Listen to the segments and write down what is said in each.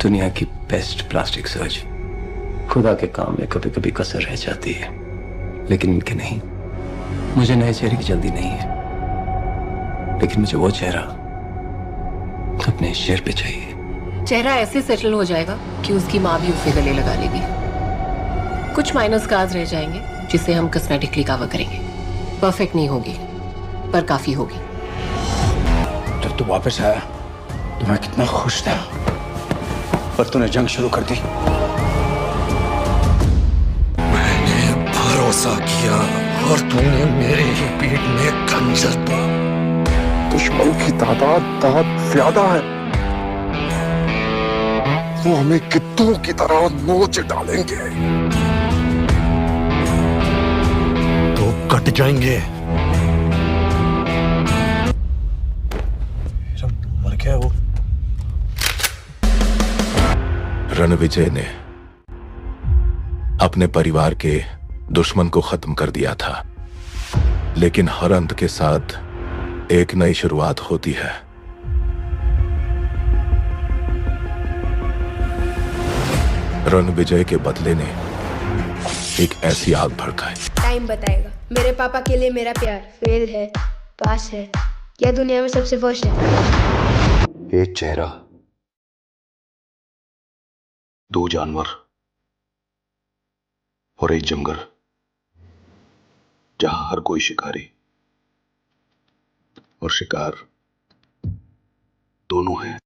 दुनिया की best plastic surgeon. खुदा के काम में कभी कभी कसर रह जाती है, लेकिन इनके नहीं। मुझे नए चेहरे की जल्दी नहीं है, लेकिन मुझे वो चेहरा अपने शेर पे चाहिए। चेहरा ऐसे सेटल हो जाएगा कि उसकी माँ भी उसे गले लगा लेगी। कुछ माइनर स्कार्स रह जाएंगे जिसे हम कॉस्मेटिकली कवर करेंगे। परफेक्ट नहीं होगी, पर काफी होगी। जब तू वापस आया तो मैं कितना खुश था, पर तूने जंग शुरू कर दी। मैंने भरोसा किया और तूने मेरे ही पीठ में खंजर दिया। दुश्मन की तादाद बहुत ज्यादा है, वो हमें गिद्धों की तरह नोच डालेंगे तो कट जाएंगे। मर गया वो। रणविजय ने अपने परिवार के दुश्मन को खत्म कर दिया था, लेकिन हर अंत के साथ एक नई शुरुआत होती है। रणविजय के बदले ने एक ऐसी आग भड़काई। टाइम बताएगा। मेरे पापा के लिए मेरा प्यार फेल है, पास है, या दुनिया में सबसे फर्स्ट है। एक चेहरा, दो जानवर और एक जंगल, जहां हर कोई शिकारी और शिकार दोनों है।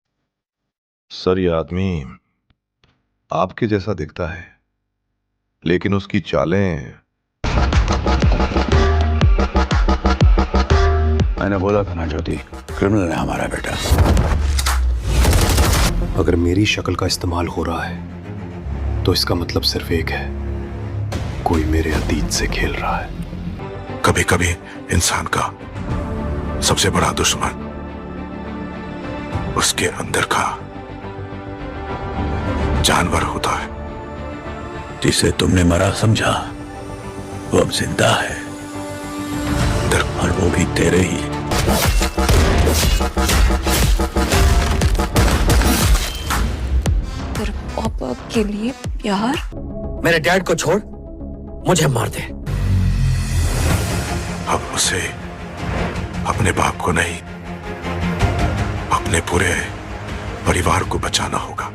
सर, ये आदमी आपके जैसा दिखता है, लेकिन उसकी चालें। मैंने बोला था ना ज्योति, क्रिमिनल है हमारा बेटा। अगर मेरी शक्ल का इस्तेमाल हो रहा है तो इसका मतलब सिर्फ एक है, कोई मेरे अतीत से खेल रहा है। कभी कभी इंसान का सबसे बड़ा दुश्मन उसके अंदर का जानवर होता है। जिसे तुमने मरा समझा वो अब जिंदा है, और वो भी तेरे ही। तेरे पापा के लिए प्यार? मेरे डैड को छोड़, मुझे मार दे। अब उसे अपने बाप को नहीं, अपने पूरे परिवार को बचाना होगा।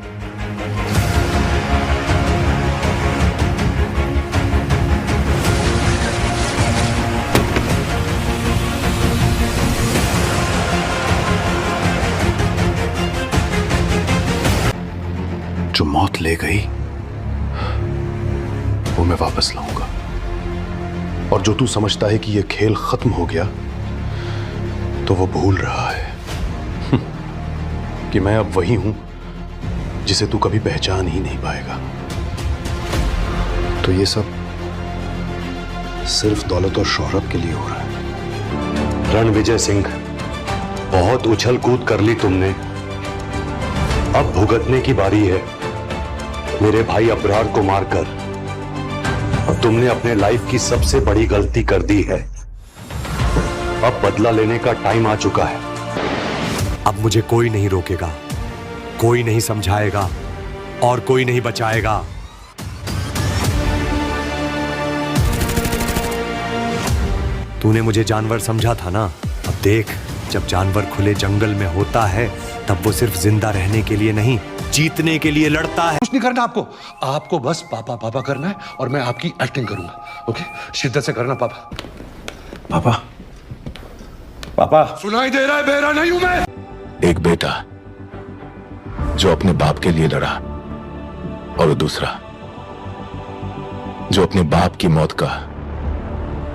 जो मौत ले गई वो मैं वापस लाऊंगा, और जो तू समझता है कि यह खेल खत्म हो गया तो वो भूल रहा है कि मैं अब वही हूं जिसे तू कभी पहचान ही नहीं पाएगा। तो ये सब सिर्फ दौलत और शोहरत के लिए हो रहा है। रणविजय सिंह, बहुत उछल कूद कर ली तुमने, अब भुगतने की बारी है। मेरे भाई अब्रार को मारकर अब तुमने अपने लाइफ की सबसे बड़ी गलती कर दी है। अब बदला लेने का टाइम आ चुका है। अब मुझे कोई नहीं रोकेगा, कोई नहीं समझाएगा और कोई नहीं बचाएगा। तूने मुझे जानवर समझा था ना? अब देख, जब जानवर खुले जंगल में होता है तब वो सिर्फ जिंदा रहने के लिए नहीं, जीतने के लिए लड़ता है। कुछ नहीं करना आपको, आपको बस पापा पापा करना है और मैं आपकी एक्टिंग करूंगा। ओके, शिद्दत से करना पापा। पापा, पापा। सुनाई दे रहा है? बेरा नहीं हूं मैं। एक बेटा जो अपने बाप के लिए लड़ा, और दूसरा जो अपने बाप की मौत का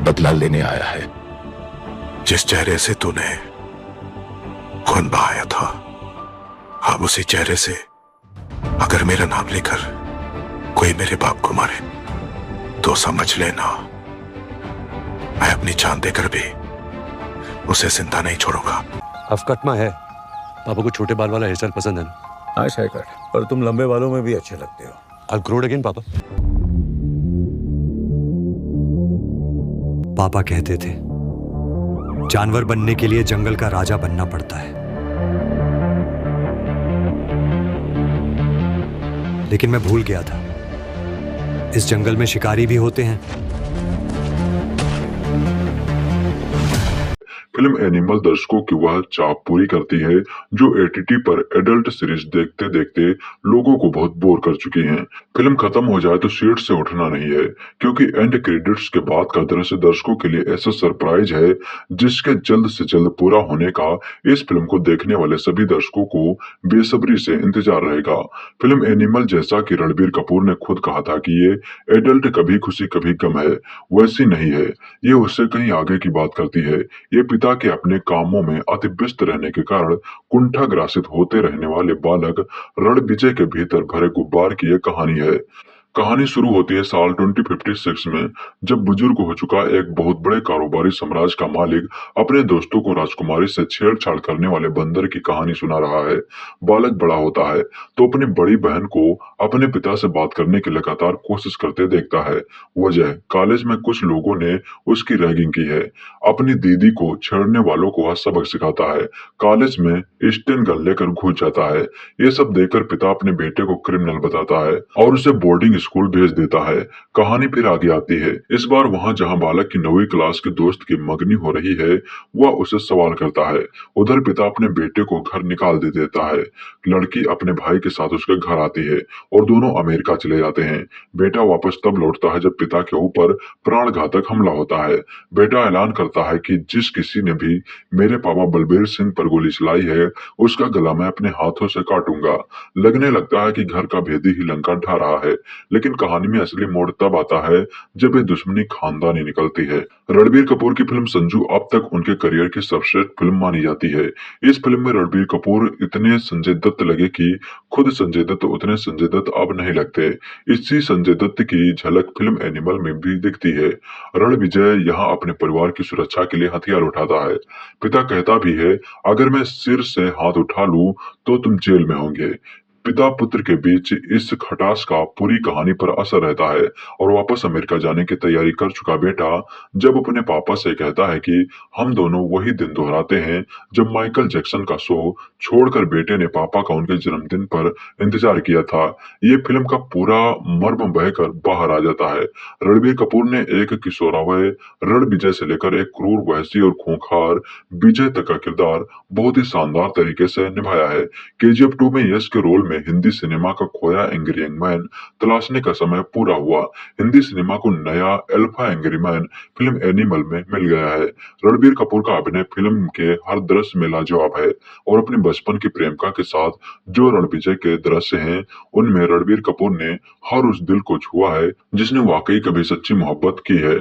बदला लेने आया है। जिस चेहरे से तूने खून बहाया था, अब उसी चेहरे से अगर मेरा नाम लेकर कोई मेरे बाप को मारे तो समझ लेना, मैं अपनी जान देकर भी उसे जिंदा नहीं छोड़ूंगा। अफकटमा है। पापा को छोटे बाल वाला हेयर स्टाइल पसंद है ना? हाँ शेखर, पर तुम लंबे बालों में भी अच्छे लगते हो। I'll grow it again, पापा। पापा कहते थे, जानवर बनने के लिए जंगल का राजा बनना पड़ता है। लेकिन मैं भूल गया था, इस जंगल में शिकारी भी होते हैं। फिल्म एनिमल दर्शकों की वह चाह पूरी करती है जो एटीटी पर एडल्ट सीरीज देखते देखते लोगों को बहुत बोर कर चुकी हैं। फिल्म खत्म हो जाए तो सीट से उठना नहीं है, क्योंकि एंड क्रेडिट्स के बाद का दृश्य दर्शकों के लिए ऐसा सरप्राइज है जिसके जल्द से जल्द पूरा होने का इस फिल्म को देखने वाले सभी दर्शकों को बेसब्री से इंतजार रहेगा। फिल्म एनिमल, जैसा कि रणबीर कपूर ने खुद कहा था कि ये एडल्ट कभी खुशी कभी गम है, वैसी नहीं है। ये उससे कहीं आगे की बात करती है। ये पिता के अपने कामों में अति व्यस्त रहने के कारण कुंठाग्रासित होते रहने वाले बालक रणविजय के भीतर भरे गुब्बार की एक कहानी है। कहानी शुरू होती है साल 2056 में, जब बुजुर्ग हो चुका एक बहुत बड़े कारोबारी साम्राज्य का मालिक अपने दोस्तों को राजकुमारी से छेड़छाड़ करने वाले बंदर की कहानी सुना रहा है। बालक बड़ा होता है तो अपनी बड़ी बहन को अपने पिता से बात करने की लगातार कोशिश करते देखता है। वजह, कॉलेज में कुछ लोगों ने उसकी रैगिंग की है। अपनी दीदी को छेड़ने वालों को वह सबक सिखाता है। कॉलेज में स्टेन गन लेकर घुस जाता है। ये सब देखकर पिता अपने बेटे को क्रिमिनल बताता है और उसे बोर्डिंग स्कूल भेज देता है। कहानी फिर आगे आती है। इस बार वहाँ जहाँ बालक की 9वीं क्लास के दोस्त की मंगनी हो रही है, वह उसे सवाल करता है। उधर पिता अपने बेटे को घर निकाल दे देता है। लड़की अपने भाई के साथ उसके घर आती है और दोनों अमेरिका चले जाते हैं। बेटा वापस तब लौटता है जब पिता के ऊपर प्राणघातक हमला होता है। बेटा ऐलान करता है कि जिस किसी ने भी मेरे पापा बलबीर सिंह पर गोली चलाई है, उसका गला मैं अपने हाथों से काटूंगा। लगने लगता है कि घर का भेदी ही लंका ढा रहा है, लेकिन कहानी में असली मोड़ तब आता है जब ये दुश्मनी खानदानी निकलती है। रणबीर कपूर की फिल्म संजू अब तक उनके करियर की सर्वश्रेष्ठ फिल्म मानी जाती है। इस फिल्म में रणबीर कपूर इतने संजय दत्त लगे कि खुद संजय दत्त उतने संजय दत्त अब नहीं लगते। इसी संजय दत्त की झलक फिल्म एनिमल में भी दिखती है। रणविजय यहाँ अपने परिवार की सुरक्षा के लिए हथियार उठाता है। पिता कहता भी है, अगर मैं सिर से हाथ उठा लूं तो तुम जेल में होंगे। पिता पुत्र के बीच इस खटास का पूरी कहानी पर असर रहता है और वापस अमेरिका जाने की तैयारी कर चुका बेटा जब अपने पापा से कहता है कि हम दोनों वही दिन दोहराते हैं जब माइकल जैक्सन का शो छोड़कर बेटे ने पापा का उनके जन्मदिन पर इंतजार किया था, ये फिल्म का पूरा मर्म बहकर बाहर आ जाता है। रणबीर कपूर ने एक किशोरावय रणविजय से लेकर एक क्रूर, वहशी और खूंखार विजय तक का किरदार बहुत ही शानदार तरीके से निभाया है। KGF 2 में यश के रोल में हिंदी सिनेमा का खोया एंग्री यंग मैन तलाशने का समय पूरा हुआ। हिंदी सिनेमा को नया alpha angry man film animal में मिल गया है। रणबीर कपूर का अभिनय फिल्म के हर दृश्य में लाजवाब है और अपने बचपन की प्रेमिका के साथ जो रणविजय के दृश्य हैं, उनमें रणबीर कपूर ने हर उस दिल को छुआ है जिसने वाकई कभी सच्ची मोहब्बत की है।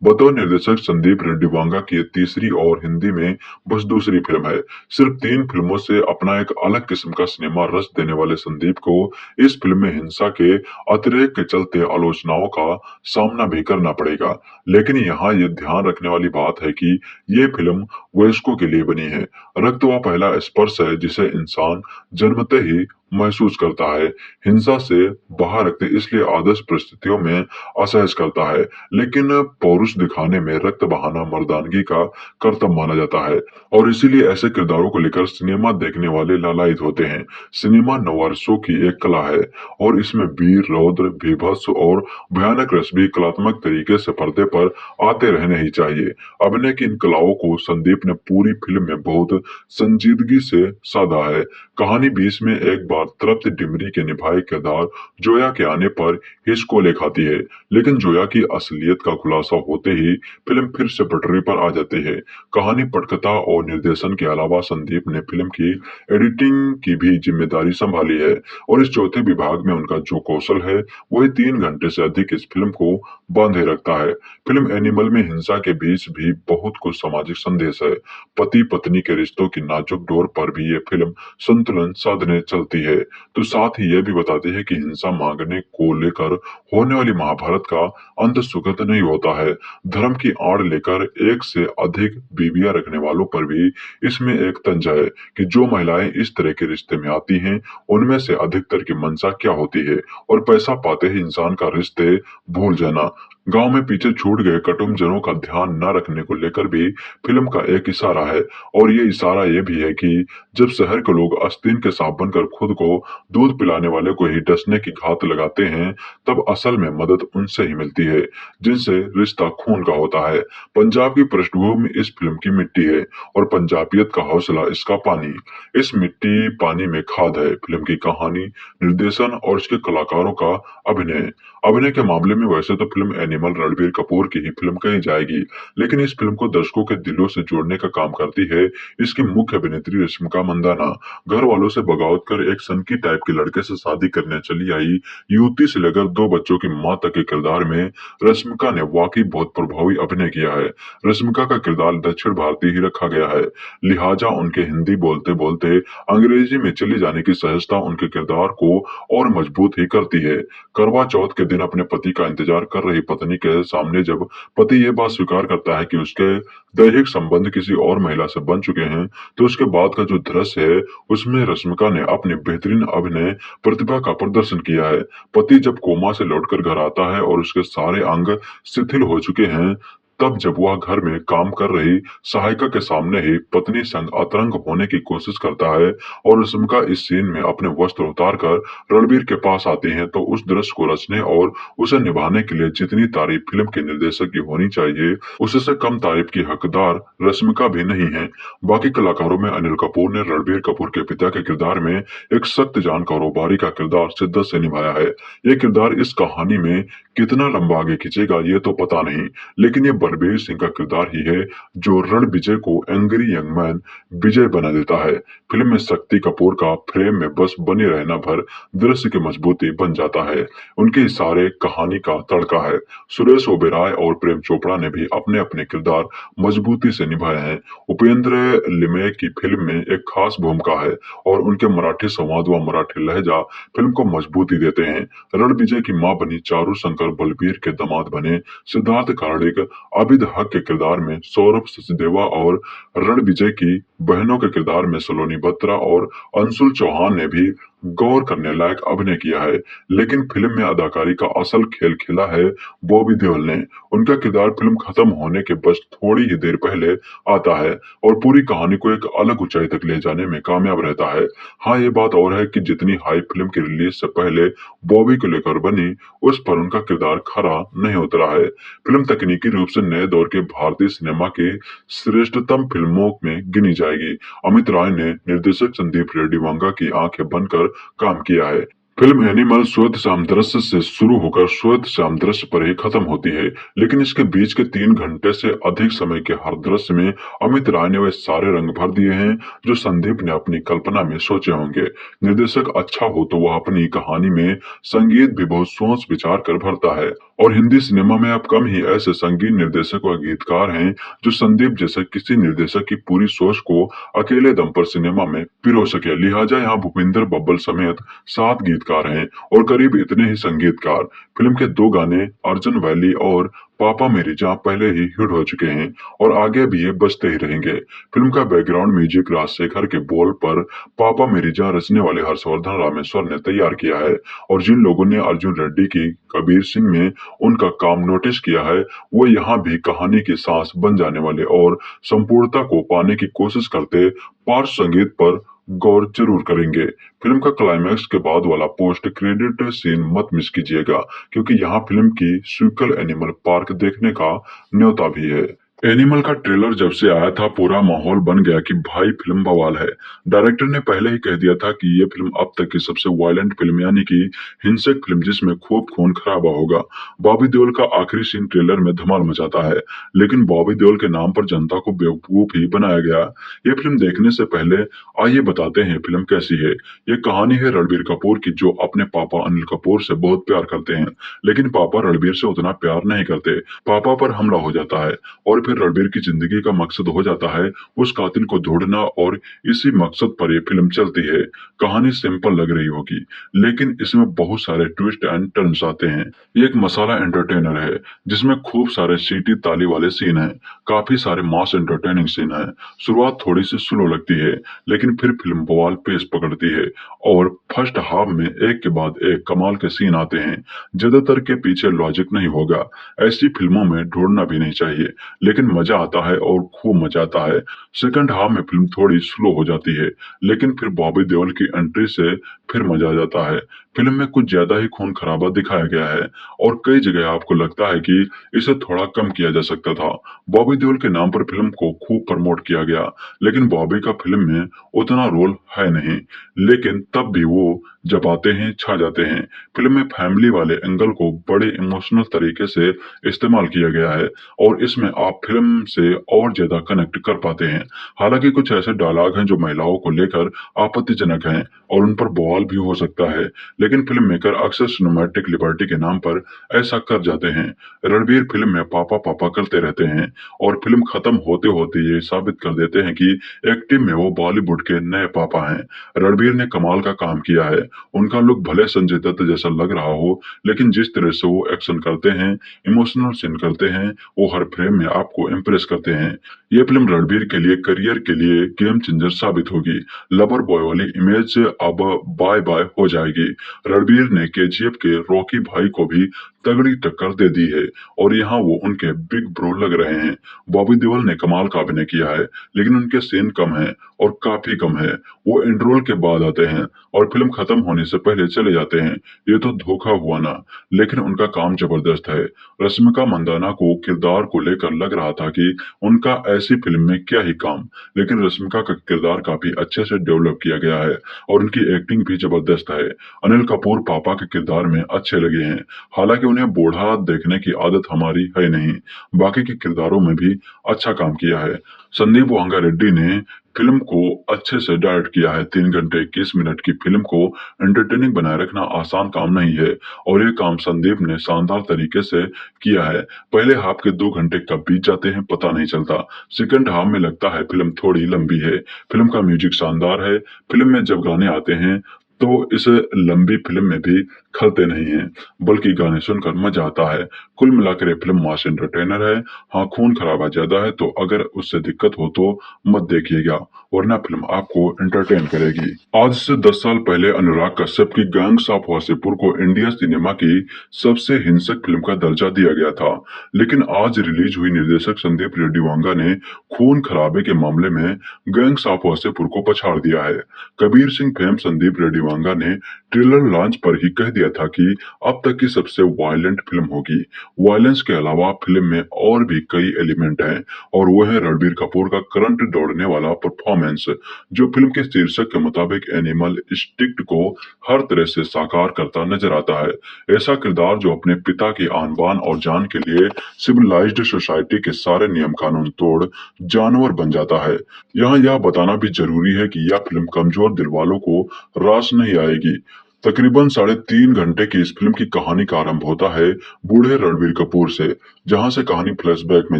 बतौर निर्देशक संदीप रेड्डी वांगा की तीसरी और हिंदी में बस दूसरी फिल्म है। सिर्फ 3 फिल्मों से अपना एक अलग किस्म का सिनेमा रस देने वाले संदीप को इस फिल्म में हिंसा के अतिरेक के चलते आलोचनाओं का सामना भी करना पड़ेगा। लेकिन यहाँ ये ध्यान रखने वाली बात है कि ये फिल्म वयस्कों के लिए बनी है। रक्त वह पहला स्पर्श है जिसे इंसान जन्मते ही महसूस करता है। हिंसा से बाहर रखते इसलिए आदर्श परिस्थितियों में असहज करता है, लेकिन पौरुष दिखाने में रक्त बहाना मर्दानगी का कर्तव्य माना जाता है और इसीलिए ऐसे किरदारों को लेकर सिनेमा देखने वाले लालायित होते हैं। सिनेमा नवारसों की एक कला है और इसमें वीर, रौद्र, बीभत्स और भयानक रस भी कलात्मक तरीके से पर्दे पर आते रहने ही चाहिए। अभिनय की इन कलाओं को संदीप ने पूरी फिल्म में बहुत संजीदगी से साधा है। कहानी 20 में एक बार तृप्त डिमरी के निभाए किरदार जोया के आने पर हिचकोले खाती है, लेकिन जोया की असलियत का खुलासा होते ही फिल्म फिर से पटरी पर आ जाती है। कहानी, पटकथा और निर्देशन के अलावा संदीप ने फिल्म की एडिटिंग की भी जिम्मेदारी संभाली है और इस चौथे विभाग में उनका जो कौशल है वही 3 घंटे से अधिक इस फिल्म को बांधे रखता है। फिल्म एनिमल में हिंसा के बीच भी बहुत कुछ सामाजिक संदेश है। पति पत्नी के रिश्तों की नाजुक डोर पर भी ये फिल्म संतुलन साधने चलती है, तो साथ ही यह भी बताती है कि हिंसा मांगने को लेकर होने वाली महाभारत का अंत सुखद नहीं होता है। धर्म की आड़ लेकर एक से अधिक बीवियां रखने वालों पर भी इसमें एक तंज है कि जो महिलाएं इस तरह के रिश्ते में आती हैं, उनमें से अधिकतर की मंशा क्या होती है और पैसा पाते ही इंसान का रिश्ते भूल जाना। गांव में पीछे छूट गए कुटुंबजनों का ध्यान न रखने को लेकर भी फिल्म का एक इशारा है। और ये इशारा ये भी है कि जब शहर के लोग आस्तीन के सांप बनकर खुद को दूध पिलाने वाले को ही डसने की घात लगाते हैं, तब असल में मदद उनसे ही मिलती है जिनसे रिश्ता खून का होता है। पंजाब की पृष्ठभूमि इस फिल्म की मिट्टी है और पंजाबियत का हौसला इसका पानी। इस मिट्टी पानी में खाद है फिल्म की कहानी, निर्देशन और इसके कलाकारों का अभिनय के मामले में वैसे तो फिल्म एनिमल रणबीर कपूर की ही फिल्म कही जाएगी, लेकिन इस फिल्म को दर्शकों के दिलों से जोड़ने का काम करती है इसकी मुख्य अभिनेत्री रश्मिका मंदाना। घर वालों से बगावत कर एक सनकी टाइप के लड़के से शादी करने चली आई युवती से लेकर 2 बच्चों की मां तक के किरदार में रश्मिका ने वाकई बहुत प्रभावी अभिनय किया है। रश्मिका का किरदार दक्षिण भारतीय ही रखा गया है, लिहाजा उनके हिंदी बोलते बोलते अंग्रेजी में चले जाने की सहजता उनके किरदार को और मजबूत ही करती है। करवा चौथ के दिन अपने पति का इंतजार कर रही पत्नी के सामने जब पति ये बात स्वीकार करता है कि उसके दैहिक संबंध किसी और महिला से बन चुके हैं, तो उसके बाद का जो दृश्य है उसमें रश्मिका ने अपनी बेहतरीन अभिनय प्रतिभा का प्रदर्शन किया है। पति जब कोमा से लौटकर घर आता है और उसके सारे अंग शिथिल हो चुके हैं, तब जब वह घर में काम कर रही सहायिका के सामने ही पत्नी संग अतरंग होने की कोशिश करता है और रश्मिका इस सीन में अपने वस्त्र उतारकर रणबीर के पास आती हैं, तो उस दृश्य को रचने और उसे निभाने के लिए जितनी तारीफ फिल्म के निर्देशक की होनी चाहिए, उससे कम तारीफ की हकदार रश्मिका भी नहीं है। बाकी कलाकारों में अनिल कपूर ने रणबीर कपूर के पिता के किरदार में एक सख्त जान कारोबारी का किरदार शिद्दत से निभाया है। ये किरदार इस कहानी में कितना लंबा आगे खींचेगा ये तो पता नहीं, लेकिन ये बलबीर सिंह का किरदार ही है जो रण विजय को एंग्री यंग मैन विजय बना देता है। फिल्म में शक्ति कपूर का फ्रेम में बस बने रहना भर दृश्य की मजबूती बन जाता है। उनके इशारे कहानी का तड़का है। सुरेश ओबेरॉय और प्रेम चोपड़ा ने भी अपने अपने किरदार मजबूती से निभाए हैं। उपेंद्र लिमे की फिल्म में एक खास भूमिका है और उनके मराठी संवाद व मराठी लहजा फिल्म को मजबूती देते हैं। रण विजय की मां बनी चारू शंकर बलबीर के दामाद बने सिद्धार्थ कार्डिक आबिद हक के किरदार में सौरभ सचदेवा और रण विजय की बहनों के किरदार में सलोनी बत्रा और अंशुल चौहान ने भी गौर करने लायक अभिनय किया है। लेकिन फिल्म में अदाकारी का असल खेल खेला है बॉबी देओल ने। उनका किरदार फिल्म खत्म होने के बस थोड़ी ही देर पहले आता है और पूरी कहानी को एक अलग ऊंचाई तक ले जाने में कामयाब रहता है। हाँ, ये बात और है कि जितनी हाई फिल्म की रिलीज से पहले बॉबी को लेकर बनी, उस पर उनका किरदार खरा नहीं उतरा है। फिल्म तकनीकी रूप से नए दौर के भारतीय सिनेमा के श्रेष्ठतम फिल्मों में गिनी जाएगी। अमित राय ने निर्देशक संदीप रेड्डी वांगा की आंखें बनकर काम किया है। फिल्म एनिमल श्वेत श्याम दृश्य से शुरू होकर श्वेत श्याम दृश्य पर ही खत्म होती है, लेकिन इसके बीच के 3 घंटे से अधिक समय के हर दृश्य में अमित राय ने वे सारे रंग भर दिए हैं जो संदीप ने अपनी कल्पना में सोचे होंगे। निर्देशक अच्छा हो तो वह अपनी कहानी में संगीत भी बहुत सोच विचार कर भरता है और हिंदी सिनेमा में अब कम ही ऐसे संगीत निर्देशक व गीतकार हैं जो संदीप जैसे किसी निर्देशक की पूरी सोच को अकेले दम पर सिनेमा में पिरो सके। लिहाजा यहाँ भूपिंदर बब्बल समेत 7 गीतकार हैं और करीब इतने ही संगीतकार। फिल्म के 2 गाने अर्जुन वैली और पापा मेरी जान पहले ही हिट हो चुके हैं और आगे भी ये बजते ही रहेंगे। फिल्म का बैकग्राउंड म्यूजिक राजशेखर के बोल पर पापा मेरी जान रचने वाले हर्षवर्धन रामेश्वर ने तैयार किया है और जिन लोगों ने अर्जुन रेड्डी की कबीर सिंह में उनका काम नोटिस किया है, वो यहाँ भी कहानी की सांस बन जाने वाले और संपूर्णता को पाने की कोशिश करते पार्श्व संगीत पर गौर जरूर करेंगे। फिल्म का क्लाइमैक्स के बाद वाला पोस्ट क्रेडिट सीन मत मिस कीजिएगा, क्योंकि यहाँ फिल्म की सीक्वल एनिमल पार्क देखने का न्योता भी है। एनिमल का ट्रेलर जब से आया था पूरा माहौल बन गया कि भाई फिल्म बवाल है। डायरेक्टर ने पहले ही कह दिया था कि ये फिल्म अब तक की सबसे वायलेंट फिल्म यानी कि हिंसक फिल्म जिसमें खूब खून खराबा होगा। बॉबी देओल का आखिरी सीन ट्रेलर में धमाल मचाता है, लेकिन बॉबी देओल के नाम पर जनता को बेवकूफ ही बनाया गया। ये फिल्म देखने से पहले आइए बताते हैं फिल्म कैसी है। ये कहानी है रणबीर कपूर की जो अपने पापा अनिल कपूर से बहुत प्यार करते हैं, लेकिन पापा रणबीर से उतना प्यार नहीं करते। पापा पर हमला हो जाता है और फिर रणबीर की जिंदगी का मकसद हो जाता है उस कातिल को ढूंढना और इसी मकसद पर ये फिल्म चलती है। कहानी सिंपल लग रही होगी लेकिन इसमें बहुत सारे ट्विस्ट एंड टर्न्स आते हैं। ये एक मसाला एंटरटेनर है जिसमें खूब सारे सीटी ताली वाले सीन हैं, काफी सारे मास एंटरटेनिंग सीन हैं। शुरुआत थोड़ी सी स्लो लगती है लेकिन फिर फिल्म बवाल पेस पकड़ती है और फर्स्ट हाफ में एक के बाद एक कमाल के सीन आते हैं। ज्यादातर के पीछे लॉजिक नहीं होगा, ऐसी फिल्मों में ढूंढना भी नहीं चाहिए, लेकिन मजा आता है और खूब मजा आता है। सेकंड हाफ में फिल्म थोड़ी स्लो हो जाती है लेकिन फिर बॉबी देओल की एंट्री से फिर मजा आ जाता है। फिल्म में कुछ ज्यादा ही खून खराबा दिखाया गया है और कई जगह आपको लगता है कि इसे थोड़ा कम किया जा सकता था। बॉबी देओल के नाम पर फिल्म को खूब प्रमोट किया गया लेकिन बॉबी का फिल्म में उतना रोल है नहीं, लेकिन तब भी वो जब आते हैं छा जाते हैं। फिल्म में फैमिली वाले एंगल को बड़े इमोशनल तरीके से इस्तेमाल किया गया है और इसमें आप फिल्म से और ज्यादा कनेक्ट कर पाते हैं। हालांकि कुछ ऐसे डायलॉग हैं जो महिलाओं को लेकर आपत्तिजनक हैं और उन पर बवाल भी हो सकता है, लेकिन फिल्म मेकर अक्सर सिनेमैटिक लिबर्टी के नाम पर ऐसा कर जाते हैं। रणबीर फिल्म में पापा पापा करते रहते हैं और फिल्म खत्म होते होते ये साबित कर देते हैं कि एक्टिंग में वो बॉलीवुड के नए पापा हैं। रणबीर ने कमाल का काम किया है। उनका लुक भले संजय दत्त जैसा लग रहा हो लेकिन जिस तरह से वो एक्शन करते हैं, इमोशनल सीन करते हैं, वो हर फ्रेम में आपको इम्प्रेस करते हैं। ये फिल्म रणबीर के लिए करियर के लिए गेम चेंजर साबित होगी। लवर बॉय वाली इमेज अब बाय बाय हो जाएगी। रणबीर ने केजीएफ के रॉकी भाई को भी तगड़ी टक्कर दे दी है और यहाँ वो उनके बिग ब्रो लग रहे हैं। बॉबी देओल ने कमाल का अभिनय किया है लेकिन उनके सीन कम है और काफी कम है। वो एंड्रोल के बाद आते हैं और फिल्म खत्म होने से पहले चले जाते हैं। ये तो धोखा हुआ ना, लेकिन उनका काम जबरदस्त है। रश्मिका मंदाना को किरदार को लेकर लग रहा था कि उनका ऐसी फिल्म में क्या ही काम, लेकिन रश्मिका का किरदार काफी अच्छे से डेवलप किया गया है और उनकी एक्टिंग भी जबरदस्त है। अनिल कपूर पापा के किरदार में अच्छे लगे हैं, हालांकि उन्हें बूढ़ा देखने की आदत हमारी है नहीं। बाकी के किरदारों में भी अच्छा काम किया है। संदीप वांगा रेड्डी ने फिल्म को अच्छे से डायरेक्ट किया है। 3 घंटे 21 मिनट की फिल्म को एंटरटेनिंग बनाए रखना आसान काम नहीं है और ये काम संदीप ने शानदार तरीके से किया है। पहले हाफ के 2 घंटे कब बीत जाते हैं पता नहीं चलता। सेकंड हाफ में लगता है फिल्म थोड़ी लंबी है। फिल्म का म्यूजिक शानदार है। फिल्म में जब गाने आते हैं तो इस लंबी फिल्म में भी खलते नहीं हैं, बल्कि गाने सुनकर मजा आता है। कुल मिलाकर ये फिल्म मास एंटरटेनर है। हाँ, खून खराबा ज्यादा है तो अगर उससे दिक्कत हो तो मत देखिएगा, वरना फिल्म आपको एंटरटेन करेगी। आज से 10 साल पहले अनुराग कश्यप की गैंग्स ऑफ वासेपुर को इंडिया सिनेमा की सबसे हिंसक फिल्म का दर्जा दिया गया था, लेकिन आज रिलीज हुई निर्देशक संदीप रेड्डी वांगा ने खून खराबे के मामले में गैंग्स ऑफ वासेपुर को पछाड़ दिया है। कबीर सिंह फेम संदीप रेड्डी वांगा ने ट्रेलर लॉन्च पर ही कह दिया था कि अब तक की सबसे वायलेंट फिल्म होगी। वायलेंस के अलावा फिल्म में और भी कई एलिमेंट हैं और वो है रणबीर कपूर का करंट दौड़ने वाला परफॉर्मेंस, जो फिल्म के शीर्षक के मुताबिक एनिमल इंस्टिंक्ट को हर तरह से साकार करता नजर आता है। ऐसा किरदार जो अपने पिता की आन बान और जान के लिए सिविलाइज्ड सोसाइटी के सारे नियम कानून तोड़ जानवर बन जाता है। यहाँ यह बताना भी जरूरी है कि यह फिल्म कमजोर दिल वालों को रास नहीं आएगी। तकरीबन 3.5 घंटे की इस फिल्म की कहानी का आरंभ होता है बूढ़े रणबीर कपूर से, जहां से कहानी फ्लैशबैक में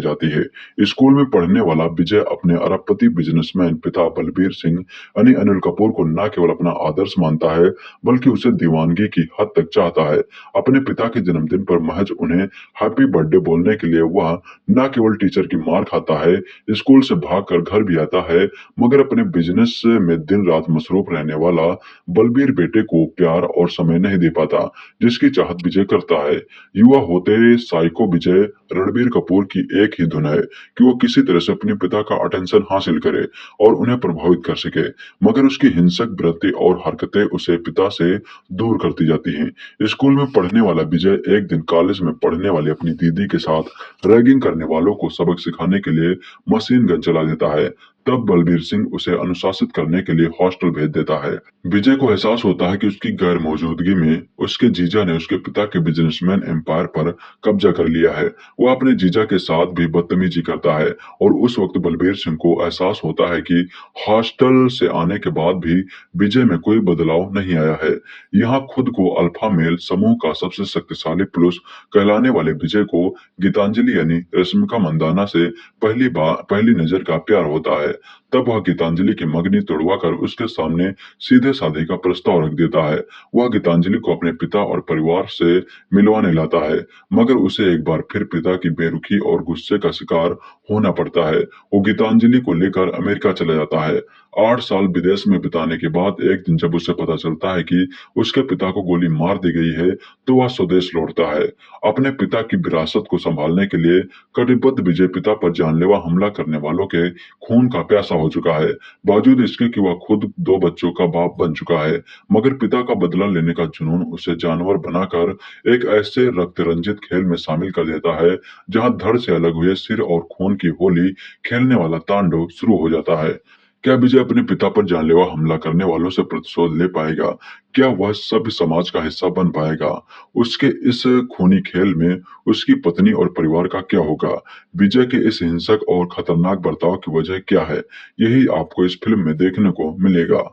जाती है। स्कूल में पढ़ने वाला विजय अपने अरबपति बिजनेसमैन पिता बलबीर सिंह यानी अनिल कपूर को न केवल अपना आदर्श मानता है बल्कि उसे दीवानगी की हद तक चाहता है। अपने पिता के जन्मदिन पर महज उन्हें हैप्पी बर्थडे बोलने के लिए वह न केवल टीचर की मार खाता है, स्कूल से भागकर घर भी आता है, मगर अपने बिजनेस में दिन रात मसरूफ रहने वाला बलबीर बेटे को और समय नहीं दे पाता, जिसकी चाहत विजय करता है। युवा होते साइको विजय रणबीर कपूर की एक ही धुन है कि वो किसी तरह से अपने पिता का अटेंशन हासिल करे और उन्हें प्रभावित कर सके, मगर उसकी हिंसक वृत्ति और हरकतें उसे पिता से दूर करती जाती हैं। स्कूल में पढ़ने वाला विजय एक दिन कॉलेज में पढ़ने वाली अपनी दीदी के साथ रैगिंग करने वालों को सबक सिखाने के लिए मशीन गन चला देता है। तब बलबीर सिंह उसे अनुशासित करने के लिए हॉस्टल भेज देता है। विजय को एहसास होता है कि उसकी गैर मौजूदगी में उसके जीजा ने उसके पिता के बिजनेसमैन एम्पायर पर कब्जा कर लिया है। वह अपने जीजा के साथ भी बदतमीजी करता है और उस वक्त बलबीर सिंह को एहसास होता है कि हॉस्टल से आने के बाद भी विजय में कोई बदलाव नहीं आया है। यहाँ खुद को अल्फा मेल समूह का सबसे शक्तिशाली पुरुष कहलाने वाले विजय को गीतांजलि यानी रश्मिका मंदाना से पहली नजर का प्यार होता है। तब वह गीतांजलि की मगनी तोड़वाकर उसके सामने सीधे शादी का प्रस्ताव रख देता है। वह गीतांजलि को अपने पिता और परिवार से मिलवाने लाता है, मगर उसे एक बार फिर पिता की बेरुखी और गुस्से का शिकार होना पड़ता है। वो गीतांजलि को लेकर अमेरिका चला जाता है। 8 साल विदेश में बिताने के बाद एक दिन जब उसे पता चलता है कि उसके पिता को गोली मार दी गई है, तो वह स्वदेश लौटता है। अपने पिता की विरासत को संभालने के लिए कटिबद्ध विजय पिता पर जानलेवा हमला करने वालों के खून का प्यासा हो चुका है। बावजूद इसके कि वह खुद 2 बच्चों का बाप बन चुका है, मगर पिता का बदला लेने का जुनून उसे जानवर बनाकर एक ऐसे रक्त रंजित खेल में शामिल कर देता है जहां धड़ से अलग हुए सिर और खून की होली खेलने वाला तांडव शुरू हो जाता है। क्या विजय अपने पिता पर जानलेवा हमला करने वालों से प्रतिशोध ले पाएगा? क्या वह सभ्य समाज का हिस्सा बन पाएगा? उसके इस खूनी खेल में उसकी पत्नी और परिवार का क्या होगा? विजय के इस हिंसक और खतरनाक बर्ताव की वजह क्या है? यही आपको इस फिल्म में देखने को मिलेगा।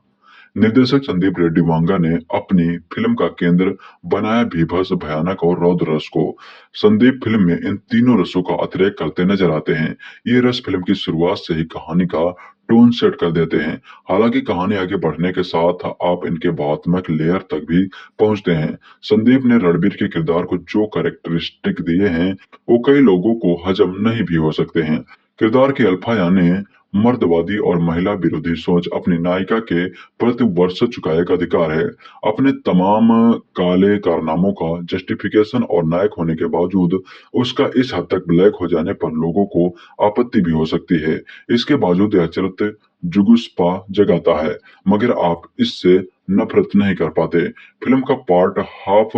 निर्देशक संदीप रेड्डी वांगा ने अपनी फिल्म का केंद्र बनाया भीभत्स, भयानक और रौद्र रस को। संदीप फिल्म में इन तीनों रसों का अतिरेक करते नजर आते हैं। ये रस फिल्म की शुरुआत से ही कहानी का टोन सेट कर देते हैं। हालांकि कहानी आगे बढ़ने के साथ आप इनके भावनात्मक लेयर तक भी पहुंचते हैं। संदीप ने रणबीर के किरदार को जो कैरेक्टरिस्टिक दिए हैं, वो कई लोगों को हजम नहीं भी हो सकते हैं। किरदार के अल्फा यानी मर्दवादी और महिला विरोधी सोच अपनी नायिका के प्रति वर्ष चुकाए का अधिकार है। अपने तमाम काले कारनामों का जस्टिफिकेशन और नायक होने के बावजूद उसका इस हद तक ब्लैक हो जाने पर लोगों को आपत्ति भी हो सकती है। इसके बावजूद यह चरित्र जुगुस्पा जगाता है, मगर आप इससे नफरत नहीं कर पाते। फिल्म का पार्ट हाफ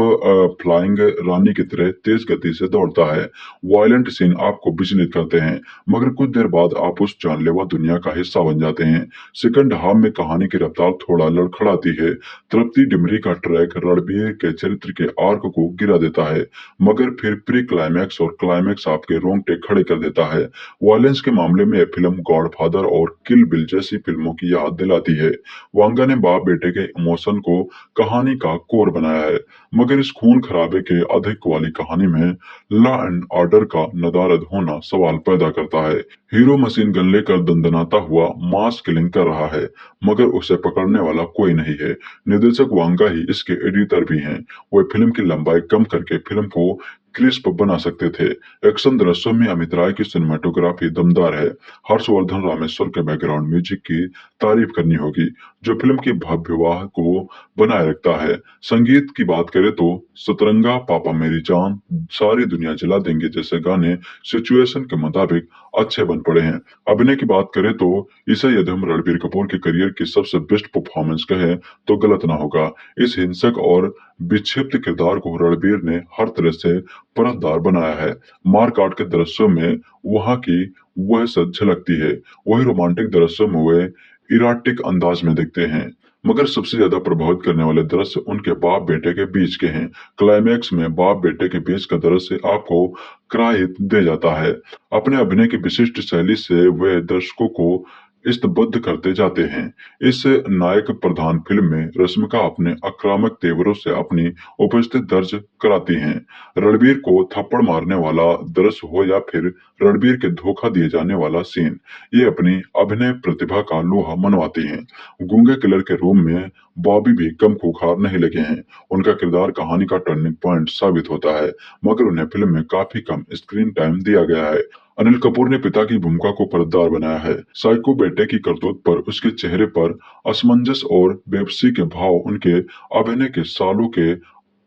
फ्लाइंग रानी की तरह तेज गति से दौड़ता है। वायलेंट सीन आपको विचलित करते हैं, मगर कुछ देर बाद आप उस जानलेवा दुनिया का हिस्सा बन जाते हैं। सेकंड हाफ में कहानी की रफ्तार थोड़ा लड़खड़ाती है। तृप्ति डिमरी का ट्रैक रणबीर के चरित्र के आर्क को गिरा देता है, मगर फिर प्री क्लाइमैक्स और क्लाइमैक्स आपके रोंगटे खड़े कर देता है। वायलेंस के मामले में यह फिल्म गॉडफादर और किल बिल जैसी फिल्मों की याद दिलाती है। वांगा ने बाप बेटे के इमोशन को कहानी का कोर बनाया है, मगर इस खून खराबे के अधिक वाली कहानी में लॉ एंड ऑर्डर का नदारद होना सवाल पैदा करता है। हीरो मशीन गन लेकर दंदनाता हुआ मास किलिंग कर रहा है, मगर उसे पकड़ने वाला कोई नहीं है। निर्देशक वांगा ही इसके एडिटर भी हैं। वे फिल्म की लंबाई कम करके फिल्म को क्रिस्प बना सकते थे। एक्शन दृश्यों में अमित राय की सिनेमाटोग्राफी दमदार है। हर्षवर्धन रामेश्वर के बैकग्राउंड म्यूजिक की तारीफ करनी होगी, जो फिल्म की भव्यवाह को बनाए रखता है। संगीत की बात करें तो सतरंगा, पापा मेरी जान, सारी दुनिया जला देंगे जैसे गाने सिचुएशन के मुताबिक अच्छे बन पड़े हैं। अभिनय की बात करें तो इसे यदि हम रणबीर कपूर के करियर की सबसे बेस्ट परफॉर्मेंस कहें तो गलत ना होगा। इस हिंसक और विक्षिप्त किरदार को रणबीर ने हर तरह से परतदार बनाया है। मारकाट के दृश्यों में वहां की वह सच झलकती है, वही रोमांटिक दृश्यों में वे इराटिक अंदाज में दिखते हैं। मगर सबसे ज्यादा प्रभावित करने वाले दृश्य उनके बाप बेटे के बीच के हैं। क्लाइमैक्स में बाप बेटे के बीच का दृश्य आपको क्राहित दे जाता है। अपने अभिनय की विशिष्ट शैली से वे दर्शकों को स्तब्ध करते जाते हैं। इस नायक प्रधान फिल्म में रश्मिका अपने आक्रामक तेवरों से अपनी उपस्थिति दर्ज कराती हैं। रणबीर को थप्पड़ मारने वाला दृश्य हो या फिर रणबीर के धोखा दिए जाने वाला सीन, ये अपनी अभिनय प्रतिभा का लोहा मनवाती हैं। गूंगे किलर के रूम में बॉबी भी कम खूंखार नहीं लगे हैं। उनका किरदार कहानी का टर्निंग पॉइंट साबित होता है, मगर उन्हें फिल्म में काफी कम स्क्रीन टाइम दिया गया है। अनिल कपूर ने पिता की भूमिका को परतदार बनाया है। साइको बेटे की करतूत पर उसके चेहरे पर असमंजस और बेबसी के भाव उनके अभिनय के सालों के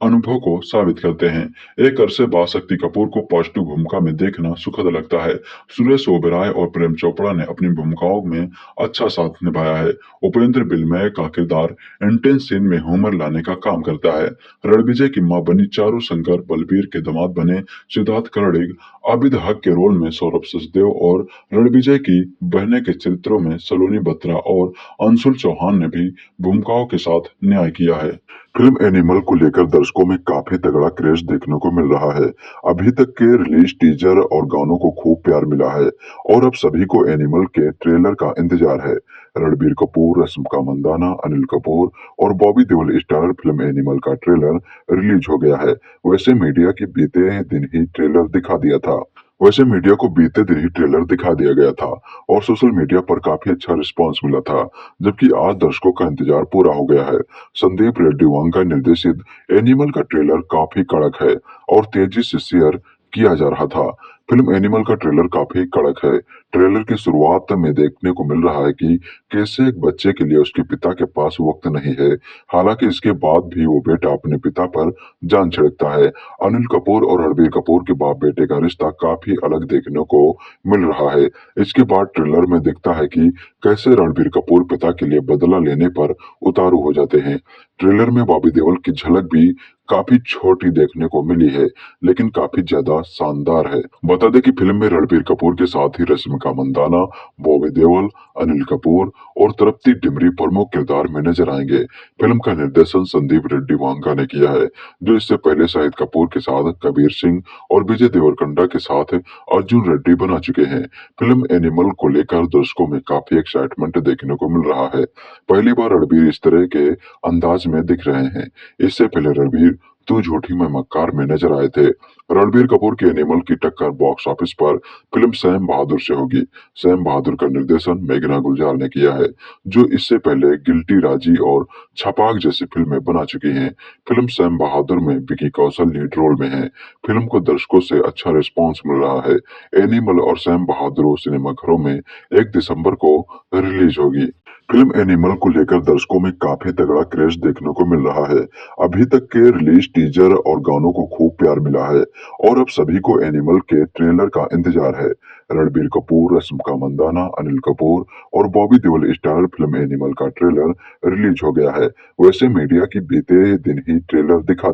अनुभव को साबित करते हैं। एक अरसे बाद शक्ति कपूर को पॉजिटिव भूमिका में देखना सुखद लगता है। सुरेश ओबेरॉय और प्रेम चोपड़ा ने अपनी भूमिकाओं में अच्छा साथ निभाया है। उपेंद्र बिलमय का किरदार इंटेंस सीन में ह्यूमर लाने का काम करता है। रणविजय की मां बनी चारू शंकर, बलबीर के दामाद बने सिद्धार्थ कर्णिक, आबिद हक के रोल में सौरभ सचदेव और रणविजय की बहने के चरित्रों में सलोनी बत्रा और अंशुल चौहान ने भी भूमिकाओं के साथ न्याय किया है। फिल्म एनिमल को लेकर दर्शकों में काफी तगड़ा क्रेज देखने को मिल रहा है। अभी तक के रिलीज टीजर और गानों को खूब प्यार मिला है और अब सभी को एनिमल के ट्रेलर का इंतजार है। रणबीर कपूर, रश्मिका मंदाना, अनिल कपूर और Bobby Deol starrer film animal का ट्रेलर रिलीज हो गया है। वैसे मीडिया को बीते दिन ही ट्रेलर दिखा दिया गया था और सोशल मीडिया पर काफी अच्छा रिस्पांस मिला था, जबकि आज दर्शकों का इंतजार पूरा हो गया है। संदीप रेड्डी वांगा निर्देशित एनिमल का ट्रेलर काफी कड़क है और तेजी से शेयर किया जा रहा था। फिल्म एनिमल का ट्रेलर काफी कड़क है। ट्रेलर की शुरुआत में देखने को मिल रहा है कि कैसे एक बच्चे के लिए उसके पिता के पास वक्त नहीं है, हालांकि इसके बाद भी वो बेटा अपने पिता पर जान छिड़कता है। अनिल कपूर और रणबीर कपूर के बाप बेटे का रिश्ता काफी अलग देखने को मिल रहा है। इसके बाद ट्रेलर में दिखता है कि कैसे रणबीर कपूर पिता के लिए बदला लेने पर उतारू हो जाते हैं। ट्रेलर में बॉबी देओल की झलक भी काफी छोटी देखने को मिली है, लेकिन काफी ज्यादा शानदार है। बता दें कि फिल्म में रणबीर कपूर के साथ ही रश्मिका मंदाना, बॉबी देओल, अनिल कपूर और तृप्ति डिमरी प्रमुख किरदार में नजर आएंगे। फिल्म का निर्देशन संदीप रेड्डी वांगा ने किया है, जो इससे पहले शाहिद कपूर के साथ कबीर सिंह और विजय देवरकोंडा के साथ अर्जुन रेड्डी बना चुके हैं। फिल्म एनिमल को लेकर दर्शकों में काफी एक्साइटमेंट देखने को मिल रहा है। पहली बार रणबीर इस तरह के अंदाज में दिख रहे हैं। इससे पहले रणबीर तू झूठी मैं मक्कार में नजर आए थे। रणबीर कपूर के एनिमल की टक्कर बॉक्स ऑफिस पर फिल्म सैम बहादुर से होगी। सैम बहादुर का निर्देशन मेघना गुलजार ने किया है, जो इससे पहले गिल्टी, राजी और छपाक जैसी फिल्में बना चुकी हैं। फिल्म सैम बहादुर में विकी कौशल लीड रोल में है। फिल्म को दर्शकों से अच्छा रिस्पांस मिल रहा है। एनिमल और सैम बहादुर सिनेमाघरों में 1 दिसंबर को रिलीज होगी। फिल्म एनिमल को लेकर दर्शकों में काफी तगड़ा क्रेज देखने को मिल रहा है। अभी तक के रिलीज टीजर और गानों को खूब प्यार मिला है और अब सभी को एनिमल के ट्रेलर का इंतजार है। रणबीर कपूर, रश्मिका मंदाना, अनिल कपूर और Bobby Deol starrer film animal का ट्रेलर रिलीज हो गया है। वैसे मीडिया को बीते दिन ही ट्रेलर दिखा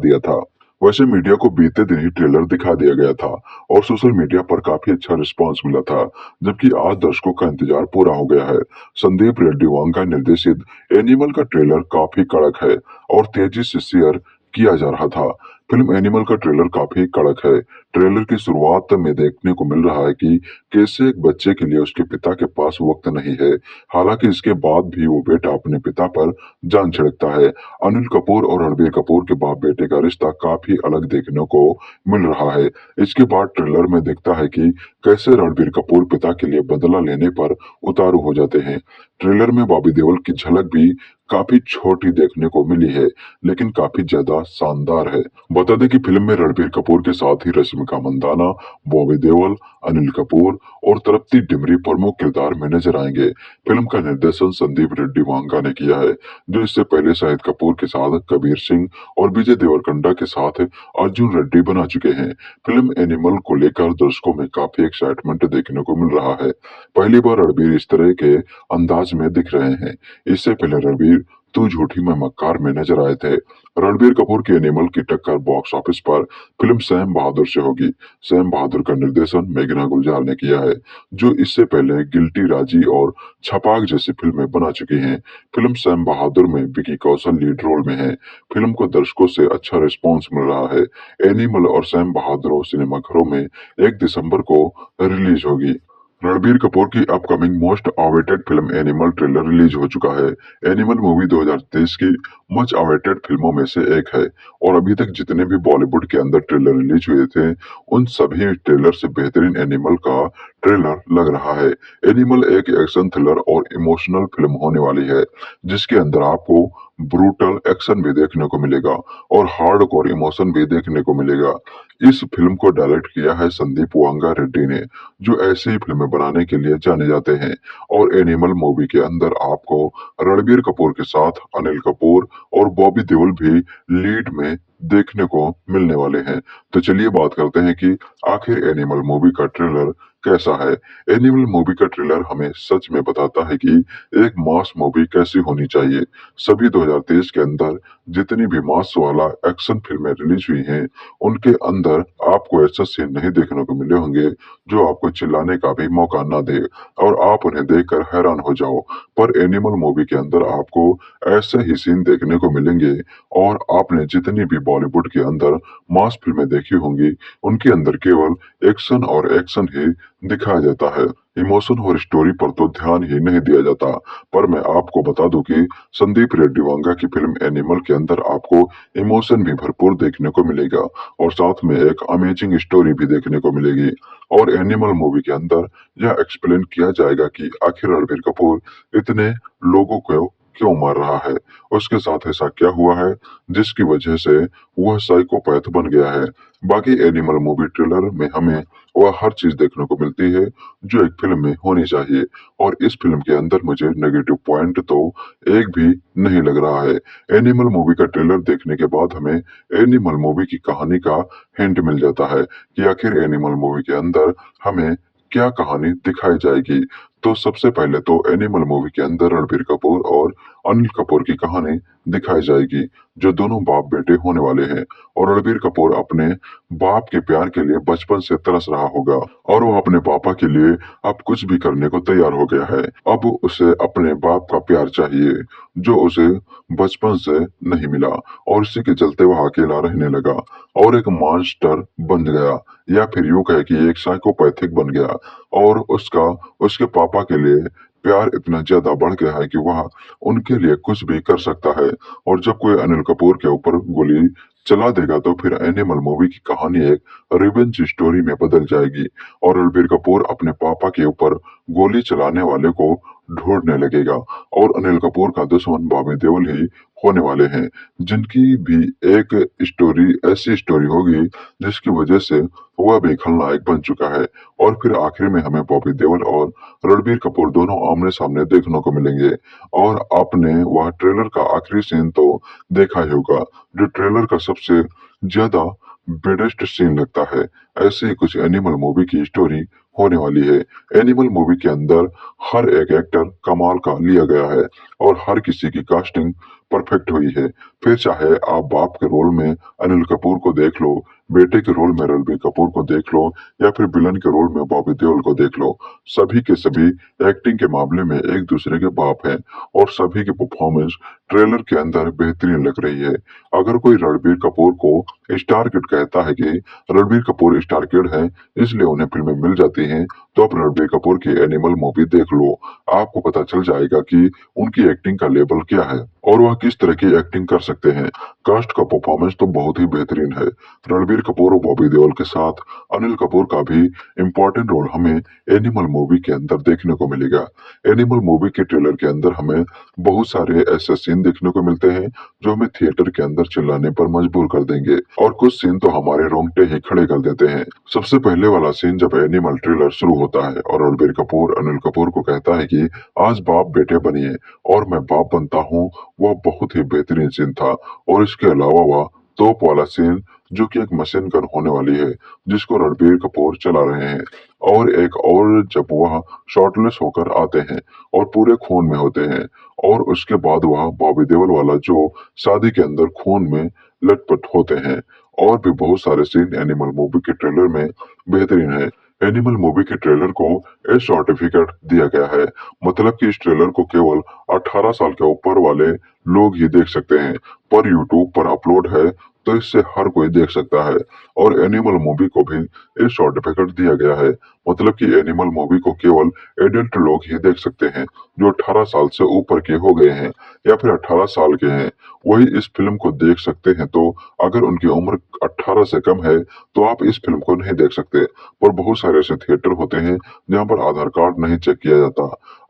दिया गया था और सोशल मीडिया पर काफी अच्छा रिस्पांस मिला था, जबकि आज दर्शकों का इंतजार पूरा हो गया है। संदीप रेड्डी वांगा निर्देशित एनिमल का ट्रेलर काफी कड़क है और तेजी से शेयर किया जा रहा था। फिल्म एनिमल का ट्रेलर काफी कड़क है। ट्रेलर की शुरुआत में देखने को मिल रहा है कि कैसे एक बच्चे के लिए उसके पिता के पास वक्त नहीं है, हालांकि इसके बाद भी वो बेटा अपने पिता पर जान छिड़कता है। अनिल कपूर और रणबीर कपूर के बाप बेटे का रिश्ता काफी अलग देखने को मिल रहा है। इसके बाद ट्रेलर में दिखता है कि कैसे रणबीर कपूर पिता के लिए बदला लेने पर उतारू हो जाते हैं। ट्रेलर में बॉबी देओल की झलक भी काफी छोटी देखने को मिली है, लेकिन काफी ज्यादा शानदार है। बता दें कि फिल्म में रणबीर कपूर के साथ ही रश्मिका मंदाना, बॉबी देओल, अनिल कपूर और तृप्ति डिमरी प्रमुख किरदार में नजर आएंगे। फिल्म का निर्देशन संदीप रेड्डी वांगा ने किया है, जो इससे पहले शाहिद कपूर के साथ कबीर सिंह और विजय देवरकोंडा के साथ अर्जुन रेड्डी बना चुके हैं। फिल्म एनिमल को लेकर दर्शकों में काफी एक्साइटमेंट देखने को मिल रहा है। पहली बार रणबीर इस तरह के अंदाज में दिख रहे हैं। इससे पहले रणबीर तू झूठी मैं मक्कार में नजर आए थे। रणबीर कपूर के एनिमल की टक्कर बॉक्स ऑफिस पर फिल्म सैम बहादुर से होगी। सैम बहादुर का निर्देशन मेघना गुलजार ने किया है, जो इससे पहले गिल्टी, राजी और छपाक जैसी फिल्में बना चुकी हैं। फिल्म सैम बहादुर में विकी कौशल लीड रोल में है। फिल्म को दर्शकों से अच्छा रिस्पांस मिल रहा है। एनिमल और सैम बहादुर सिनेमाघरों में 1 दिसंबर को रिलीज होगी। रणबीर कपूर की upcoming most awaited film animal trailer release हो चुका है। एनिमल मूवी 2023 की मच अवेटेड फिल्मों में से एक है और अभी तक जितने भी बॉलीवुड के अंदर ट्रेलर रिलीज हुए थे, उन सभी ट्रेलर से बेहतरीन एनिमल का ट्रेलर लग रहा है। एनिमल एक एक्शन थ्रिलर और इमोशनल फिल्म होने वाली है, जिसके अंदर आपको ब्रूटल एक्शन भी देखने को मिलेगा और हार्डकोर इमोशन भी देखने को मिलेगा। इस फिल्म को डायरेक्ट किया है संदीप वांगा रेड्डी ने, जो ऐसे ही फिल्में बनाने के लिए जाने जाते हैं। और एनिमल मूवी के अंदर आपको रणबीर कपूर के साथ अनिल कपूर और बॉबी देओल भी लीड में देखने को मिलने वाले हैं। तो चलिए बात करते हैं कि आखिर एनिमल मूवी का ट्रेलर कैसा है। एनिमल मूवी का ट्रेलर हमें सच में बताता है कि एक मास मूवी कैसी होनी चाहिए। सभी 2023 के अंदर जितनी भी मास वाला एक्शन फिल्में रिलीज हुई हैं, उनके अंदर आपको ऐसा सीन नहीं देखने को मिले होंगे जो आपको चिल्लाने का भी मौका ना दे और आप उन्हें देखकर हैरान हो जाओ। पर एनिमल मूवी के अंदर आपको ऐसे ही सीन देखने को मिलेंगे और आपने जितनी भी बॉलीवुड के अंदर मास फिल्में देखी होंगी, उनके अंदर केवल एक्शन और एक्शन ही दिखाया जाता है। इमोशन और स्टोरी पर तो ध्यान ही नहीं दिया जाता। पर मैं आपको बता दूं कि संदीप रेड्डी वांगा की फिल्म एनिमल के अंदर आपको इमोशन भी भरपूर देखने को मिलेगा और साथ में एक अमेजिंग स्टोरी भी देखने को मिलेगी। और एनिमल मूवी के अंदर यह एक्सप्लेन किया जाएगा कि आखिर रणबीर कपूर इतने लोगों को क्यों मार रहा है, उसके साथ ऐसा क्या हुआ है जिसकी वजह से वह साइकोपैथ बन गया है। बाकी एनिमल मूवी ट्रेलर में हमें वह हर चीज देखने को मिलती है जो एक फिल्म में होनी चाहिए। और इस फिल्म के अंदर मुझे नेगेटिव पॉइंट तो एक भी नहीं लग रहा है। एनिमल मूवी का ट्रेलर देखने के बाद हमें एनिमल मूवी की कहानी का हिंट मिल जाता है कि आखिर एनिमल मूवी के अंदर हमें क्या कहानी दिखाई जाएगी। तो सबसे पहले तो एनिमल मूवी के अंदर रणबीर कपूर और अनिल कपूर की कहानी दिखाई जाएगी, जो दोनों बाप बेटे होने वाले हैं। और रणबीर कपूर अपने बाप के प्यार के लिए बचपन से तरस रहा होगा और वो अपने पापा के लिए अब कुछ भी करने को तैयार हो गया है। अब उसे अपने बाप का प्यार चाहिए जो उसे बचपन से नहीं मिला और इसी के चलते वह अकेला रहने लगा और एक मॉन्स्टर बन गया, या फिर यूं कहे कि एक साइकोपैथिक बन गया। और उसका उसके पापा के लिए प्यार इतना ज्यादा बढ़ गया है कि वह उनके लिए कुछ भी कर सकता है। और जब कोई अनिल कपूर के ऊपर गोली चला देगा तो फिर एनिमल मूवी की कहानी एक रिवेंज स्टोरी में बदल जाएगी और रणबीर कपूर अपने पापा के ऊपर गोली चलाने वाले को ढूंढने लगेगा और अनिल कपूर का दुश्मन बॉबी देओल ही होने वाले हैं, जिनकी भी एक स्टोरी ऐसी स्टोरी होगी जिसकी वजह से वह भी खलनायक बन चुका है। और फिर आखिर में हमें बॉबी देओल और रणबीर कपूर दोनों आमने सामने देखने को मिलेंगे। और आपने वह ट्रेलर का आखिरी सीन तो देखा ही होगा, जो ट्रेलर का सबसे ज्यादा बेडेस्ट सीन लगता है। ऐसे ही कुछ एनिमल मूवी की स्टोरी होने वाली है। एनिमल मूवी के अंदर हर एक एक्टर कमाल का लिया गया है और हर किसी की कास्टिंग परफेक्ट हुई है। फिर चाहे आप बाप के रोल में अनिल कपूर को देख लो, बेटे के रोल में रणबीर कपूर को देख लो, या फिर विलन के रोल में बॉबी देओल को देख लो, सभी के सभी एक्टिंग के मामले में एक दूसरे के बाप हैं और सभी की परफॉर्मेंस ट्रेलर के अंदर बेहतरीन लग रही है। अगर कोई रणबीर कपूर को स्टार किड कहता है कि रणबीर कपूर स्टार किड है इसलिए उन्हें फिल्में मिल जाती हैं, तो आप रणबीर कपूर की एनिमल मूवी देख लो, आपको पता चल जाएगा कि उनकी एक्टिंग का लेवल क्या है और वह किस तरह की एक्टिंग कर सकते हैं। कास्ट का परफॉर्मेंस तो बहुत ही बेहतरीन है। रणबीर कपूर और बॉबी देओल के साथ अनिल कपूर का भी इम्पोर्टेंट रोल हमें एनिमल मूवी के अंदर देखने को मिलेगा। एनिमल मूवी के ट्रेलर के अंदर हमें बहुत सारे ऐसे सीन देखने को मिलते हैं जो हमें थिएटर के अंदर चिल्लाने पर मजबूर कर देंगे और कुछ सीन तो हमारे रोंगटे ही खड़े कर देते हैं। सबसे पहले वाला सीन जब एनिमल ट्रेलर शुरू होता है और रणबीर कपूर अनिल कपूर को कहता है कि आज बाप बेटे बनिए और मैं बाप बनता हूँ, वह बहुत ही बेहतरीन सीन था। और इसके अलावा वह तोप वाला सीन जो कि एक मशीन गन होने वाली है जिसको रणबीर कपूर चला रहे हैं, और एक और जब वह शॉर्टलेस होकर आते हैं और पूरे खून में होते हैं, और उसके बाद वह बॉबी देओल वाला जो शादी के अंदर खून में लटपट होते हैं। और भी बहुत सारे सीन एनिमल मूवी के ट्रेलर में बेहतरीन है। एनिमल मूवी के ट्रेलर को ए सर्टिफिकेट दिया गया है, मतलब कि इस ट्रेलर को केवल 18 साल के ऊपर वाले लोग ही देख सकते हैं, पर यूट्यूब पर अपलोड है तो इससे हर कोई देख सकता है। और एनिमल मूवी को भी ए सर्टिफिकेट दिया गया है, मतलब कि एनिमल मूवी को केवल एडल्ट लोग ही देख सकते हैं जो 18 साल से ऊपर के हो गए हैं या फिर 18 साल के हैं, वही इस फिल्म को देख सकते हैं। तो अगर उनकी उम्र 18 से कम है तो आप इस फिल्म को नहीं देख सकते। पर बहुत सारे ऐसे थिएटर होते हैं जहाँ पर आधार कार्ड नहीं चेक किया जाता,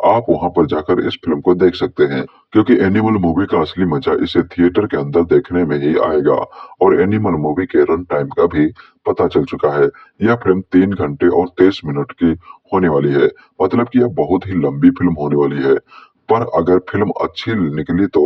आप वहां पर जाकर इस फिल्म को देख सकते हैं, क्योंकि एनिमल मूवी का असली मजा इसे थिएटर के अंदर देखने में ही आएगा। और एनिमल मूवी के रन टाइम का भी पता चल चुका है। यह फिल्म 3 घंटे और 23 मिनट की होने वाली है, मतलब कि यह बहुत ही लंबी फिल्म होने वाली है। पर अगर फिल्म अच्छी निकली तो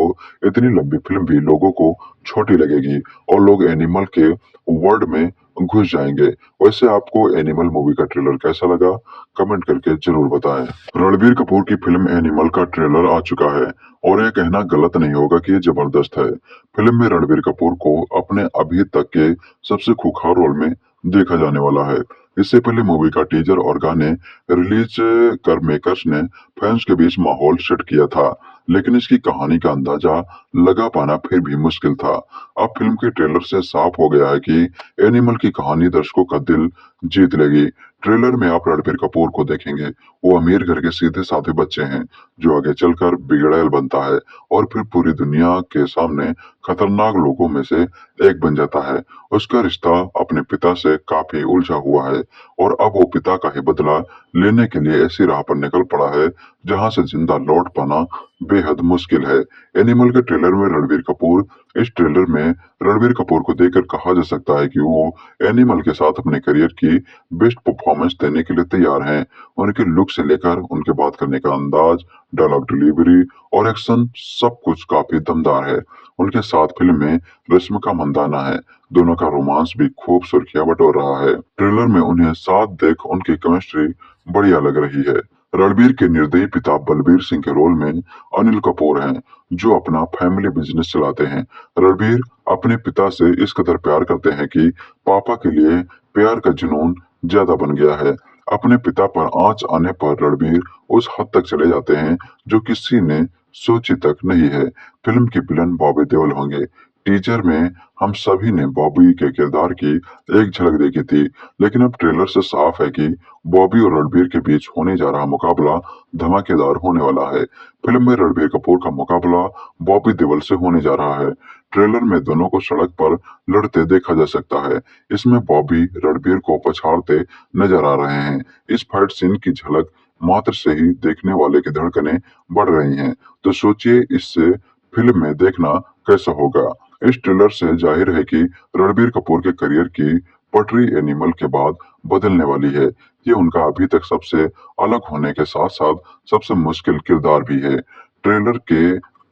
इतनी लंबी फिल्म भी लोगों को छोटी लगेगी और लोग एनिमल के वर्ल्ड में घुस जाएंगे। वैसे आपको एनिमल मूवी का ट्रेलर कैसा लगा, कमेंट करके जरूर बताएं। रणबीर कपूर की फिल्म एनिमल का ट्रेलर आ चुका है और यह कहना गलत नहीं होगा कि यह जबरदस्त है। फिल्म में रणबीर कपूर को अपने अभी तक के सबसे खूंखार रोल में देखा जाने वाला है। इससे पहले मूवी का टीजर और गाने रिलीज कर मेकर्स ने फैंस के बीच माहौल सेट किया था, लेकिन इसकी कहानी का अंदाजा लगा पाना फिर भी मुश्किल था। अब फिल्म के ट्रेलर से साफ हो गया है कि एनिमल की कहानी दर्शकों का दिल जीत लेगी। ट्रेलर में आप रणबीर कपूर को देखेंगे, वो अमीर घर के सीधे साधे बच्चे हैं जो आगे चलकर बिगड़ैल बनता है और फिर पूरी दुनिया के सामने खतरनाक लोगों में से एक बन जाता है। उसका रिश्ता अपने पिता से काफी उलझा हुआ है और अब वो पिता का ही बदला लेने के लिए ऐसी राह पर निकल पड़ा है जहां से जिंदा लौट पाना बेहद मुश्किल है। एनिमल के ट्रेलर में रणबीर कपूर, इस ट्रेलर में रणबीर कपूर को देखकर कहा जा सकता है कि वो एनिमल के साथ अपने करियर की बेस्ट परफॉर्मेंस देने के लिए तैयार हैं। उनके लुक से लेकर उनके बात करने का अंदाज, डायलॉग डिलीवरी और एक्शन सब कुछ काफी दमदार है। उनके साथ फिल्म में रश्मिका मंदाना है, दोनों का रोमांस भी खूब सुर्खियां बटोर रहा है। ट्रेलर में उन्हें साथ देख उनकी केमिस्ट्री बढ़िया लग रही है। रणबीर के निर्दयी पिता बलबीर सिंह के रोल में अनिल कपूर हैं, जो अपना फैमिली बिजनेस चलाते हैं। रणबीर अपने पिता से इस कदर प्यार करते हैं कि पापा के लिए प्यार का जुनून ज्यादा बन गया है। अपने पिता पर आंच आने पर रणबीर उस हद तक चले जाते हैं जो किसी ने सोची तक नहीं है। फिल्म की विलन बॉबी देओल होंगे। टीजर में हम सभी ने बॉबी के किरदार की एक झलक देखी थी, लेकिन अब ट्रेलर से साफ है कि बॉबी और रणबीर के बीच होने जा रहा मुकाबला धमाकेदार होने वाला है। फिल्म में रणबीर कपूर का मुकाबला बॉबी देओल से होने जा रहा है। ट्रेलर में दोनों को सड़क पर लड़ते देखा जा सकता है। इसमें बॉबी रणबीर को पछाड़ते नजर आ रहे हैं। इस फाइट सीन की झलक मात्र से ही देखने वाले की धड़कनें बढ़ रही हैं। तो सोचिए इससे फिल्म में देखना कैसा होगा। इस ट्रेलर से जाहिर है कि रणबीर कपूर के करियर की पटरी एनिमल के बाद बदलने वाली है। ये उनका अभी तक सबसे अलग होने के साथ साथ सबसे मुश्किल किरदार भी है। ट्रेलर के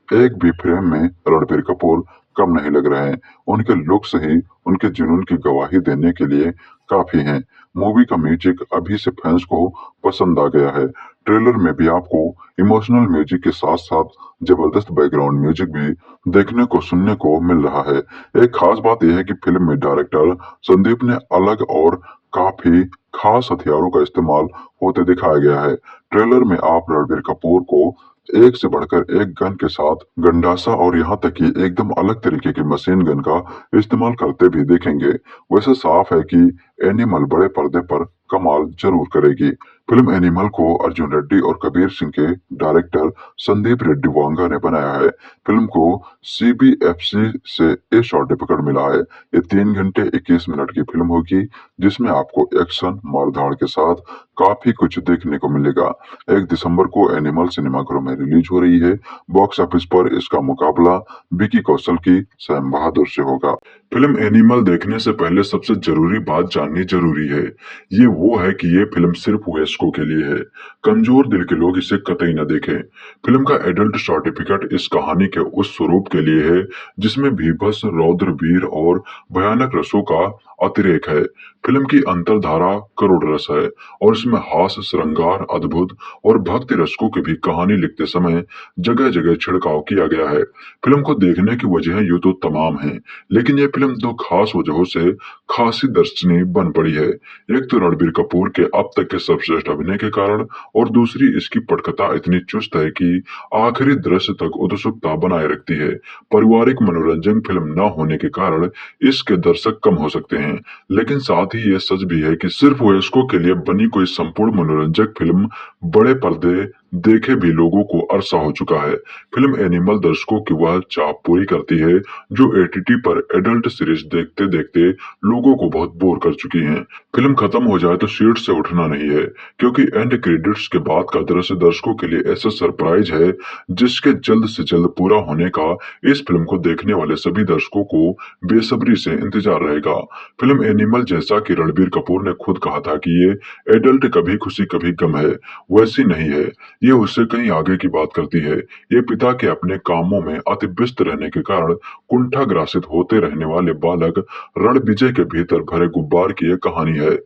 एक भी फ्रेम में रणबीर कपूर कम नहीं लग रहे हैं। उनके लुक से ही उनके जुनून की गवाही देने के लिए काफी हैं। मूवी का म्यूजिक अभी से फैंस को पसंद आ गया है। ट्रेलर में भी आपको इमोशनल म्यूजिक के साथ साथ जबरदस्त बैकग्राउंड म्यूजिक भी देखने को सुनने को मिल रहा है। एक खास बात यह है कि फिल्म में डायरेक्टर संदीप ने अलग और काफी खास हथियारों का इस्तेमाल होते दिखाया गया है। ट्रेलर में आप रणबीर कपूर को एक से बढ़कर एक गन के साथ गंडासा और यहाँ तक कि एकदम अलग तरीके की मशीन गन का इस्तेमाल करते भी देखेंगे। वैसे साफ है कि एनिमल बड़े पर्दे पर कमाल जरूर करेगी। फिल्म एनिमल को अर्जुन रेड्डी और कबीर सिंह के डायरेक्टर संदीप रेड्डी वांगा ने बनाया है। फिल्म को CBFC से ए सर्टिफिकेट मिला है। ये 3 घंटे 21 मिनट की फिल्म होगी, जिसमें आपको एक्शन मारधाड़ के साथ काफी कुछ देखने को मिलेगा। 1 दिसंबर को एनिमल सिनेमाघरों में रिलीज हो रही है। बॉक्स ऑफिस पर इसका मुकाबला विकी कौशल की सैम बहादुर से होगा। फिल्म एनिमल देखने से पहले सबसे जरूरी बात जाननी जरूरी है। ये वो है कि ये फिल्म सिर्फ वयस्कों के लिए है। कमजोर दिल के लोग इसे कतई न देखें। फिल्म का एडल्ट सर्टिफिकेट इस कहानी के उस स्वरूप के लिए है जिसमें भीभत्स, रौद्र, वीर और भयानक रसों का अतिरेक है। फिल्म की अंतरधारा करोड़ रस है और इसमें हास्य, श्रृंगार, अद्भुत और भक्ति रसकों की भी कहानी लिखते समय जगह जगह छिड़काव किया गया है। फिल्म को देखने की वजह यूं तो तमाम हैं, लेकिन यह फिल्म 2 खास वजहों से खासी दर्शनीय बन पड़ी है। एक तो रणबीर कपूर के अब तक के सर्वश्रेष्ठ अभिनय के कारण और दूसरी इसकी पटकथा इतनी चुस्त है कि आखिरी दृश्य तक उत्सुकता बनाए रखती है। पारिवारिक मनोरंजन फिल्म न होने के कारण इसके दर्शक कम हो सकते हैं, लेकिन साथ साथ ही ये सच भी है कि सिर्फ वयस्कों के लिए बनी कोई संपूर्ण मनोरंजक फिल्म बड़े पर्दे देखे भी लोगों को अरसा हो चुका है। फिल्म एनिमल दर्शकों की वह चाह पूरी करती है जो OTT पर एडल्ट सीरीज देखते देखते लोगों को बहुत बोर कर चुकी हैं। फिल्म खत्म हो जाए तो सीट से उठना नहीं है, क्योंकि एंड क्रेडिट्स के बाद का दृश्य दर्शकों के लिए ऐसा सरप्राइज है जिसके जल्द से जल्द पूरा होने का इस फिल्म को देखने वाले सभी दर्शकों को बेसब्री से इंतजार रहेगा। फिल्म एनिमल, जैसा कि रणबीर कपूर ने खुद कहा था कि ये एडल्ट कभी खुशी कभी गम है, वैसी नहीं है। ये उससे कहीं आगे की बात करती है। ये पिता के अपने कामों में अति व्यस्त रहने के कारण कुंठाग्रासित होते रहने वाले बालक रणविजय के भीतर भरे गुब्बार की एक कहानी है।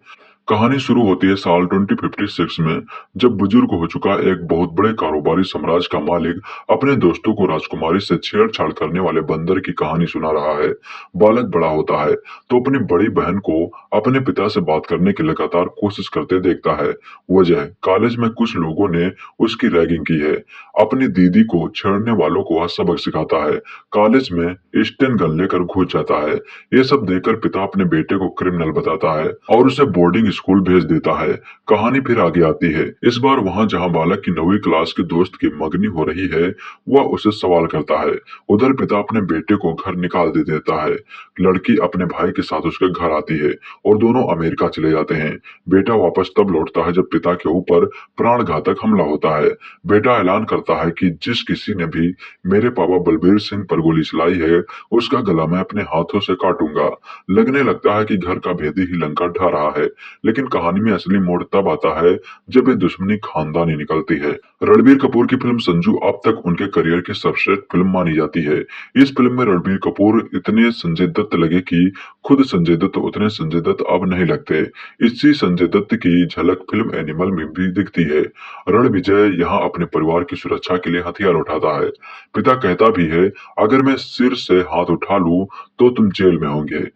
कहानी शुरू होती है साल 2056 में, जब बुजुर्ग हो चुका एक बहुत बड़े कारोबारी साम्राज्य का मालिक अपने दोस्तों को राजकुमारी से छेड़छाड़ करने वाले बंदर की कहानी सुना रहा है। बालक बड़ा होता है तो अपनी बड़ी बहन को अपने पिता से बात करने की लगातार कोशिश करते देखता है। वजह, कॉलेज में कुछ लोगों ने उसकी रैगिंग की है। अपनी दीदी को छेड़ने वालों को वह सबक सिखाता है। कॉलेज में स्टेन गन लेकर घुस जाता है। ये सब देखकर पिता अपने बेटे को क्रिमिनल बताता है और उसे बोर्डिंग स्कूल भेज देता है। कहानी फिर आगे आती है। इस बार वहां जहां बालक की 9वीं क्लास के दोस्त की मंगनी हो रही है, वह उसे सवाल करता है। उधर पिता अपने बेटे को घर निकाल दे देता है। लड़की अपने भाई के साथ उसके घर आती है और दोनों अमेरिका चले जाते हैं। बेटा वापस तब लौटता है जब पिता के ऊपर प्राणघातक हमला होता है। बेटा ऐलान करता है कि जिस किसी ने भी मेरे पापा बलबीर सिंह पर गोली चलाई है, उसका गला मैं अपने हाथों से काटूंगा। लगने लगता है कि घर का भेदी ही लंका ढा रहा है, लेकिन कहानी में असली मोड़ तब आता है जब ये दुश्मनी खानदानी निकलती है। रणबीर कपूर की फिल्म संजू अब तक उनके करियर की सर्वश्रेष्ठ फिल्म मानी जाती है। इस फिल्म में रणबीर कपूर इतने संजय दत्त लगे कि खुद संजय दत्त उतने संजय दत्त अब नहीं लगते। इसी संजय दत्त की झलक फिल्म एनिमल में भी दिखती है। रणविजय यहाँ अपने परिवार की सुरक्षा के लिए हथियार उठाता है। पिता कहता भी है, अगर मैं सिर से हाथ उठा लूं तो तुम जेल में होंगे।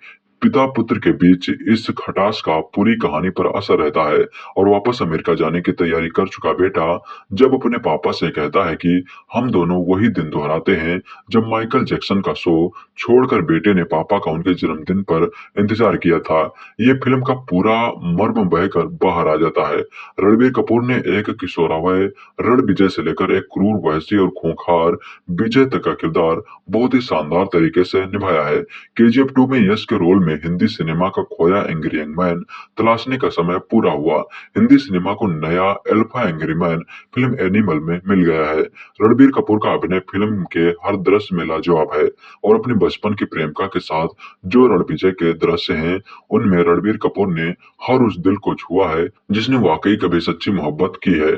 पिता पुत्र के बीच इस खटास का पूरी कहानी पर असर रहता है और वापस अमेरिका जाने की तैयारी कर चुका बेटा जब अपने पापा से कहता है कि हम दोनों वही दिन दोहराते हैं जब माइकल जैक्सन का शो छोड़कर बेटे ने पापा का उनके जन्मदिन पर इंतजार किया था, ये फिल्म का पूरा मर्म बहकर बाहर आ जाता है। रणबीर कपूर ने एक किशोरावय रणविजय से लेकर एक क्रूर, वहशी और खूंखार विजय तक का किरदार बहुत ही शानदार तरीके से निभाया है। KGF 2 में यश के रोल में हिंदी सिनेमा का खोया एंग्री यंग मैन तलाशने का समय पूरा हुआ। हिंदी सिनेमा को नया alpha angry man film animal में मिल गया है। रणबीर कपूर का अभिनय फिल्म के हर दृश्य में लाजवाब है और अपने बचपन की प्रेमिका के साथ जो रणविजय के दृश्य हैं, उनमें रणबीर कपूर ने हर उस दिल को छुआ है जिसने वाकई कभी सच्ची मोहब्बत की है।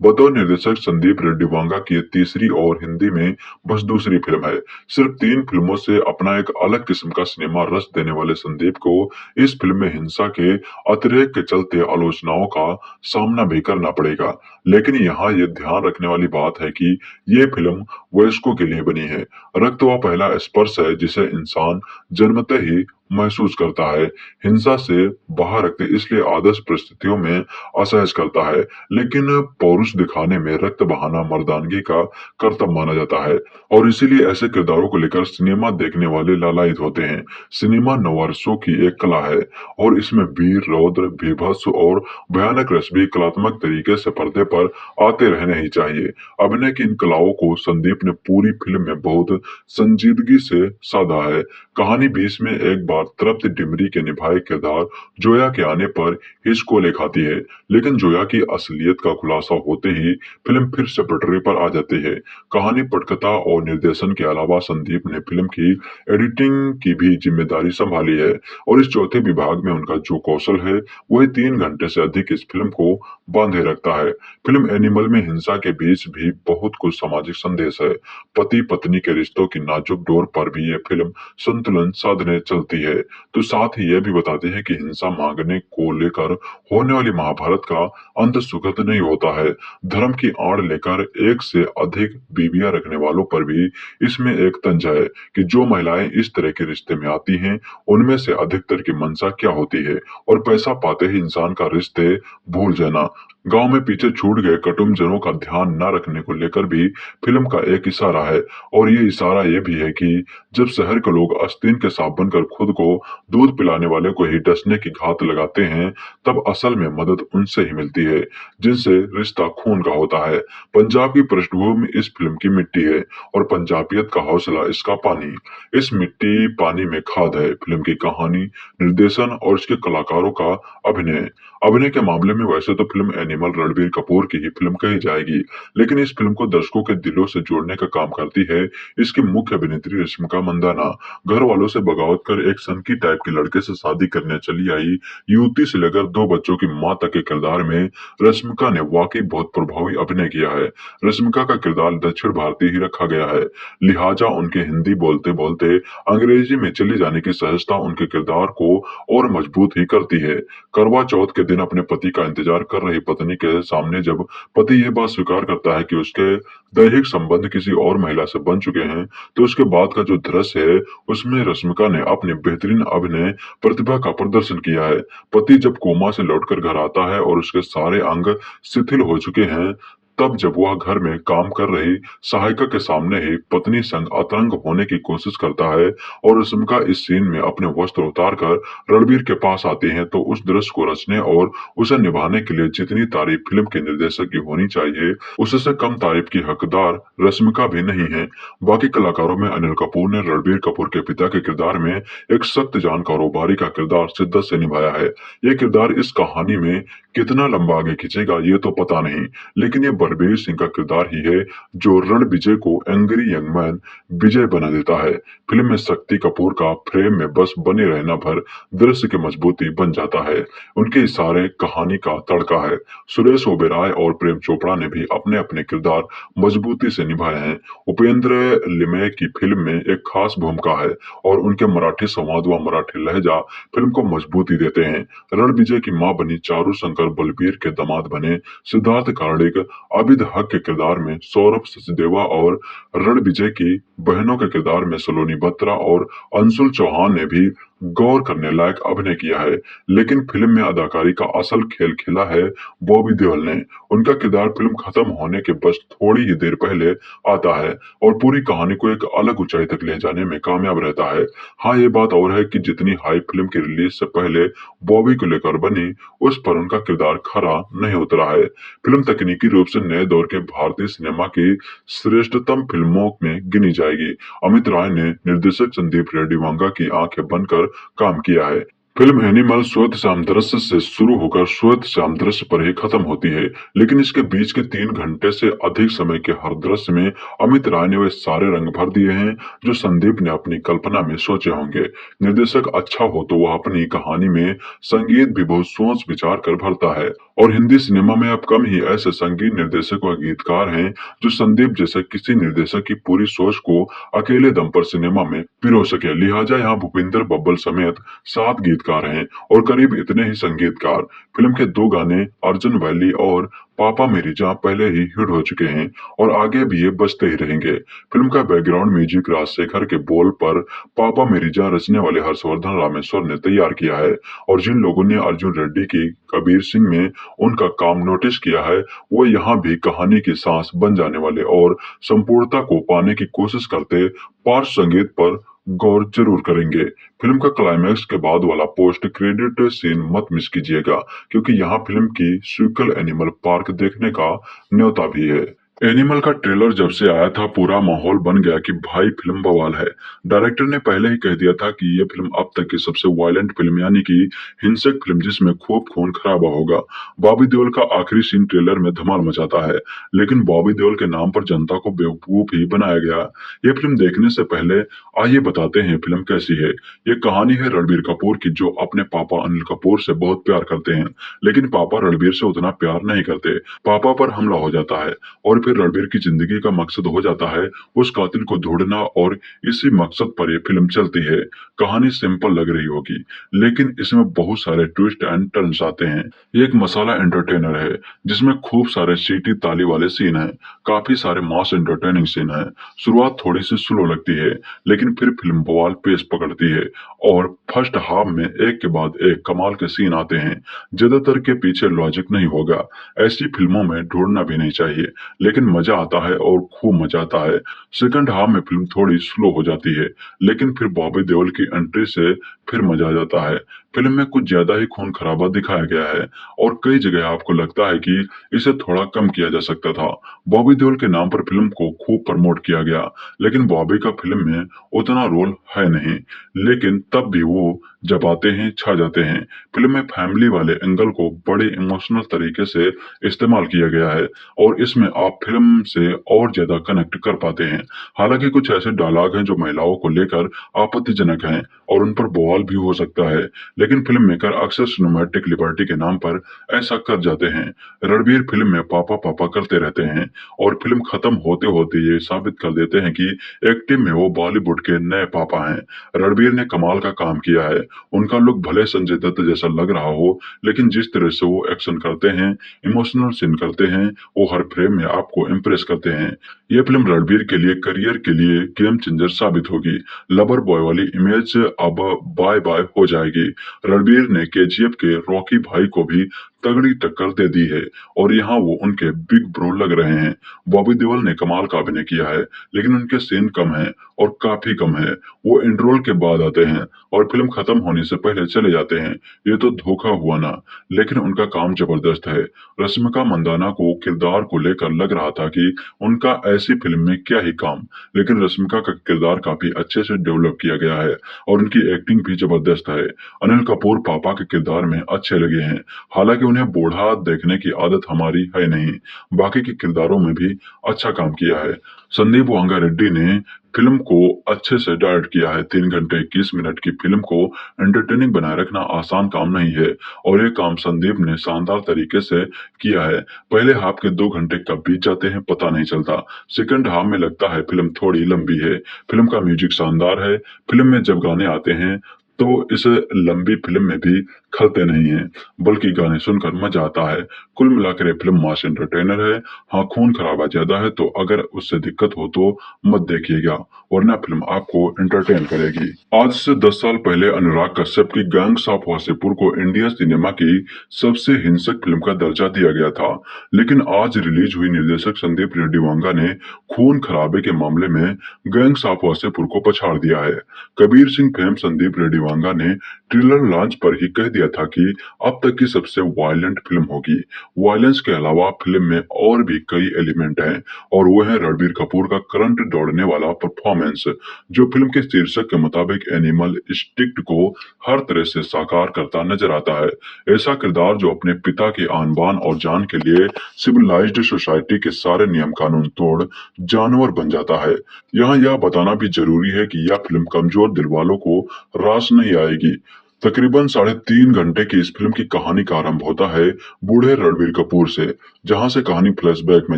बतौर निर्देशक संदीप रेड्डी वांगा की ये तीसरी और हिंदी में बस दूसरी फिल्म है। सिर्फ 3 फिल्मों से अपना एक अलग किस्म का सिनेमा रस देने वाले संदीप को इस फिल्म में हिंसा के अतिरेक के चलते आलोचनाओं का सामना भी करना पड़ेगा। लेकिन यहाँ ये ध्यान रखने वाली बात है कि ये फिल्म वयस्कों के लिए बनी है। रक्त वह पहला स्पर्श है जिसे इंसान जन्मते ही महसूस करता है। हिंसा से बाहर रखते इसलिए आदर्श परिस्थितियों में असहज करता है, लेकिन पौरुष दिखाने में रक्त बहाना मर्दानगी का कर्तव्य माना जाता है और इसीलिए ऐसे किरदारों को लेकर सिनेमा देखने वाले लालायित होते हैं। सिनेमा नवारसों की एक कला है और इसमें वीर, रौद्र, बीभत्स और भयानक रस भी कलात्मक तरीके से पर्दे पर आते रहने ही चाहिए। अभिनय की इन कलाओं को संदीप ने पूरी फिल्म में बहुत संजीदगी से साधा है। कहानी 20 में एक बार तृप्त डिमरी के निभाए किरदार जोया के आने पर हिचकोले खाती है, लेकिन जोया की असलियत का खुलासा होते ही फिल्म फिर से पटरी पर आ जाती है। कहानी, पटकथा और निर्देशन के अलावा संदीप ने फिल्म की एडिटिंग की भी जिम्मेदारी संभाली है और इस चौथे विभाग में उनका जो कौशल है वही 3 घंटे से अधिक इस फिल्म को बांधे रखता है। फिल्म एनिमल में हिंसा के बीच भी बहुत कुछ सामाजिक संदेश है। पति पत्नी के रिश्तों की नाजुक डोर पर भी ये फिल्म संतुलन साधने चलती है, तो साथ ही यह भी बताती है कि हिंसा मांगने को लेकर होने वाली महाभारत का अंत सुखद नहीं होता है। धर्म की आड़ लेकर एक से अधिक बीवियां रखने वालों पर भी इसमें एक तंज है कि जो महिलाएं इस तरह के रिश्ते में आती हैं, उनमें से अधिकतर की मंशा क्या होती है और पैसा पाते ही इंसान का रिश्ते भूल जाना। गांव में पीछे छूट गए कुटुंबजनों का ध्यान न रखने को लेकर भी फिल्म का एक इशारा है और ये इशारा ये भी है कि जब शहर के लोग आस्तीन के सांप बनकर खुद खुद को दूध पिलाने वाले को ही डसने की घात लगाते हैं, तब असल में मदद उनसे ही मिलती है जिनसे रिश्ता खून का होता है। पंजाब की पृष्ठभूमि इस फिल्म की मिट्टी है और पंजाबियत का हौसला इसका पानी। इस मिट्टी पानी में खाद है फिल्म की कहानी, निर्देशन और इसके कलाकारों का अभिनय। अभिनय के मामले में वैसे तो फिल्म एनिमल रणबीर कपूर की ही फिल्म कही जाएगी, लेकिन इस फिल्म को दर्शकों के दिलों से जोड़ने का काम करती है इसकी मुख्य अभिनेत्री रश्मिका मंदाना। घर वालों से बगावत कर एक सनकी टाइप के लड़के से शादी करने चली आई युवती से लेकर 2 बच्चों की मां तक के किरदार में रश्मिका ने वाकई बहुत प्रभावी अभिनय किया है। रश्मिका का किरदार दक्षिण भारतीय ही रखा गया है, लिहाजा उनके हिंदी बोलते बोलते अंग्रेजी में चली जाने की सहजता उनके किरदार को और मजबूत ही करती है। करवा चौथ के दिन अपने पति का इंतजार कर रही पत्नी के सामने जब पति यह बात स्वीकार करता है कि उसके दैहिक संबंध किसी और महिला से बन चुके हैं, तो उसके बाद का जो दृश्य है उसमें रश्मिका ने अपनी बेहतरीन अभिनय प्रतिभा का प्रदर्शन किया है। पति जब कोमा से लौटकर घर आता है और उसके सारे अंग शिथिल हो चुके हैं, तब जब वह घर में काम कर रही सहायिका के सामने ही पत्नी संग अतरंग होने की कोशिश करता है और रश्मिका इस सीन में अपने वस्त्र उतार कर रणबीर के पास आती हैं, तो उस दृश्य को रचने और उसे निभाने के लिए जितनी तारीफ फिल्म के निर्देशक की होनी चाहिए, उससे कम तारीफ की हकदार रश्मिका भी नहीं है। बाकी कलाकारों में अनिल कपूर ने रणबीर कपूर के पिता के किरदार में एक सख्त जान कारोबारी का किरदार शिद्दत से निभाया है। ये किरदार इस कहानी में कितना लंबा आगे खींचेगा ये तो पता नहीं, लेकिन ये बलबीर सिंह का किरदार ही है जो रणविजय को एंग्री यंग मैन विजय बना देता है। फिल्म में शक्ति कपूर का फ्रेम में बस बने रहना भर दृश्य की मजबूती बन जाता है। उनके इशारे कहानी का तड़का है। सुरेश ओबेरॉय और प्रेम चोपड़ा ने भी अपने अपने किरदार मजबूती से निभाए हैं। उपेंद्र लिमये की फिल्म में एक खास भूमिका है और उनके मराठी संवाद व मराठी लहजा फिल्म को मजबूती देते हैं। रणविजय की मां बनी चारू शंकर बलबीर के दामाद बने सिद्धार्थ कार्णिक, आबिद हक के किरदार में सौरभ सचदेवा और रणविजय की बहनों के किरदार में सलोनी बत्रा और अंशुल चौहान ने भी गौर करने लायक अभिनय किया है। लेकिन फिल्म में अदाकारी का असल खेल खेला है बॉबी देओल ने। उनका किरदार फिल्म खत्म होने के बस थोड़ी ही देर पहले आता है और पूरी कहानी को एक अलग ऊंचाई तक ले जाने में कामयाब रहता है। हाँ, ये बात और है कि जितनी हाइप फिल्म की रिलीज से पहले बॉबी को लेकर बनी, उस पर उनका किरदार खरा नहीं उतरा है। फिल्म तकनीकी रूप से नए दौर के भारतीय सिनेमा की श्रेष्ठतम फिल्मों में गिनी जाएगी। अमित राय ने निर्देशक संदीप रेड्डी वांगा की आंखें बनकर काम किया है। फिल्म एनिमल श्वेत श्याम दृश्य से शुरू होकर श्वेत श्याम दृश्य पर ही खत्म होती है, लेकिन इसके बीच के 3 घंटे से अधिक समय के हर दृश्य में अमित राय ने वे सारे रंग भर दिए हैं जो संदीप ने अपनी कल्पना में सोचे होंगे। निर्देशक अच्छा हो तो वह अपनी कहानी में संगीत भी बहुत सोच विचार कर भरता है और हिंदी सिनेमा में अब कम ही ऐसे संगीत निर्देशक व गीतकार हैं जो संदीप जैसे किसी निर्देशक की पूरी सोच को अकेले दम पर सिनेमा में पिरो सके। लिहाजा यहाँ भूपिंदर बब्बल समेत 7 गीतकार हैं और करीब इतने ही संगीतकार। फिल्म के 2 गाने अर्जुन वैली और पापा मेरी जान पहले ही हिट हो चुके हैं और आगे भी ये बजते ही रहेंगे। फिल्म का बैकग्राउंड म्यूजिक राजशेखर के बोल पर पापा मेरी जान रचने वाले हर्षवर्धन रामेश्वर ने तैयार किया है और जिन लोगों ने अर्जुन रेड्डी की कबीर सिंह में उनका काम नोटिस किया है वो यहाँ भी कहानी की सांस बन जाने वाले और संपूर्णता को पाने की कोशिश करते पार्श्व संगीत पर गौर जरूर करेंगे। फिल्म का क्लाइमैक्स के बाद वाला पोस्ट क्रेडिट सीन मत मिस कीजिएगा, क्योंकि यहाँ फिल्म की सीक्वल एनिमल पार्क देखने का न्योता भी है। एनिमल का ट्रेलर जब से आया था पूरा माहौल बन गया कि भाई फिल्म बवाल है। डायरेक्टर ने पहले ही कह दिया था कि यह फिल्म अब तक की सबसे वायलेंट फिल्म यानी कि हिंसक फिल्म जिसमें खूब खून खराबा होगा। बॉबी देओल का आखिरी सीन ट्रेलर में धमाल मचाता है, लेकिन बॉबी देओल के नाम पर जनता को बेवकूफ ही बनाया गया। ये फिल्म देखने से पहले आइए बताते हैं फिल्म कैसी है। ये कहानी है रणबीर कपूर की जो अपने पापा अनिल कपूर से बहुत प्यार करते हैं, लेकिन पापा रणबीर से उतना प्यार नहीं करते। पापा पर हमला हो जाता है और रणबीर की जिंदगी का मकसद हो जाता है उस कातिल को ढूंढना और इसी मकसद पर यह फिल्म चलती है। कहानी सिंपल लग रही होगी, लेकिन इसमें बहुत सारे ट्विस्ट एंड टर्न्स आते हैं। ये एक मसाला एंटरटेनर है जिसमें खूब सारे सीटी ताली वाले सीन हैं, काफी सारे मास एंटरटेनिंग सीन हैं। शुरुआत थोड़ी सी स्लो लगती है, लेकिन फिर फिल्म बवाल पेस पकड़ती है और फर्स्ट हाफ में एक के बाद एक कमाल के सीन आते हैं। ज्यादातर के पीछे लॉजिक नहीं होगा, ऐसी फिल्मों में ढूंढना भी नहीं चाहिए, लेकिन मजा आता है और खूब मजा आता है। सेकंड हाफ में फिल्म थोड़ी स्लो हो जाती है, लेकिन फिर बॉबी देओल की एंट्री से फिर मजा आ जाता है। फिल्म में कुछ ज्यादा ही खून खराबा दिखाया गया है और कई जगह आपको लगता है कि इसे थोड़ा कम किया जा सकता था। बॉबी देओल के नाम पर फिल्म को खूब प्रमोट किया गया, लेकिन बॉबी का फिल्म में उतना रोल है नहीं, लेकिन तब भी वो जब आते हैं छा जाते हैं। फिल्म में फैमिली वाले एंगल को बड़े इमोशनल तरीके से इस्तेमाल किया गया है और इसमें आप फिल्म से और ज्यादा कनेक्ट कर पाते हैं। हालांकि कुछ ऐसे डायलॉग हैं जो महिलाओं को लेकर आपत्तिजनक हैं और उन पर बवाल भी हो सकता है, लेकिन फिल्म मेकर अक्सर सिनेमैटिक लिबर्टी के नाम पर ऐसा कर जाते हैं। रणबीर फिल्म में पापा पापा करते रहते हैं और फिल्म खत्म होते होते ये साबित कर देते हैं कि एक्टिंग में वो बॉलीवुड के नए पापा हैं। रणबीर ने कमाल का काम किया है। उनका लुक भले संजय दत्त जैसा लग रहा हो, लेकिन जिस तरह से वो एक्शन करते हैं, इमोशनल सीन करते हैं, वो हर फ्रेम में आपको इम्प्रेस करते हैं। ये फिल्म रणबीर के लिए करियर के लिए गेम चेंजर साबित होगी। लवर बॉय वाली इमेज अब बाय बाय हो जाएगी। रणबीर ने केजीएफ के रॉकी भाई को भी तगड़ी टक्कर दे दी है और यहाँ वो उनके बिग ब्रो लग रहे हैं। बॉबी देओल ने कमाल का अभिनय किया है, लेकिन उनके सीन कम है और काफी कम है। वो इंट्रोल के बाद आते हैं और फिल्म खत्म होने से पहले चले जाते हैं। ये तो धोखा हुआ ना, लेकिन उनका काम जबरदस्त है। रश्मिका मंदाना को किरदार को लेकर लग रहा था कि उनका ऐसी फिल्म में क्या ही काम, लेकिन रश्मिका का किरदार काफी अच्छे से डेवलप किया गया है और उनकी एक्टिंग भी जबरदस्त है। अनिल कपूर पापा के किरदार में अच्छे लगे हैं, हालांकि उन्हें बूढ़ा देखने की आदत हमारी है नहीं। बाकी के किरदारों में भी अच्छा काम किया है। संदीप वांगा रेड्डी ने फिल्म को अच्छे से डायरेक्ट किया है। 3 घंटे 21 मिनट की फिल्म को एंटरटेनिंग बनाए रखना आसान काम नहीं है और ये काम संदीप ने शानदार तरीके से किया है। पहले हाफ के 2 घंटे कब बीत जाते हैं पता नहीं चलता। सेकंड हाफ में लगता है फिल्म थोड़ी लंबी है। फिल्म का म्यूजिक शानदार है। फिल्म में जब गाने आते हैं तो इस लंबी फिल्म में भी खलते नहीं है, बल्कि गाने सुनकर मजा आता है। कुल मिलाकर ये फिल्म मास एंटरटेनर है। हाँ, खून खराबा ज्यादा है, तो अगर उससे दिक्कत हो तो मत देखिएगा, वरना फिल्म आपको एंटरटेन करेगी। आज से 10 साल पहले अनुराग कश्यप की गैंग्स ऑफ वासेपुर को इंडिया सिनेमा की सबसे हिंसक फिल्म का दर्जा दिया गया था, लेकिन आज रिलीज हुई निर्देशक संदीप रेड्डी वांगा ने खून खराबे के मामले में गैंग्स ऑफ वासेपुर को पछाड़ दिया है। कबीर सिंह फेम संदीप रेड्डी वांगा ने ट्रेलर लॉन्च पर ही कह दिया था कि अब तक की सबसे वायलेंट फिल्म होगी। वायलेंस के अलावा फिल्म में और भी कई एलिमेंट हैं और वो है रणबीर कपूर का करंट दौड़ने वाला परफॉर्मेंस, जो फिल्म के शीर्षक के मुताबिक एनिमल इंस्टिंक्ट को हर तरह से साकार करता नजर आता है। ऐसा किरदार जो अपने पिता की आन बान और जान के लिए सिविलाइज्ड सोसाइटी के सारे नियम कानून तोड़ जानवर बन जाता है। यहाँ यह बताना भी जरूरी है कि यह फिल्म कमजोर दिल वालों को रास नहीं आएगी। तकरीबन 3.5 घंटे की इस फिल्म की कहानी का आरंभ होता है बूढ़े रणबीर कपूर से, जहां से कहानी फ्लैशबैक में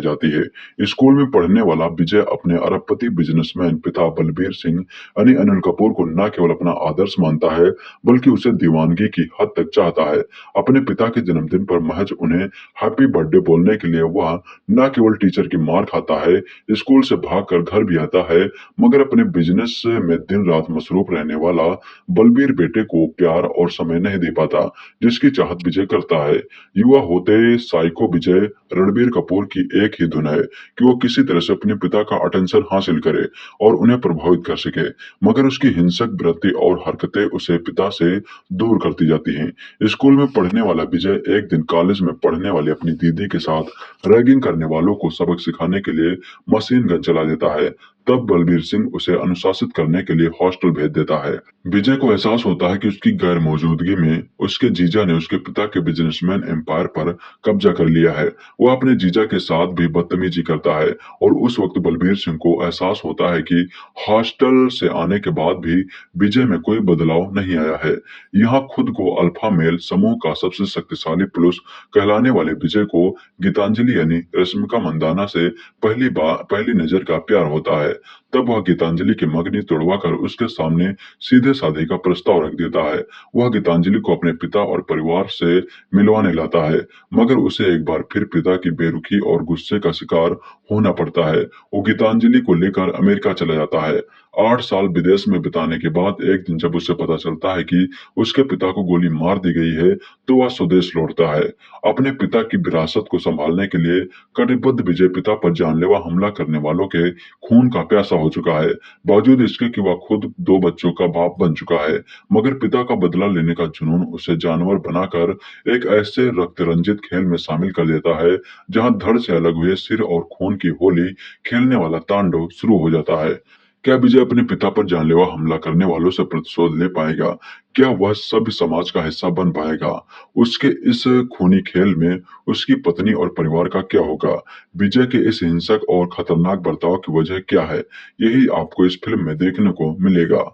जाती है। स्कूल में पढ़ने वाला विजय अपने अरबपति बिजनेसमैन पिता बलबीर सिंह यानी अनिल कपूर को न केवल अपना आदर्श मानता है, बल्कि उसे दीवानगी की हद तक चाहता है। अपने पिता के जन्मदिन पर महज उन्हें हैप्पी बर्थडे बोलने के लिए वह न केवल टीचर की मार खाता है, स्कूल से भागकर घर भी आता है, मगर अपने बिजनेस में दिन रात मसरूफ रहने वाला बलबीर बेटे को प्यार और समय नहीं दे पाता, जिसकी चाहत विजय करता है। युवा होते साइको विजय रणबीर कपूर की एक ही धुन है कि वो किसी तरह से अपने पिता का अटेंशन हासिल करे और उन्हें प्रभावित कर सके, मगर उसकी हिंसक वृत्ति और हरकतें उसे पिता से दूर करती जाती हैं। स्कूल में पढ़ने वाला विजय एक दिन कॉलेज में पढ़ने वाली अपनी दीदी के साथ रैगिंग करने वालों को सबक सिखाने के लिए मशीन गन चला देता है। तब बलबीर सिंह उसे अनुशासित करने के लिए हॉस्टल भेज देता है। विजय को एहसास होता है कि उसकी गैर मौजूदगी में उसके जीजा ने उसके पिता के बिजनेसमैन एम्पायर पर कब्जा कर लिया है। वह अपने जीजा के साथ भी बदतमीजी करता है और उस वक्त बलबीर सिंह को एहसास होता है कि हॉस्टल से आने के बाद भी विजय में कोई बदलाव नहीं आया है। यहाँ खुद को अल्फा मेल समूह का सबसे शक्तिशाली पुरुष कहलाने वाले विजय को गीतांजलि यानी रश्मिका मंदाना से पहली नजर का प्यार होता है। तब वह गीतांजलि की मगनी तोड़वाकर उसके सामने सीधे साधे का प्रस्ताव रख देता है। वह गीतांजलि को अपने पिता और परिवार से मिलवाने लाता है, मगर उसे एक बार फिर पिता की बेरुखी और गुस्से का शिकार होना पड़ता है। वो गीतांजलि को लेकर अमेरिका चला जाता है। 8 साल विदेश में बिताने के बाद एक दिन जब उसे पता चलता है कि उसके पिता को गोली मार दी गई है, तो वह स्वदेश लौटता है। अपने पिता की विरासत को संभालने के लिए कटिबद्ध विजय पिता पर जानलेवा हमला करने वालों के खून का प्यासा हो चुका है। बावजूद इसके कि वह खुद 2 बच्चों का बाप बन चुका है, मगर पिता का बदला लेने का जुनून उसे जानवर बनाकर एक ऐसे रक्त रंजित खेल में शामिल कर देता है, जहां धड़ से अलग हुए सिर और खून की होली खेलने वाला तांडव शुरू हो जाता है। क्या विजय अपने पिता पर जानलेवा हमला करने वालों से प्रतिशोध ले पाएगा? क्या वह सभ्य समाज का हिस्सा बन पाएगा? उसके इस खूनी खेल में उसकी पत्नी और परिवार का क्या होगा? विजय के इस हिंसक और खतरनाक बर्ताव की वजह क्या है? यही आपको इस फिल्म में देखने को मिलेगा।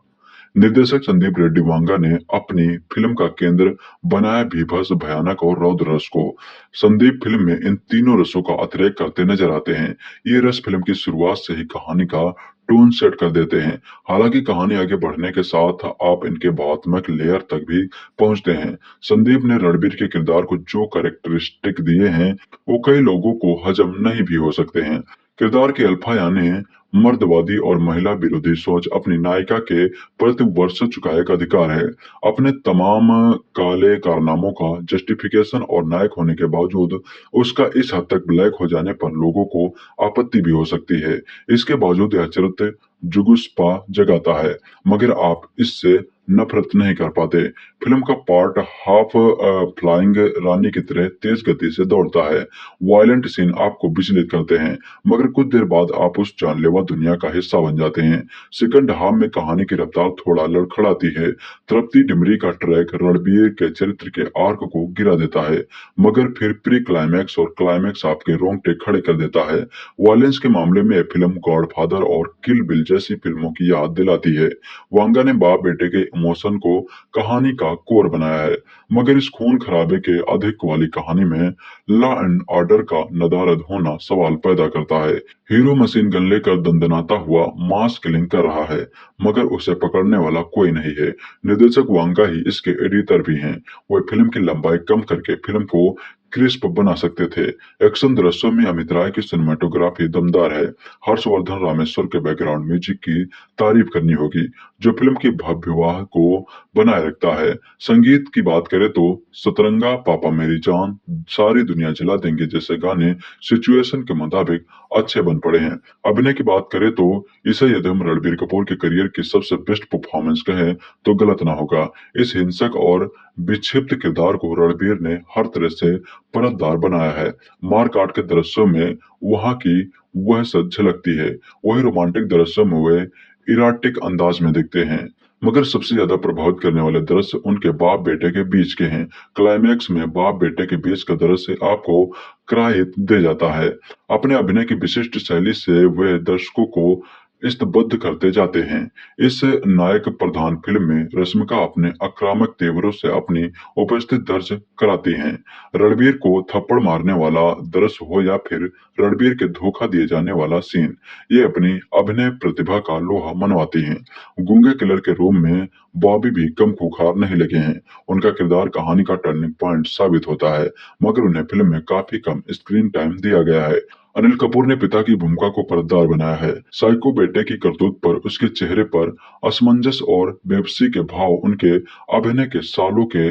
निर्देशक संदीप रेड्डी वांगा ने अपनी फिल्म का केंद्र बनाया भीभत्स, भयानक और रौद्र रस को। संदीप फिल्म में इन तीनों रसों का अतिरेक करते नजर आते हैं। ये रस फिल्म की शुरुआत से ही कहानी का टोन सेट कर देते हैं। हालांकि कहानी आगे बढ़ने के साथ आप इनके भावनात्मक लेयर तक भी पहुंचते हैं। संदीप ने रणबीर के किरदार को जो कैरेक्टरिस्टिक दिए हैं, वो कई लोगों को हजम नहीं भी हो सकते हैं। किरदार के अल्फा यानी मर्दवादी और महिला विरोधी सोच अपनी नायिका के प्रति वर्ष चुका एक अधिकार है। अपने तमाम काले कारनामों का जस्टिफिकेशन और नायक होने के बावजूद उसका इस हद तक ब्लैक हो जाने पर लोगों को आपत्ति भी हो सकती है। इसके बावजूद यह चरित्र जुगुस्पा जगाता है, मगर आप इससे नफरत नहीं कर पाते। फिल्म का पार्ट हाफ फ्लाइंग रानी की तरह तेज गति से दौड़ता है। वायलेंट सीन आपको विचलित करते हैं, मगर कुछ देर बाद आप उस जानलेवा दुनिया का हिस्सा बन जाते हैं। सेकंड हाफ में कहानी की रफ्तार थोड़ा लड़खड़ाती है। तृप्ति डिमरी का ट्रैक रणबीर के चरित्र के आर्क को गिरा देता है, मगर फिर प्री क्लाइमैक्स और क्लाइमैक्स आपके रोंगटे खड़े कर देता है। वायलेंस के मामले में फिल्म गॉडफादर और किल बिल जैसी फिल्मों की याद दिलाती है। वांगा ने बाप बेटे के इमोशन को कहानी का कोर बनाया है, मगर इस खून खराबे के अधिक वाली कहानी में लॉ एंड ऑर्डर का नदारद होना सवाल पैदा करता है। हीरो मशीन गन लेकर दंदनाता हुआ मास किलिंग कर रहा है, मगर उसे पकड़ने वाला कोई नहीं है। निर्देशक वांगा ही इसके एडिटर भी हैं। वे फिल्म की लंबाई कम करके फिल्म को क्रिस्प बना सकते थे। एक्शन दृश्यों में अमित राय की सिनेमेटोग्राफी दमदार है। हर्षवर्धन रामेश्वर के बैकग्राउंड म्यूजिक की तारीफ करनी होगी, जो फिल्म की भव्यवाह को बनाए रखता है। संगीत की बात करें तो सतरंगा, पापा मेरी जान, सारी दुनिया जला देंगे जैसे गाने सिचुएशन के मुताबिक अच्छे बन पड़े हैं। अभिनय की बात करें तो इसे यदि हम रणबीर कपूर के करियर की सबसे बेस्ट परफॉर्मेंस कहें तो गलत ना होगा। इस हिंसक और विक्षिप्त किरदार को रणबीर ने हर तरह से परतदार बनाया है। मारकाट के दृश्यों में वहां की वह सच झलकती है, वही रोमांटिक दृश्यों में वे इराटिक अंदाज में दिखते हैं। मगर सबसे ज्यादा प्रभावित करने वाले दृश्य उनके बाप बेटे के बीच के हैं। क्लाइमैक्स में बाप बेटे के बीच का दृश्य आपको क्राहित दे जाता है। अपने अभिनय की विशिष्ट शैली से वे दर्शकों को स्तब्ध करते जाते हैं। इस नायक प्रधान फिल्म में रश्मिका अपने आक्रामक तेवरों से अपनी उपस्थिति दर्ज कराती हैं। रणबीर को थप्पड़ मारने वाला दृश्य हो या फिर रणबीर के धोखा दिए जाने वाला सीन, ये अपनी अभिनय प्रतिभा का लोहा मनवाती हैं। गूंगे किलर के रूम में बॉबी भी कम खूंखार नहीं लगे हैं। उनका किरदार कहानी का टर्निंग पॉइंट साबित होता है, मगर उन्हें फिल्म में काफी कम स्क्रीन टाइम दिया गया है। अनिल कपूर ने पिता की भूमिका को पर्दार बनाया है। साइको बेटे की करतूत पर उसके चेहरे पर असमंजस और बेबसी के भाव उनके अभिनय के सालों के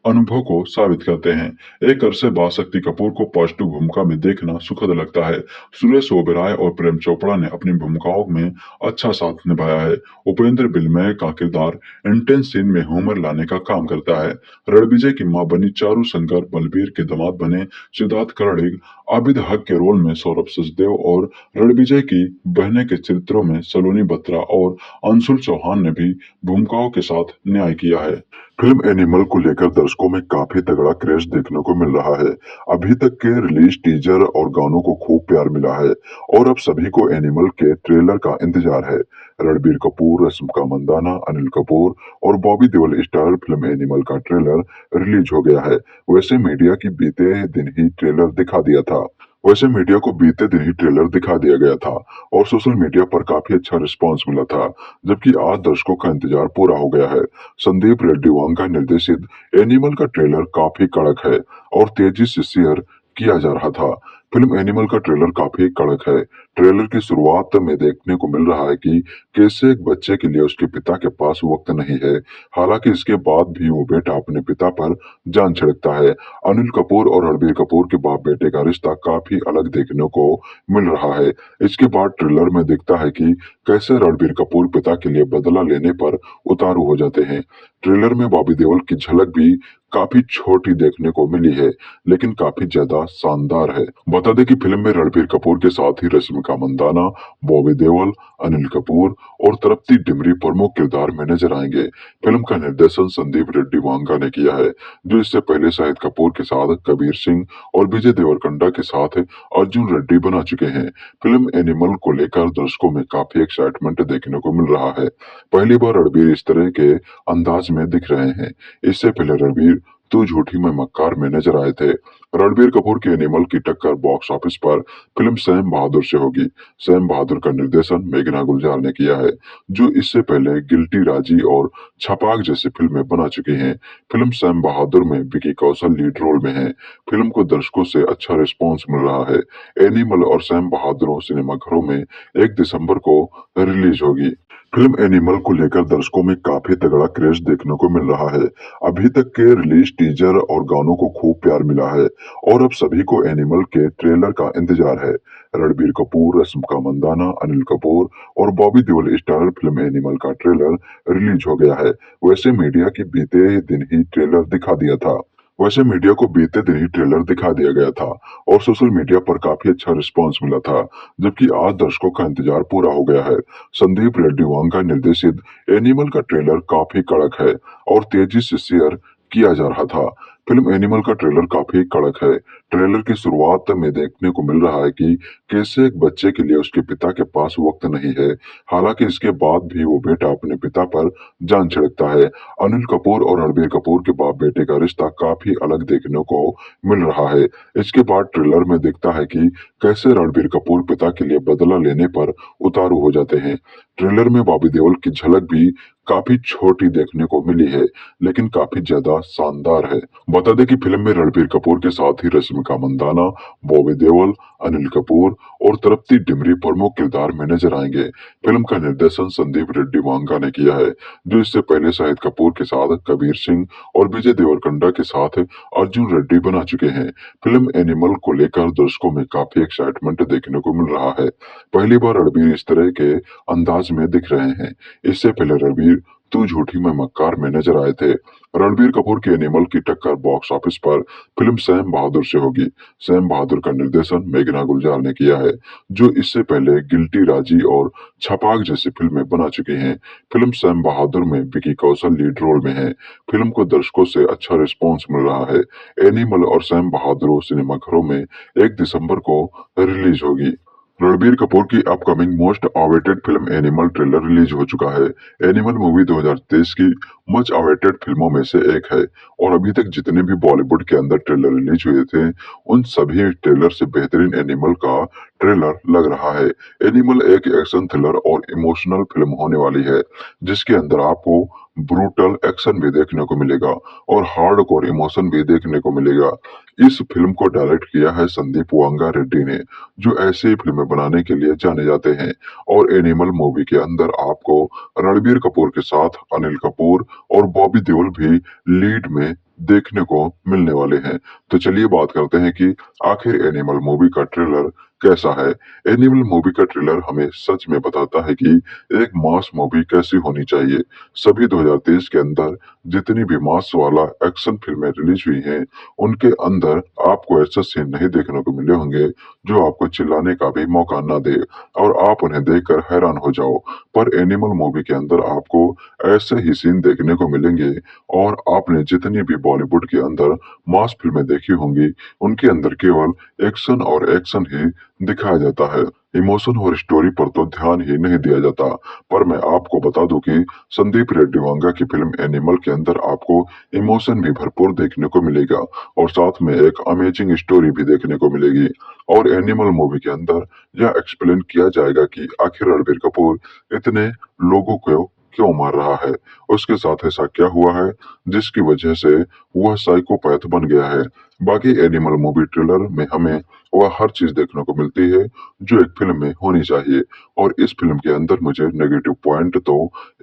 अनुभव को साबित करते हैं। एक अरसे बाद शक्ति कपूर को पॉजिटिव भूमिका में देखना सुखद लगता है। सुरेश ओबेरॉय और प्रेम चोपड़ा ने अपनी भूमिकाओं में अच्छा साथ निभाया है। उपेंद्र बिलमय का किरदार इंटेंस सीन में ह्यूमर लाने का काम करता है। रणविजय की मां बनी चारू शंकर, बलबीर के दामाद बने सिद्धार्थ कर्णिक, आबिद हक के रोल में सौरभ सचदेव और रणविजय की बहने के चरित्रों में सलोनी बत्रा और अंशुल चौहान ने भी भूमिकाओं के साथ न्याय किया है। फिल्म एनिमल को लेकर दर्शकों में काफी तगड़ा क्रेज देखने को मिल रहा है। अभी तक के रिलीज टीजर और गानों को खूब प्यार मिला है और अब सभी को एनिमल के ट्रेलर का इंतजार है। रणबीर कपूर, रश्मिका मंदाना, अनिल कपूर और Bobby Deol starrer film animal का ट्रेलर रिलीज हो गया है। वैसे मीडिया की बीते दिन ही ट्रेलर दिखा दिया था। वैसे मीडिया को बीते दिन ही ट्रेलर दिखा दिया गया था और सोशल मीडिया पर काफी अच्छा रिस्पांस मिला था, जबकि आज दर्शकों का इंतजार पूरा हो गया है। संदीप रेड्डी वांगा निर्देशित एनिमल का ट्रेलर काफी कड़क है और तेजी से शेयर किया जा रहा था। फिल्म एनिमल का ट्रेलर काफी कड़क है। ट्रेलर की शुरुआत में देखने को मिल रहा है कि कैसे एक बच्चे के लिए उसके पिता के पास वक्त नहीं है, हालांकि इसके बाद भी वो बेटा अपने पिता पर जान छिड़कता है। अनिल कपूर और रणबीर कपूर के बाप बेटे का रिश्ता काफी अलग देखने को मिल रहा है। इसके बाद ट्रेलर में दिखता है कि कैसे रणबीर कपूर पिता के लिए बदला लेने पर उतारू हो जाते हैं। ट्रेलर में बॉबी देओल की झलक भी काफी छोटी देखने को मिली है, लेकिन काफी ज्यादा शानदार है। बता दें कि फिल्म में रणबीर कपूर के साथ ही रश्मिका मंदाना, बॉबी देओल, अनिल कपूर और तृप्ति डिमरी प्रमुख किरदार में नजर आएंगे। फिल्म का निर्देशन संदीप रेड्डी वांगा ने किया है, जो इससे पहले शाहिद कपूर के साथ कबीर सिंह और विजय देवरकोंडा के साथ अर्जुन रेड्डी बना चुके हैं। फिल्म एनिमल को लेकर दर्शकों में काफी एक्साइटमेंट देखने को मिल रहा है। पहली बार रणबीर इस तरह के अंदाज में दिख रहे हैं। इससे पहले रणबीर तू झूठी मैं मक्कार में नजर आए थे। रणबीर कपूर के एनिमल की टक्कर बॉक्स ऑफिस पर फिल्म सैम बहादुर से होगी। सैम बहादुर का निर्देशन मेघना गुलजार ने किया है, जो इससे पहले गिल्टी राजी और छपाक जैसी फिल्में बना चुकी हैं। फिल्म सैम बहादुर में विकी कौशल लीड रोल में है। फिल्म को दर्शकों से अच्छा रिस्पॉन्स मिल रहा है। एनिमल और सैम बहादुर सिनेमाघरों में 1 दिसंबर को रिलीज होगी। फिल्म एनिमल को लेकर दर्शकों में काफी तगड़ा क्रेज देखने को मिल रहा है। अभी तक के रिलीज टीजर और गानों को खूब प्यार मिला है और अब सभी को एनिमल के ट्रेलर का इंतजार है। रणबीर कपूर, रश्मिका मंदाना, अनिल कपूर और Bobby Deol starrer film animal का ट्रेलर रिलीज हो गया है। वैसे मीडिया की बीते दिन ही ट्रेलर दिखा दिया था वैसे मीडिया को बीते दिन ही ट्रेलर दिखा दिया गया था और सोशल मीडिया पर काफी अच्छा रिस्पांस मिला था, जबकि आज दर्शकों का इंतजार पूरा हो गया है। संदीप रेड्डी वांगा निर्देशित एनिमल का ट्रेलर काफी कड़क है और तेजी से शेयर किया जा रहा था। फिल्म एनिमल का ट्रेलर काफी कड़क है। ट्रेलर की शुरुआत में देखने को मिल रहा है कि कैसे एक बच्चे के लिए उसके पिता के पास वक्त नहीं है, हालांकि इसके बाद भी वो बेटा अपने पिता पर जान छिड़कता है। अनिल कपूर और रणबीर कपूर के बाप बेटे का रिश्ता काफी अलग देखने को मिल रहा है। इसके बाद ट्रेलर में दिखता है कि कैसे रणबीर कपूर पिता के लिए बदला लेने पर उतारू हो जाते हैं। ट्रेलर में बॉबी देओल की झलक भी काफी छोटी देखने को मिली है, लेकिन काफी ज्यादा शानदार है। बता दें कि फिल्म में रणबीर कपूर के साथ ही रश्मिका मंदाना, बॉबी देओल, अनिल कपूर और तृप्ति डिमरी प्रमुख किरदार में नजर आएंगे। फिल्म का निर्देशन संदीप रेड्डी वांगा ने किया है, जो इससे पहले शाहिद कपूर के साथ कबीर सिंह और विजय देवरकोंडा के साथ अर्जुन रेड्डी बना चुके हैं। फिल्म एनिमल को लेकर दर्शकों में काफी एक्साइटमेंट देखने को मिल रहा है। पहली बार रणबीर इस तरह के अंदाज में दिख रहे हैं। इससे पहले रणबीर तू झूठी मैं मक्कार में नजर आए थे। रणबीर कपूर के एनिमल की टक्कर बॉक्स ऑफिस पर फिल्म सैम बहादुर से होगी। सैम बहादुर का निर्देशन मेघना गुलजार ने किया है, जो इससे पहले गिल्टी राजी और छपाक जैसी फिल्में बना चुकी हैं। फिल्म सैम बहादुर में विकी कौशल लीड रोल में है। फिल्म को दर्शकों से अच्छा रिस्पॉन्स मिल रहा है। एनिमल और सैम बहादुर सिनेमाघरों में 1 दिसंबर को रिलीज होगी। रणबीर कपूर की upcoming most awaited film animal trailer release हो चुका है। एनिमल मूवी 2023 की मच अवेटेड फिल्मों में से एक है और अभी तक जितने भी बॉलीवुड के अंदर ट्रेलर रिलीज हुए थे, उन सभी ट्रेलर से बेहतरीन एनिमल का ट्रेलर लग रहा है। एनिमल एक एक्शन थ्रिलर और इमोशनल फिल्म होने वाली है, जिसके अंदर आपको ब्रूटल एक्शन भी देखने को मिलेगा और हार्डकोर इमोशन भी देखने को मिलेगा। इस फिल्म को डायरेक्ट किया है संदीप वांगा रेड्डी ने, जो ऐसे ही फिल्में बनाने के लिए जाने जाते हैं। और एनिमल मूवी के अंदर आपको रणबीर कपूर के साथ अनिल कपूर और बॉबी देओल भी लीड में देखने को मिलने वाले हैं। तो चलिए बात करते हैं कि आखिर एनिमल मूवी का ट्रेलर कैसा है। एनिमल मूवी का ट्रेलर हमें सच में बताता है कि एक मास मूवी कैसी होनी चाहिए। सभी 2023 के अंदर जितनी भी मास वाला एक्शन फिल्में रिलीज हुई हैं, उनके अंदर आपको ऐसा सीन नहीं देखने को मिले होंगे जो आपको चिल्लाने का भी मौका ना दे और आप उन्हें देखकर हैरान हो जाओ। पर एनिमल मूवी के अंदर आपको ऐसे ही सीन देखने को मिलेंगे और आपने जितनी भी बॉलीवुड के अंदर मास फिल्में देखी होंगी, उनके अंदर केवल एक्शन और एक्शन ही दिखाया जाता है। इमोशन और स्टोरी पर तो ध्यान ही नहीं दिया जाता। पर मैं आपको बता दूं कि संदीप रेड्डी वांगा की फिल्म एनिमल के अंदर आपको इमोशन भी भरपूर देखने को मिलेगा और साथ में एक अमेजिंग स्टोरी भी देखने को मिलेगी। और एनिमल मूवी के अंदर यह एक्सप्लेन किया जाएगा कि आखिर रणबीर कपूर इतने लोगों को क्यों मार रहा है, उसके साथ ऐसा क्या हुआ है जिसकी वजह से वह साइकोपैथ बन गया है। बाकी एनिमल मूवी ट्रेलर में हमें वह हर चीज देखने को मिलती है जो एक फिल्म में होनी चाहिए। और इस फिल्म के अंदर मुझे नेगेटिव पॉइंट तो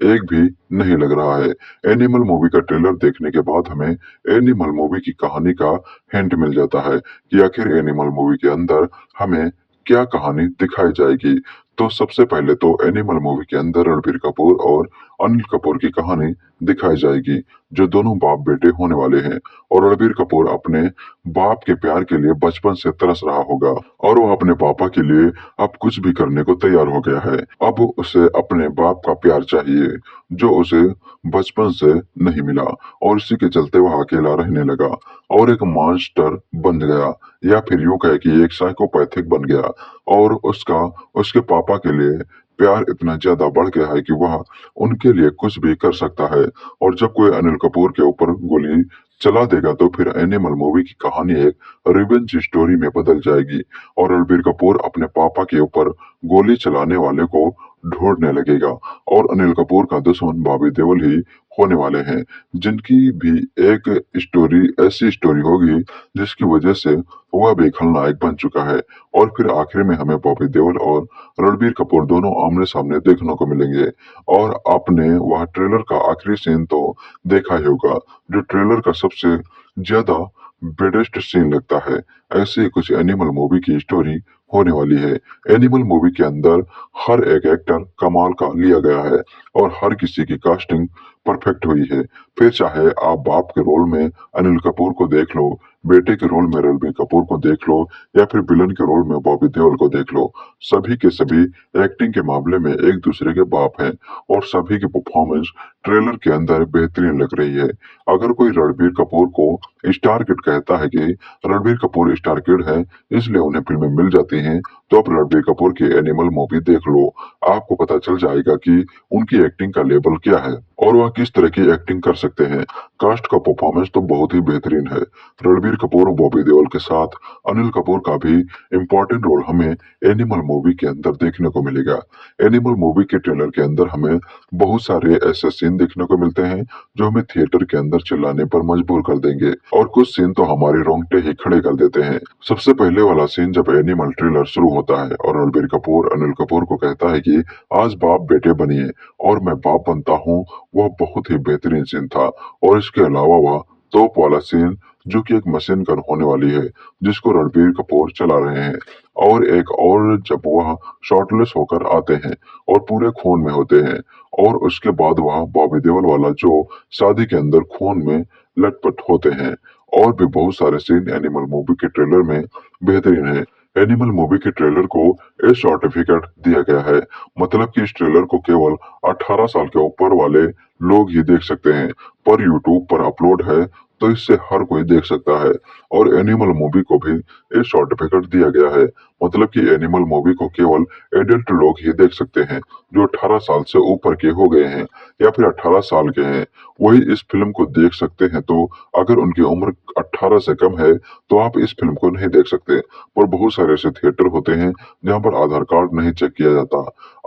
एक भी नहीं लग रहा है। एनिमल मूवी का ट्रेलर देखने के बाद हमें एनिमल मूवी की कहानी का हिंट मिल जाता है कि आखिर एनिमल मूवी के अंदर हमें क्या कहानी दिखाई जाएगी। तो सबसे पहले तो एनिमल मूवी के अंदर रणबीर कपूर और अनिल कपूर की कहानी दिखाई जाएगी जो दोनों बाप बेटे होने वाले हैं। और रणबीर कपूर अपने बाप के प्यार के लिए बचपन से तरस रहा होगा और वो अपने पापा के लिए अब कुछ भी करने को तैयार हो गया है। अब उसे अपने बाप का प्यार चाहिए जो उसे बचपन से नहीं मिला और इसी के चलते वह अकेला रहने लगा और एक मॉन्स्टर बन गया या फिर यूं कहे कि एक साइकोपैथिक बन गया। और उसका उसके पापा के लिए प्यार इतना ज्यादा बढ़ गया है कि वह उनके लिए कुछ भी कर सकता है। और जब कोई अनिल कपूर के ऊपर गोली चला देगा तो फिर एनिमल मूवी की कहानी एक रिवेंज स्टोरी में बदल जाएगी और रणबीर कपूर अपने पापा के ऊपर गोली चलाने वाले को ढूंढने लगेगा और अनिल कपूर का दुश्मन बॉबी देओल ही होने वाले हैं जिनकी भी एक स्टोरी ऐसी स्टोरी होगी जिसकी वजह से वह भी खलनायक बन चुका है। और फिर आखिर में हमें बॉबी देओल और रणबीर कपूर दोनों आमने सामने देखने को मिलेंगे। और आपने वह ट्रेलर का आखिरी सीन तो देखा ही होगा जो ट्रेलर का सबसे ज्यादा बेडेस्ट सीन लगता है। ऐसे ही कुछ एनिमल मूवी की स्टोरी होने वाली है। एनिमल मूवी के अंदर हर एक एक्टर कमाल का लिया गया है और हर किसी की कास्टिंग परफेक्ट हुई है। फिर चाहे आप बाप के रोल में अनिल कपूर को देख लो, बेटे के रोल में रणबीर कपूर को देख लो या फिर विलन के रोल में बॉबी देओल को देख लो, सभी के सभी एक्टिंग के मामले में एक दूसरे के बाप हैं और सभी की परफॉर्मेंस ट्रेलर के अंदर बेहतरीन लग रही है। अगर कोई रणबीर कपूर को स्टार किड कहता है कि रणबीर कपूर स्टार किड है इसलिए उन्हें फिल्में मिल जाती हैं, तो आप रणबीर कपूर की एनिमल मूवी देख लो, आपको पता चल जाएगा कि उनकी एक्टिंग का लेवल क्या है और वह किस तरह की एक्टिंग कर सकते हैं। कास्ट का परफॉर्मेंस तो बहुत ही बेहतरीन है। रणबीर कपूर और बॉबी देओल के साथ अनिल कपूर का भी इम्पोर्टेंट रोल हमें एनिमल मूवी के अंदर देखने को मिलेगा। एनिमल मूवी के ट्रेलर के अंदर हमें बहुत सारे ऐसे सीन देखने को मिलते हैं जो हमें थिएटर के अंदर चिल्लाने पर मजबूर कर देंगे और कुछ सीन तो हमारे रोंगटे ही खड़े कर देते हैं। सबसे पहले वाला सीन जब एनिमल ट्रेलर शुरू होता है और रणबीर कपूर अनिल कपूर को कहता है कि आज बाप बेटे बनिए और मैं बाप बनता हूँ, वह बहुत ही बेहतरीन सीन था। और इसके अलावा वह तोप वाला सीन जो कि एक मशीन गन होने वाली है जिसको रणबीर कपूर चला रहे हैं और एक और जब वह शॉर्टलेस होकर आते हैं और पूरे खून में होते हैं और उसके बाद वह बॉबी देओल वाला जो शादी के अंदर खून में लटपट होते हैं। और भी बहुत सारे सीन एनिमल मूवी के ट्रेलर में बेहतरीन है। एनिमल मूवी के ट्रेलर को ए सर्टिफिकेट दिया गया है, मतलब कि इस ट्रेलर को केवल 18 साल के ऊपर वाले लोग ही देख सकते हैं। पर यूट्यूब पर अपलोड है तो इससे हर कोई देख सकता है। और एनिमल मूवी को भी ए सर्टिफिकेट दिया गया है, मतलब कि एनिमल मूवी को केवल एडल्ट लोग ही देख सकते हैं जो 18 साल से ऊपर के हो गए हैं या फिर 18 साल के हैं, वही इस फिल्म को देख सकते हैं। तो अगर उनकी उम्र 18 से कम है तो आप इस फिल्म को नहीं देख सकते। पर बहुत सारे ऐसे थिएटर होते हैं जहां पर आधार कार्ड नहीं चेक किया जाता,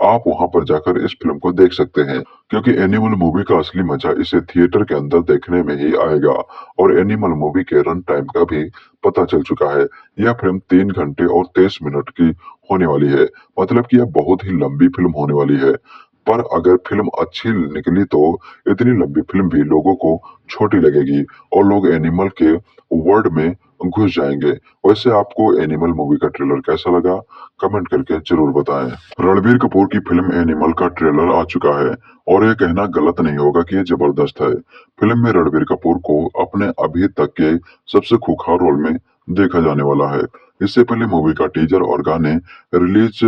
आप वहां पर जाकर इस फिल्म को देख सकते हैं क्योंकि एनिमल मूवी का असली मजा इसे थिएटर के अंदर देखने में ही आएगा। और एनिमल मूवी के रन टाइम का भी पता चल चुका है, यह फिल्म 3 घंटे और 23 मिनट की होने वाली है, मतलब कि यह बहुत ही लंबी फिल्म होने वाली है। पर अगर फिल्म अच्छी निकली तो इतनी लंबी फिल्म भी लोगों को छोटी लगेगी और लोग एनिमल के वर्ल्ड में घुस जाएंगे। वैसे आपको एनिमल मूवी का ट्रेलर कैसा लगा कमेंट करके जरूर बताएं। रणबीर कपूर की फिल्म एनिमल का ट्रेलर आ चुका है और यह कहना गलत नहीं होगा कि यह जबरदस्त है। फिल्म में रणबीर कपूर को अपने अभी तक के सबसे खूंखार रोल में देखा जाने वाला है। इससे पहले मूवी का टीजर और गाने रिलीज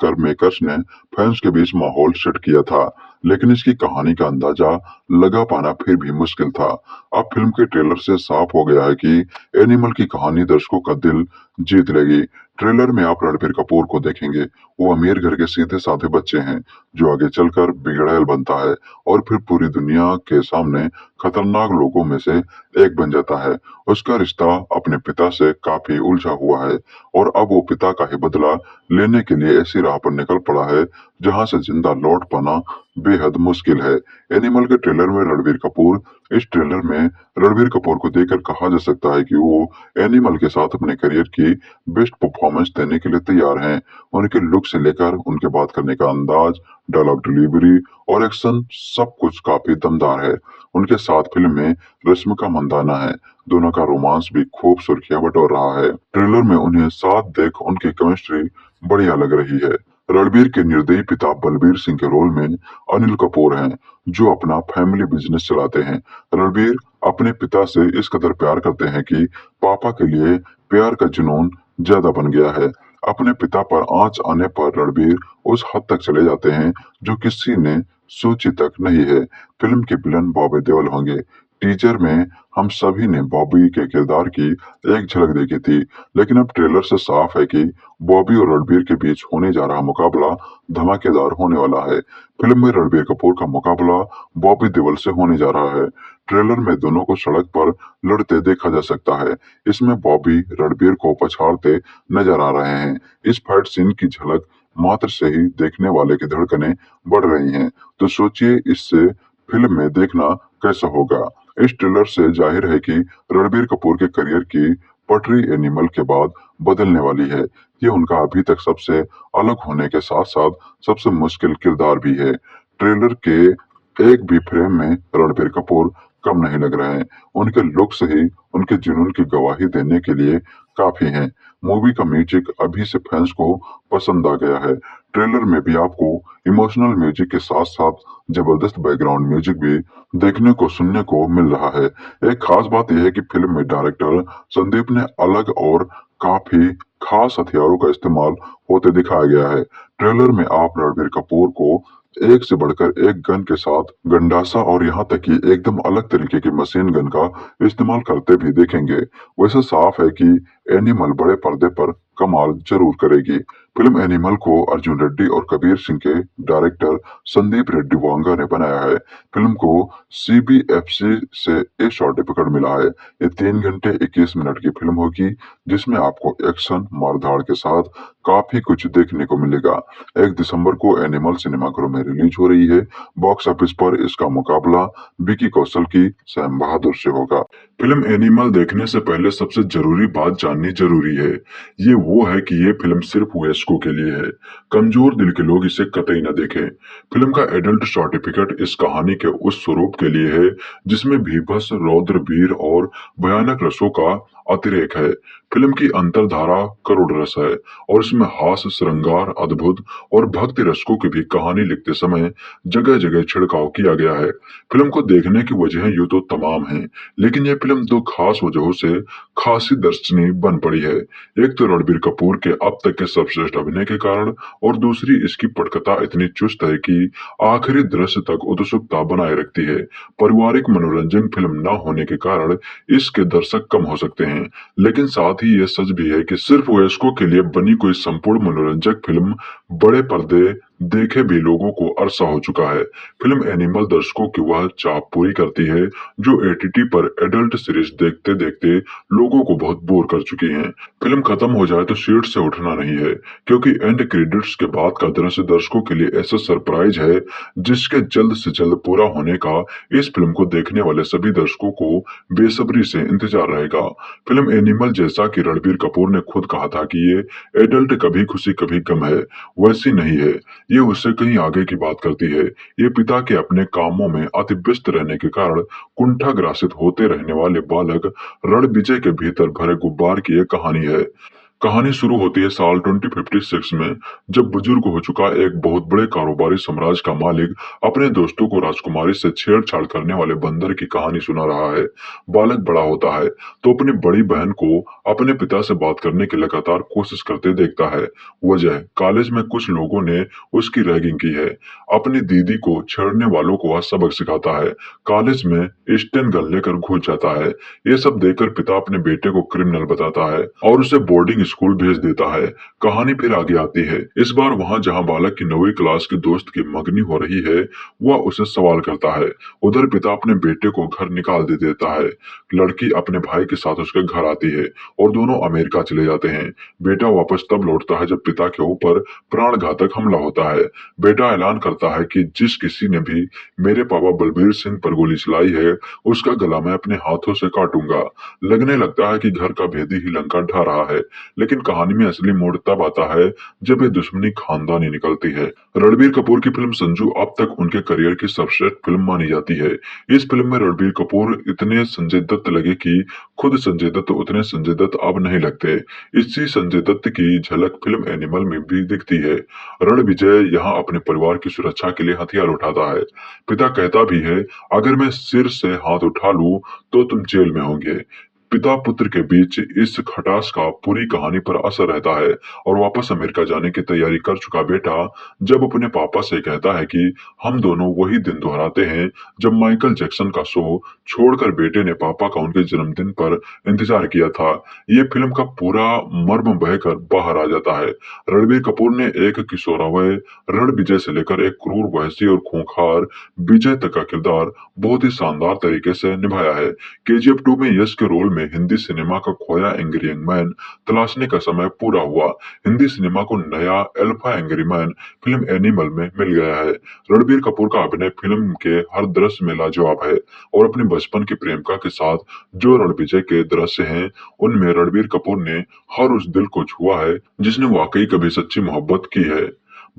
कर मेकर्स ने फैंस के बीच माहौल सेट किया था। लेकिन इसकी कहानी का अंदाजा लगा पाना फिर भी मुश्किल था। अब फिल्म के ट्रेलर से साफ हो गया है कि एनिमल की कहानी दर्शकों का दिल जीत लेगी। ट्रेलर में आप रणबीर कपूर को देखेंगे। वो अमीर घर के सीधे साधे बच्चे हैं जो आगे चलकर बिगड़ैल बनता है और फिर पूरी दुनिया के सामने खतरनाक लोगों में से एक बन जाता है। उसका रिश्ता अपने पिता से काफी उलझा हुआ है और अब वो पिता का ही बदला लेने के लिए ऐसी राह पर निकल पड़ा है जहां से जिंदा लौट पाना बेहद मुश्किल है। एनिमल के ट्रेलर में रणबीर कपूर, इस ट्रेलर में रणबीर कपूर को देखकर कहा जा सकता है कि वो एनिमल के साथ अपने करियर की बेस्ट परफॉर्मेंस देने के लिए तैयार हैं। उनके लुक से लेकर उनके बात करने का अंदाज, डायलॉग डिलीवरी और एक्शन सब कुछ काफी दमदार है। उनके साथ फिल्म में रश्मिका मंदाना है। दोनों का रोमांस भी खूब सुर्खियां बटोर रहा है। ट्रेलर में उन्हें साथ देख उनकी केमिस्ट्री बढ़िया लग रही है। रणबीर के निर्दयी पिता बलबीर सिंह के रोल में अनिल कपूर हैं जो अपना फैमिली बिजनेस चलाते हैं। रणबीर अपने पिता से इस कदर प्यार करते हैं कि पापा के लिए प्यार का जुनून ज्यादा बन गया है। अपने पिता पर आंच आने पर रणबीर उस हद तक चले जाते हैं जो किसी ने सोची तक नहीं है। फिल्म के विलन बॉबी देओल होंगे। टीजर में हम सभी ने बॉबी के किरदार की एक झलक देखी थी, लेकिन अब ट्रेलर से साफ है कि बॉबी और रणबीर के बीच होने जा रहा मुकाबला धमाकेदार होने वाला है। फिल्म में रणबीर कपूर का मुकाबला बॉबी देओल से होने जा रहा है। ट्रेलर में दोनों को सड़क पर लड़ते देखा जा सकता है। इसमें बॉबी रणबीर को पछाड़ते नजर आ रहे हैं। इस फाइट सीन की झलक मात्र से ही देखने वाले की धड़कनें बढ़ रही हैं। तो सोचिए इससे फिल्म में देखना कैसा होगा। इस ट्रेलर से जाहिर है कि रणबीर कपूर के करियर की पटरी एनिमल के बाद बदलने वाली है। ये उनका अभी तक सबसे अलग होने के साथ साथ सबसे मुश्किल किरदार भी है। ट्रेलर के एक भी फ्रेम में रणबीर कपूर कम नहीं लग रहे हैं। उनके लुक से ही उनके जुनून की गवाही देने के लिए काफी हैं। मूवी का म्यूजिक अभी से फैंस को पसंद आ गया है। ट्रेलर में भी आपको इमोशनल म्यूजिक के साथ साथ जबरदस्त बैकग्राउंड म्यूजिक भी देखने को सुनने को मिल रहा है। एक खास बात यह है कि फिल्म में डायरेक्टर संदीप ने अलग और काफी खास हथियारों का इस्तेमाल होते दिखाया गया है। ट्रेलर में आप रणबीर कपूर को एक से बढ़कर एक गन के साथ गंडासा और यहाँ तक कि एकदम अलग तरीके की मशीन गन का इस्तेमाल करते भी देखेंगे। वैसे साफ है कि एनिमल बड़े पर्दे पर कमाल जरूर करेगी। फिल्म एनिमल को अर्जुन रेड्डी और कबीर सिंह के डायरेक्टर संदीप रेड्डी वांगा ने बनाया है। फिल्म को CBFC से ए सर्टिफिकेट मिला है। ये 3 घंटे 21 मिनट की फिल्म होगी जिसमें आपको एक्शन मारधाड़ के साथ काफी कुछ देखने को मिलेगा। 1 दिसंबर को एनिमल सिनेमाघरों में रिलीज हो रही है। बॉक्स ऑफिस पर इसका मुकाबला विकी कौशल की सैम बहादुर से होगा। फिल्म एनिमल देखने से पहले सबसे जरूरी बात जाननी जरूरी है। ये वो है कि ये फिल्म सिर्फ वयस्कों के लिए है। कमजोर दिल के लोग इसे कतई न देखें। फिल्म का एडल्ट सर्टिफिकेट इस कहानी के उस स्वरूप के लिए है जिसमें भीभत्स, रौद्र, वीर और भयानक रसों का अतिरेक है। फिल्म की अंतरधारा करोड़ रस है और इसमें हास्य, श्रृंगार, अद्भुत और भक्ति रसकों की भी कहानी लिखते समय जगह जगह छिड़काव किया गया है। फिल्म को देखने की वजह यूं तो तमाम हैं, लेकिन यह फिल्म 2 खास वजहों से खासी दर्शनीय बन पड़ी है। एक तो रणबीर कपूर के अब तक के सर्वश्रेष्ठ अभिनय के कारण और दूसरी इसकी पटकथा इतनी चुस्त है कि आखिरी दृश्य तक उत्सुकता बनाए रखती है। पारिवारिक मनोरंजन फिल्म न होने के कारण इसके दर्शक कम हो सकते हैं, लेकिन साथ ही यह सच भी है कि सिर्फ वयस्कों के लिए बनी कोई संपूर्ण मनोरंजक फिल्म बड़े पर्दे देखे भी लोगों को अरसा हो चुका है। फिल्म एनिमल दर्शकों की वह चाह पूरी करती है जो OTT पर एडल्ट सीरीज देखते देखते लोगों को बहुत बोर कर चुकी हैं। फिल्म खत्म हो जाए तो सीट से उठना नहीं है, क्योंकि एंड क्रेडिट्स के बाद का दृश्य दर्शकों के लिए ऐसा सरप्राइज है जिसके जल्द से जल्द पूरा होने का इस फिल्म को देखने वाले सभी दर्शकों को बेसब्री से इंतजार रहेगा। फिल्म एनिमल, जैसा कि रणबीर कपूर ने खुद कहा था कि ये एडल्ट कभी खुशी कभी गम है, वैसी नहीं है। ये उससे कहीं आगे की बात करती है। ये पिता के अपने कामों में अति व्यस्त रहने के कारण कुंठाग्रासित होते रहने वाले बालक रणविजय के भीतर भरे गुब्बार की एक कहानी है। कहानी शुरू होती है साल 2056 में, जब बुजुर्ग हो चुका एक बहुत बड़े कारोबारी साम्राज्य का मालिक अपने दोस्तों को राजकुमारी से छेड़छाड़ करने वाले बंदर की कहानी सुना रहा है। बालक बड़ा होता है तो अपनी बड़ी बहन को अपने पिता से बात करने की लगातार कोशिश करते देखता है। वजह, कॉलेज में कुछ लोगों ने उसकी रैगिंग की है। अपनी दीदी को छेड़ने वालों को वह सबक सिखाता है। कॉलेज में स्टेन गन लेकर घुस जाता है। ये सब देखकर पिता अपने बेटे को क्रिमिनल बताता है और उसे बोर्डिंग स्कूल भेज देता है। कहानी फिर आगे आती है। इस बार वहाँ जहाँ बालक की 9वीं क्लास के दोस्त की मंगनी हो रही है, वह उसे सवाल करता है। उधर पिता अपने बेटे को घर निकाल दे देता है। लड़की अपने भाई के साथ उसके घर आती है और दोनों अमेरिका चले जाते हैं। बेटा वापस तब लौटता है जब पिता के ऊपर प्राणघातक हमला होता है। बेटा ऐलान करता है कि जिस किसी ने भी मेरे पापा बलबीर सिंह पर गोली चलाई है, उसका गला मैं अपने हाथों से काटूंगा। लगने लगता है कि घर का भेदी ही लंका ढा रहा है, लेकिन कहानी में असली मोड़ तब आता है जब ये दुश्मनी खानदानी निकलती है। रणबीर कपूर की फिल्म संजू अब तक उनके करियर की सर्वश्रेष्ठ फिल्म मानी जाती है। इस फिल्म में रणबीर कपूर इतने संजय दत्त लगे कि खुद संजय दत्त उतने संजय दत्त अब नहीं लगते। इसी संजय दत्त की झलक फिल्म एनिमल में भी दिखती है। रणविजय यहाँ अपने परिवार की सुरक्षा के लिए हथियार उठाता है। पिता कहता भी है, अगर मैं सिर से हाथ उठा लूं तो तुम जेल में होंगे। पिता पुत्र के बीच इस खटास का पूरी कहानी पर असर रहता है और वापस अमेरिका जाने की तैयारी कर चुका बेटा जब अपने पापा से कहता है कि हम दोनों वही दिन दोहराते हैं जब माइकल जैक्सन का शो छोड़कर बेटे ने पापा का उनके जन्मदिन पर इंतजार किया था। ये फिल्म का पूरा मर्म बहकर बाहर आ जाता है। रणबीर कपूर ने एक किशोरावय रणविजय से लेकर एक क्रूर, वहशी और खूंखार विजय तक का किरदार बहुत ही शानदार तरीके से निभाया है। KGF 2 में यश के रोल में हिंदी सिनेमा का खोया एंग्री यंग मैन तलाशने का समय पूरा हुआ। हिंदी सिनेमा को नया alpha angry man film animal में मिल गया है। रणबीर कपूर का अभिनय फिल्म के हर दृश्य में लाजवाब है और अपने बचपन की प्रेमिका के साथ जो रणविजय के दृश्य हैं, उनमें रणबीर कपूर ने हर उस दिल को छुआ है जिसने वाकई कभी सच्ची मोहब्बत की है।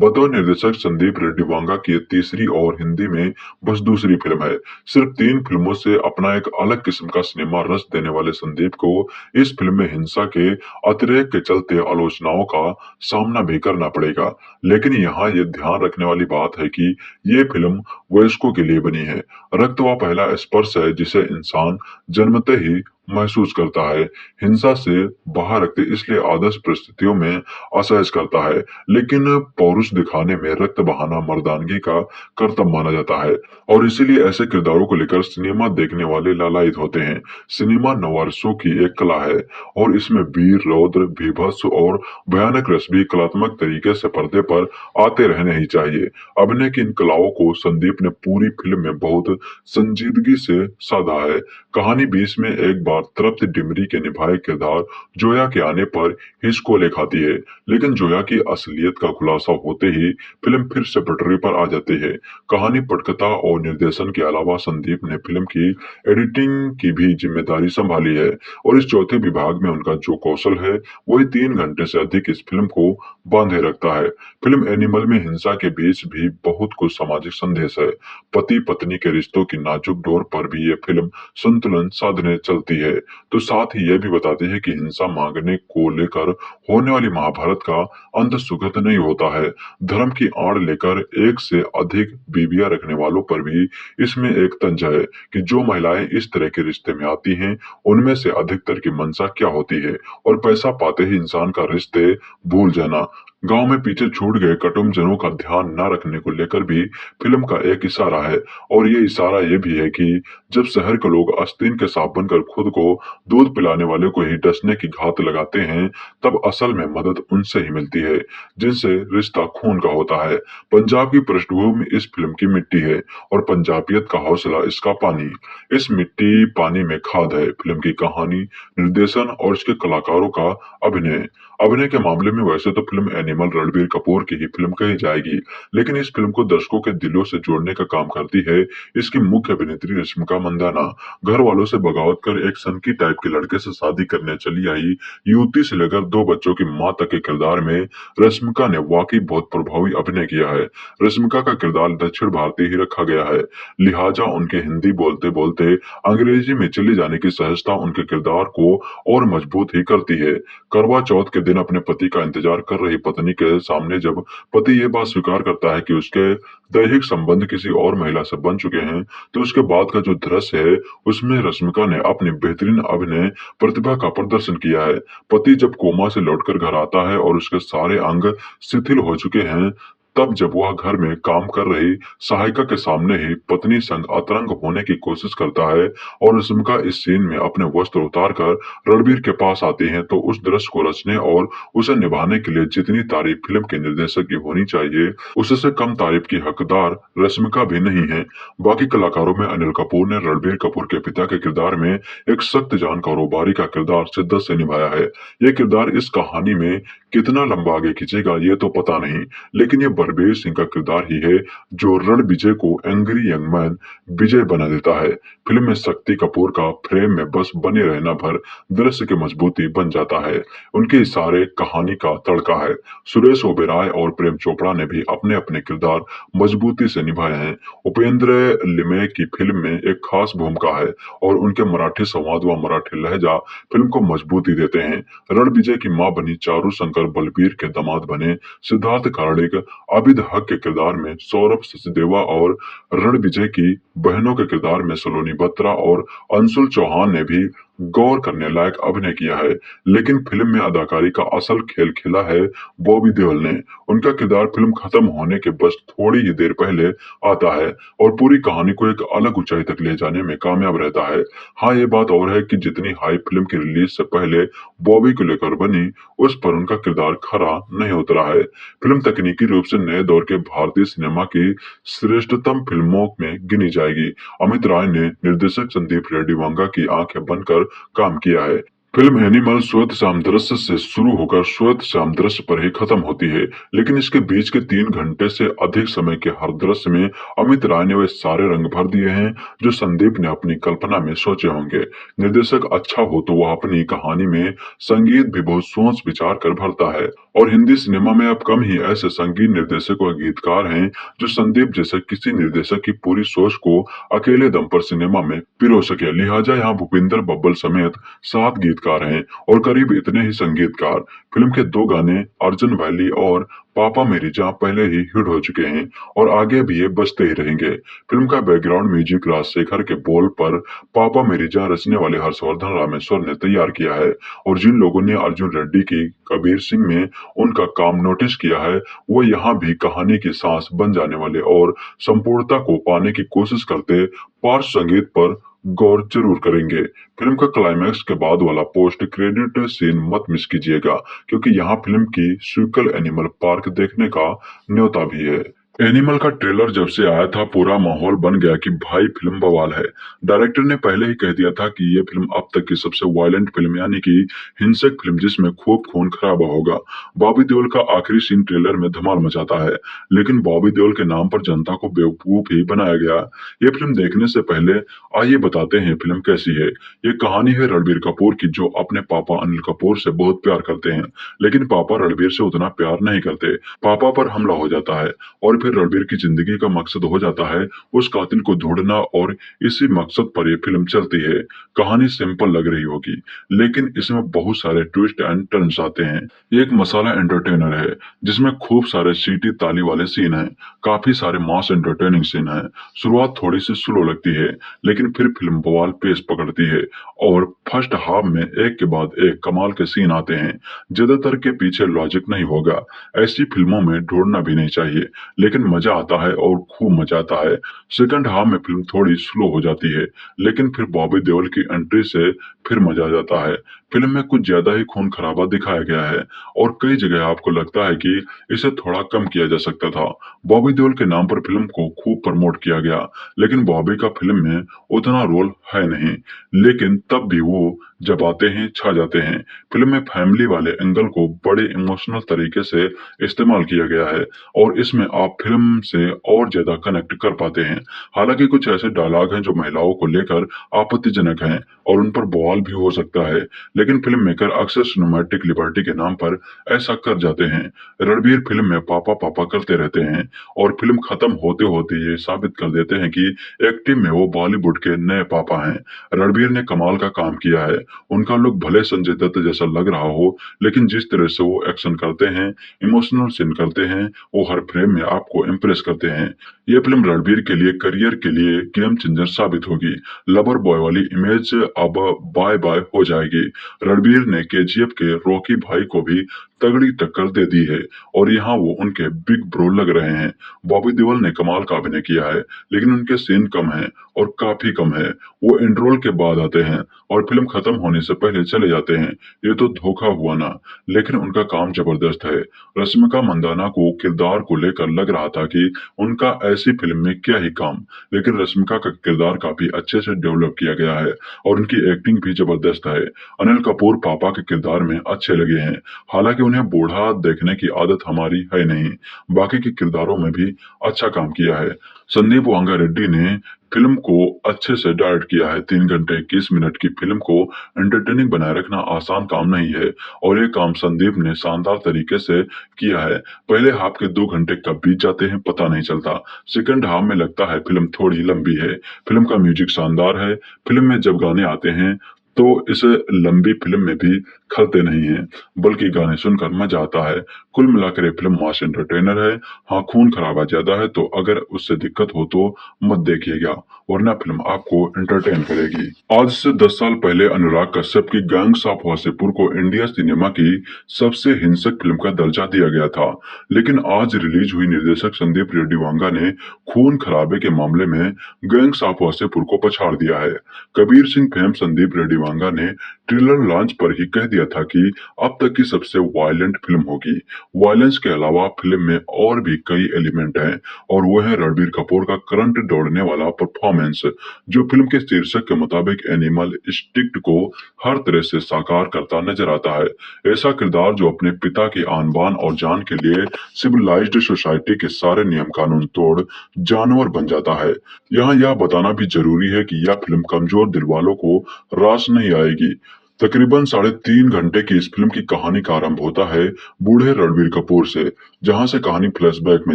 बतौर निर्देशक संदीप रेड्डी वांगा की तीसरी और हिंदी में बस दूसरी फिल्म है। सिर्फ 3 फिल्मों से अपना एक अलग किस्म का सिनेमा रस देने वाले संदीप को इस फिल्म में हिंसा के अतिरेक के चलते आलोचनाओं का सामना भी करना पड़ेगा। लेकिन यहाँ ये ध्यान रखने वाली बात है कि ये फिल्म वयस्कों के लिए बनी है। रक्त वह पहला स्पर्श है जिसे इंसान जन्मते ही महसूस करता है। हिंसा से बाहर रखते इसलिए आदर्श परिस्थितियों में असहज करता है, लेकिन पौरुष दिखाने में रक्त बहाना मर्दानगी का कर्तव्य माना जाता है और इसीलिए ऐसे किरदारों को लेकर सिनेमा देखने वाले लालायित होते हैं। सिनेमा नवारसों की एक कला है और इसमें वीर, रौद्र, बीभत्स और भयानक रस भी कलात्मक तरीके से पर्दे पर आते रहने ही चाहिए। अभिनय की इन कलाओं को संदीप ने पूरी फिल्म में बहुत संजीदगी से साधा है। कहानी 20 में एक बार तृप्त डिमरी के निभाए किरदार जोया के आने पर हिचकोले खाती है, लेकिन जोया की असलियत का खुलासा होते ही फिल्म फिर से पटरी पर आ जाती है। कहानी, पटकथा और निर्देशन के अलावा संदीप ने फिल्म की एडिटिंग की भी जिम्मेदारी संभाली है और इस चौथे विभाग में उनका जो कौशल है वही 3 घंटे से अधिक इस फिल्म को बांधे रखता है। फिल्म एनिमल में हिंसा के बीच भी बहुत कुछ सामाजिक संदेश है। पति पत्नी के रिश्तों की नाजुक डोर पर भी ये फिल्म संतुलन साधने चलती है, तो साथ ही यह भी बताती है कि हिंसा मांगने को लेकर होने वाली महाभारत का अंत सुखद नहीं होता है। धर्म की आड़ लेकर एक से अधिक बीवियां रखने वालों पर भी इसमें एक तंज है कि जो महिलाएं इस तरह के रिश्ते में आती हैं, उनमें से अधिकतर की मंशा क्या होती है और पैसा पाते ही इंसान का रिश्ते भूल जाना। गांव में पीछे छूट गए कुटुंबजनों का ध्यान न रखने को लेकर भी फिल्म का एक इशारा है और ये इशारा ये भी है कि जब शहर के लोग आस्तीन के सांप बनकर खुद को दूध पिलाने वाले को ही डसने की घात लगाते हैं, तब असल में मदद उनसे ही मिलती है जिनसे रिश्ता खून का होता है। पंजाब की पृष्ठभूमि इस फिल्म की मिट्टी है और पंजाबियत का हौसला इसका पानी। इस मिट्टी पानी में खाद है फिल्म की कहानी, निर्देशन और इसके कलाकारों का अभिनय। अभिनय के मामले में वैसे तो फिल्म एनिमल रणबीर कपूर की ही फिल्म कही जाएगी, लेकिन इस फिल्म को दर्शकों के दिलों से जोड़ने का काम करती है इसकी मुख्य अभिनेत्री रश्मिका मंदाना। घर वालों से बगावत कर एक सनकी टाइप के लड़के से शादी करने चली आई युवती से लेकर 2 बच्चों की मां तक के किरदार में रश्मिका ने वाकई बहुत प्रभावी अभिनय किया है। रश्मिका का किरदार दक्षिण भारतीय ही रखा गया है, लिहाजा उनके हिंदी बोलते बोलते अंग्रेजी में चले जाने की सहजता उनके किरदार को और मजबूत ही करती है। करवा चौथ के दिन अपने पति का इंतजार कर रही पत्नी के सामने जब पति ये बात स्वीकार करता है कि उसके दैहिक संबंध किसी और महिला से बन चुके हैं, तो उसके बाद का जो दृश्य है उसमें रश्मिका ने अपनी बेहतरीन अभिनय प्रतिभा का प्रदर्शन किया है। पति जब कोमा से लौटकर घर आता है और उसके सारे अंग शिथिल हो चुके हैं, तब जब वह घर में काम कर रही सहायिका के सामने ही पत्नी संग अतरंग होने की कोशिश करता है और रश्मिका इस सीन में अपने वस्त्र उतारकर रणबीर के पास आती हैं, तो उस दृश्य को रचने और उसे निभाने के लिए जितनी तारीफ फिल्म के निर्देशक की होनी चाहिए, उससे कम तारीफ की हकदार रश्मिका भी नहीं है। बाकी कलाकारों में अनिल कपूर ने रणबीर कपूर के पिता के किरदार में एक सख्त जान कारोबारी का किरदार शिद्दत से निभाया है। यह किरदार इस कहानी में कितना लंबा आगे खींचेगा ये तो पता नहीं, लेकिन ये बलबीर सिंह का किरदार ही है जो रण विजय को एंग्री यंग मैन विजय बना देता है। फिल्म में शक्ति कपूर का फ्रेम में बस बने रहना भर दृश्य की मजबूती बन जाता है। उनके इशारे कहानी का तड़का है। सुरेश ओबेरॉय और प्रेम चोपड़ा ने भी अपने अपने किरदार मजबूती से निभाए हैं। उपेंद्र लिमे की फिल्म में एक खास भूमिका है और उनके मराठी संवाद व मराठी लहजा फिल्म को मजबूती देते हैं। रण विजय की मां बनी चारू शंकर बलबीर के दामाद बने सिद्धार्थ कार्णिक, आबिद हक के किरदार में सौरभ सचदेवा और रण विजय की बहनों के किरदार में सलोनी बत्रा और अंशुल चौहान ने भी गौर करने लायक अभिनय किया है। लेकिन फिल्म में अदाकारी का असल खेल खेला है बॉबी देओल ने। उनका किरदार फिल्म खत्म होने के बस थोड़ी ही देर पहले आता है और पूरी कहानी को एक अलग ऊंचाई तक ले जाने में कामयाब रहता है। हाँ, ये बात और है कि जितनी हाइप फिल्म की रिलीज से पहले बॉबी को लेकर बनी, उस पर उनका किरदार खरा नहीं उतरा है। फिल्म तकनीकी रूप से नए दौर के भारतीय सिनेमा की श्रेष्ठतम फिल्मों में गिनी जाएगी। अमित राय ने निर्देशक संदीप रेड्डी वांगा की आंखें बनकर काम किया है। फिल्म एनिमल श्वेत श्याम दृश्य से शुरू होकर श्वेत श्याम दृश्य पर ही खत्म होती है, लेकिन इसके बीच के 3 घंटे से अधिक समय के हर दृश्य में अमित राय ने वे सारे रंग भर दिए हैं जो संदीप ने अपनी कल्पना में सोचे होंगे। निर्देशक अच्छा हो तो वह अपनी कहानी में संगीत भी बहुत सोच विचार कर भरता है और हिंदी सिनेमा में अब कम ही ऐसे संगीत निर्देशक व गीतकार हैं जो संदीप जैसे किसी निर्देशक की पूरी सोच को अकेले दम पर सिनेमा में पिरो सके। लिहाजा यहाँ भूपिंदर बब्बल समेत 7 गीतकार हैं और करीब इतने ही संगीतकार। फिल्म के 2 गाने अर्जुन वैली और पापा मेरी जान पहले ही हिट हो चुके हैं और आगे भी ये बजते ही रहेंगे। फिल्म का बैकग्राउंड म्यूजिक राजशेखर के बोल पर पापा मेरी जान रचने वाले हर्षवर्धन रामेश्वर ने तैयार किया है और जिन लोगों ने अर्जुन रेड्डी की कबीर सिंह में उनका काम नोटिस किया है, वो यहाँ भी कहानी की सांस बन जाने वाले और संपूर्णता को पाने की कोशिश करते पार्श्व संगीत पर गौर जरूर करेंगे। फिल्म का क्लाइमैक्स के बाद वाला पोस्ट क्रेडिट सीन मत मिस कीजिएगा, क्योंकि यहाँ फिल्म की सीक्वल एनिमल पार्क देखने का न्योता भी है। एनिमल का ट्रेलर जब से आया था पूरा माहौल बन गया कि भाई फिल्म बवाल है। डायरेक्टर ने पहले ही कह दिया था कि ये फिल्म अब तक की सबसे वायलेंट फिल्म यानी कि हिंसक फिल्म जिसमें खूब खून खराबा होगा। बॉबी देओल का आखिरी सीन ट्रेलर में धमाल मचाता है, लेकिन बॉबी देओल के नाम पर जनता को बेवकूफ ही बनाया गया। ये फिल्म देखने से पहले आइए बताते हैं फिल्म कैसी है। ये कहानी है रणबीर कपूर की, जो अपने पापा अनिल कपूर से बहुत प्यार करते हैं, लेकिन पापा रणबीर से उतना प्यार नहीं करते। पापा पर हमला हो जाता है और फिर रणबीर की जिंदगी का मकसद हो जाता है उस कातिल को ढूंढना और इसी मकसद पर यह फिल्म चलती है। कहानी सिंपल लग रही होगी, लेकिन इसमें बहुत सारे ट्विस्ट एंड टर्न्स आते हैं। ये एक मसाला एंटरटेनर है जिसमें खूब सारे सीटी ताली वाले सीन हैं, काफी सारे मास एंटरटेनिंग सीन हैं। शुरुआत थोड़ी सी स्लो लगती है, लेकिन फिर फिल्म बवाल पेस पकड़ती है और फर्स्ट हाफ में एक के बाद एक कमाल के सीन आते हैं। ज्यादातर के पीछे लॉजिक नहीं होगा, ऐसी फिल्मों में ढूंढना भी नहीं चाहिए, लेकिन मजा आता है और खूब मजा आता है। सेकंड हाफ में फिल्म थोड़ी स्लो हो जाती है, लेकिन फिर बॉबी देओल की एंट्री से फिर मजा आ जाता है। फिल्म में कुछ ज्यादा ही खून खराबा दिखाया गया है और कई जगह आपको लगता है कि इसे थोड़ा कम किया जा सकता था। बॉबी देओल के नाम पर फिल्म को खूब प्रमोट किया गया, लेकिन बॉबी का फिल्म में उतना रोल है नहीं, लेकिन तब भी वो जब आते हैं छा जाते हैं। फिल्म में फैमिली वाले एंगल को बड़े इमोशनल तरीके से इस्तेमाल किया गया है और इसमें आप फिल्म से और ज्यादा कनेक्ट कर पाते हैं। हालांकि कुछ ऐसे डायलॉग हैं जो महिलाओं को लेकर आपत्तिजनक हैं और उन पर बवाल भी हो सकता है, लेकिन फिल्म मेकर अक्सर सिनेमैटिक लिबर्टी के नाम पर ऐसा कर जाते हैं। रणबीर फिल्म में पापा पापा करते रहते हैं और फिल्म खत्म होते होते ये साबित कर देते हैं कि एक्टिंग में वो बॉलीवुड के नए पापा हैं। रणबीर ने कमाल का काम किया है। उनका लुक भले संजय दत्त जैसा लग रहा हो, लेकिन जिस तरह से वो एक्शन करते हैं, इमोशनल सीन करते हैं, वो हर फ्रेम में आपको इम्प्रेस करते हैं। ये फिल्म रणबीर के लिए करियर के लिए गेम चेंजर साबित होगी। लवर बॉय वाली इमेज अब बाय बाय हो जाएगी। रणबीर ने केजीएफ के रॉकी भाई को भी तगड़ी टक्कर दे दी है और यहाँ वो उनके बिग ब्रो लग रहे हैं। बॉबी देओल ने कमाल का अभिनय किया है, लेकिन उनके सीन कम हैं और काफी कम है। वो एंड्रोल के बाद आते हैं और फिल्म खत्म होने से पहले चले जाते हैं। ये तो धोखा हुआ ना, लेकिन उनका काम जबरदस्त है। रश्मिका मंदाना को किरदार को लेकर लग रहा था कि उनका ऐसी फिल्म में क्या ही काम, लेकिन रश्मिका का किरदार काफी अच्छे से डेवलप किया गया है और उनकी एक्टिंग भी जबरदस्त है। अनिल कपूर पापा के किरदार में अच्छे लगे हैं, हालांकि उन्हें बूढ़ा देखने की आदत हमारी है नहीं। बाकी के किरदारों में भी अच्छा काम किया है। संदीप वांगा रेड्डी ने फिल्म को अच्छे से डायरेक्ट किया है। 3 घंटे 21 मिनट की फिल्म को एंटरटेनिंग बनाए रखना आसान काम नहीं है और ये काम संदीप ने शानदार तरीके से किया है। पहले हाफ के 2 घंटे कब बीत जाते हैं पता नहीं चलता। सेकंड हाफ में लगता है फिल्म थोड़ी लंबी है। फिल्म का म्यूजिक शानदार है। फिल्म में जब गाने आते हैं तो इस लंबी फिल्म में भी खलते नहीं हैं, बल्कि गाने सुनकर मजा आता है। कुल मिलाकर ये फिल्म मास एंटरटेनर है। हाँ, खून खराबा ज्यादा है, तो अगर उससे दिक्कत हो तो मत देखिएगा, वरना फिल्म आपको एंटरटेन करेगी। आज से 10 साल पहले अनुराग कश्यप की गैंग्स ऑफ वासेपुर को इंडिया सिनेमा की सबसे हिंसक फिल्म का दर्जा दिया गया था, लेकिन आज रिलीज हुई निर्देशक संदीप रेड्डी वांगा ने खून खराबे के मामले में गैंग्स ऑफ वासेपुर को पछाड़ दिया है। कबीर सिंह फेम संदीप रेड्डी वांगा ने ट्रेलर लॉन्च पर ही कह दिया था कि अब तक की सबसे वायलेंट फिल्म होगी। वायलेंस के अलावा फिल्म में और भी कई एलिमेंट हैं और वो है रणबीर कपूर का करंट दौड़ने वाला परफॉर्मेंस, जो फिल्म के शीर्षक के मुताबिक एनिमल इंस्टिंक्ट को हर तरह से साकार करता नजर आता है। ऐसा किरदार जो अपने पिता की आन बान और जान के लिए सिविलाइज्ड सोसाइटी के सारे नियम कानून तोड़ जानवर बन जाता है। यहाँ यह बताना भी जरूरी है कि यह फिल्म कमजोर दिल वालों को रास नहीं आएगी। तकरीबन 3.5 घंटे की इस फिल्म की कहानी का आरंभ होता है बूढ़े रणबीर कपूर से, जहां से कहानी फ्लैशबैक में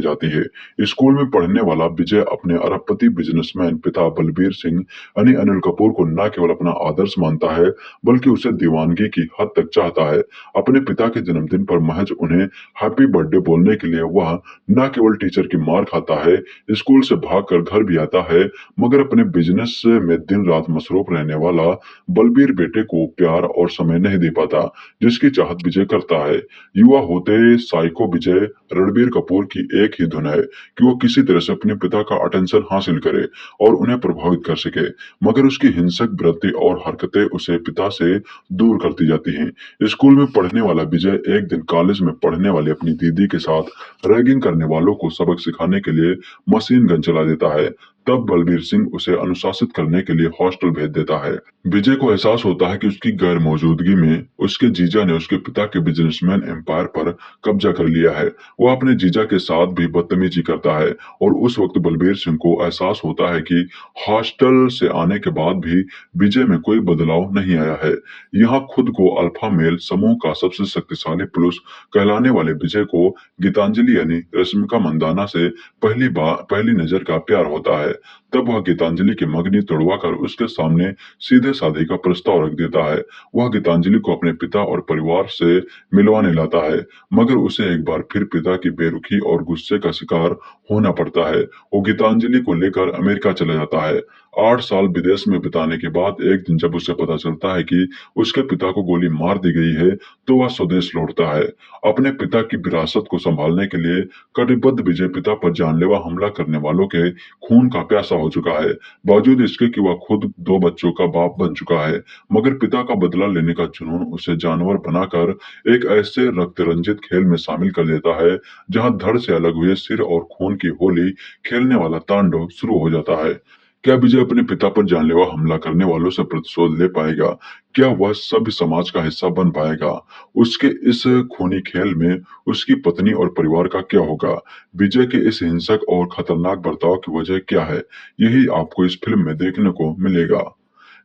जाती है। स्कूल में पढ़ने वाला विजय अपने अरबपति बिजनेसमैन पिता बलबीर सिंह यानी अनिल कपूर को न केवल अपना आदर्श मानता है, बल्कि उसे दीवानगी की हद तक चाहता है। अपने पिता के जन्मदिन पर महज उन्हें हैप्पी बर्थडे बोलने के लिए वह न केवल टीचर की मार खाता है, स्कूल से भागकर घर भी आता है, मगर अपने बिजनेस में दिन रात मसरूफ रहने वाला बलबीर बेटे को प्यार और समय नहीं दे पाता, जिसकी चाहत विजय करता है। युवा होते साइको विजय रणबीर कपूर की एक ही धुन है कि वो किसी तरह से अपने पिता का अटेंशन हासिल करे और उन्हें प्रभावित कर सके, मगर उसकी हिंसक वृत्ति और हरकतें उसे पिता से दूर करती जाती हैं। स्कूल में पढ़ने वाला विजय एक दिन कॉलेज में पढ़ने वाली अपनी दीदी के साथ रैगिंग करने वालों को सबक सिखाने के लिए मशीन गन चला देता है। तब बलबीर सिंह उसे अनुशासित करने के लिए हॉस्टल भेज देता है। विजय को एहसास होता है कि उसकी गैर मौजूदगी में उसके जीजा ने उसके पिता के बिजनेसमैन एम्पायर पर कब्जा कर लिया है। वह अपने जीजा के साथ भी बदतमीजी करता है और उस वक्त बलबीर सिंह को एहसास होता है कि हॉस्टल से आने के बाद भी विजय में कोई बदलाव नहीं आया है। यहाँ खुद को अल्फा मेल समूह का सबसे शक्तिशाली पुरुष कहलाने वाले विजय को गीतांजलि यानी रश्मिका मंदाना से पहली नजर का प्यार होता है। तब वह गीतांजलि की मगनी तोड़वाकर उसके सामने सीधे साधे का प्रस्ताव रख देता है। वह गीतांजलि को अपने पिता और परिवार से मिलवाने लाता है, मगर उसे एक बार फिर पिता की बेरुखी और गुस्से का शिकार होना पड़ता है। वो गीतांजलि को लेकर अमेरिका चला जाता है। 8 साल विदेश में बिताने के बाद एक दिन जब उसे पता चलता है कि उसके पिता को गोली मार दी गई है, तो वह स्वदेश लौटता है। अपने पिता की विरासत को संभालने के लिए कटिबद्ध विजय पिता पर जानलेवा हमला करने वालों के खून का प्यासा हो चुका है। बावजूद इसके कि वह खुद 2 बच्चों का बाप बन चुका है, मगर पिता का बदला लेने का जुनून उसे जानवर बनाकर एक ऐसे रक्त रंजित खेल में शामिल कर देता है, जहां धड़ से अलग हुए सिर और खून की होली खेलने वाला तांडव शुरू हो जाता है। क्या विजय अपने पिता पर जानलेवा हमला करने वालों से प्रतिशोध ले पाएगा? क्या वह सभ्य समाज का हिस्सा बन पाएगा? उसके इस खूनी खेल में उसकी पत्नी और परिवार का क्या होगा? विजय के इस हिंसक और खतरनाक बर्ताव की वजह क्या है? यही आपको इस फिल्म में देखने को मिलेगा।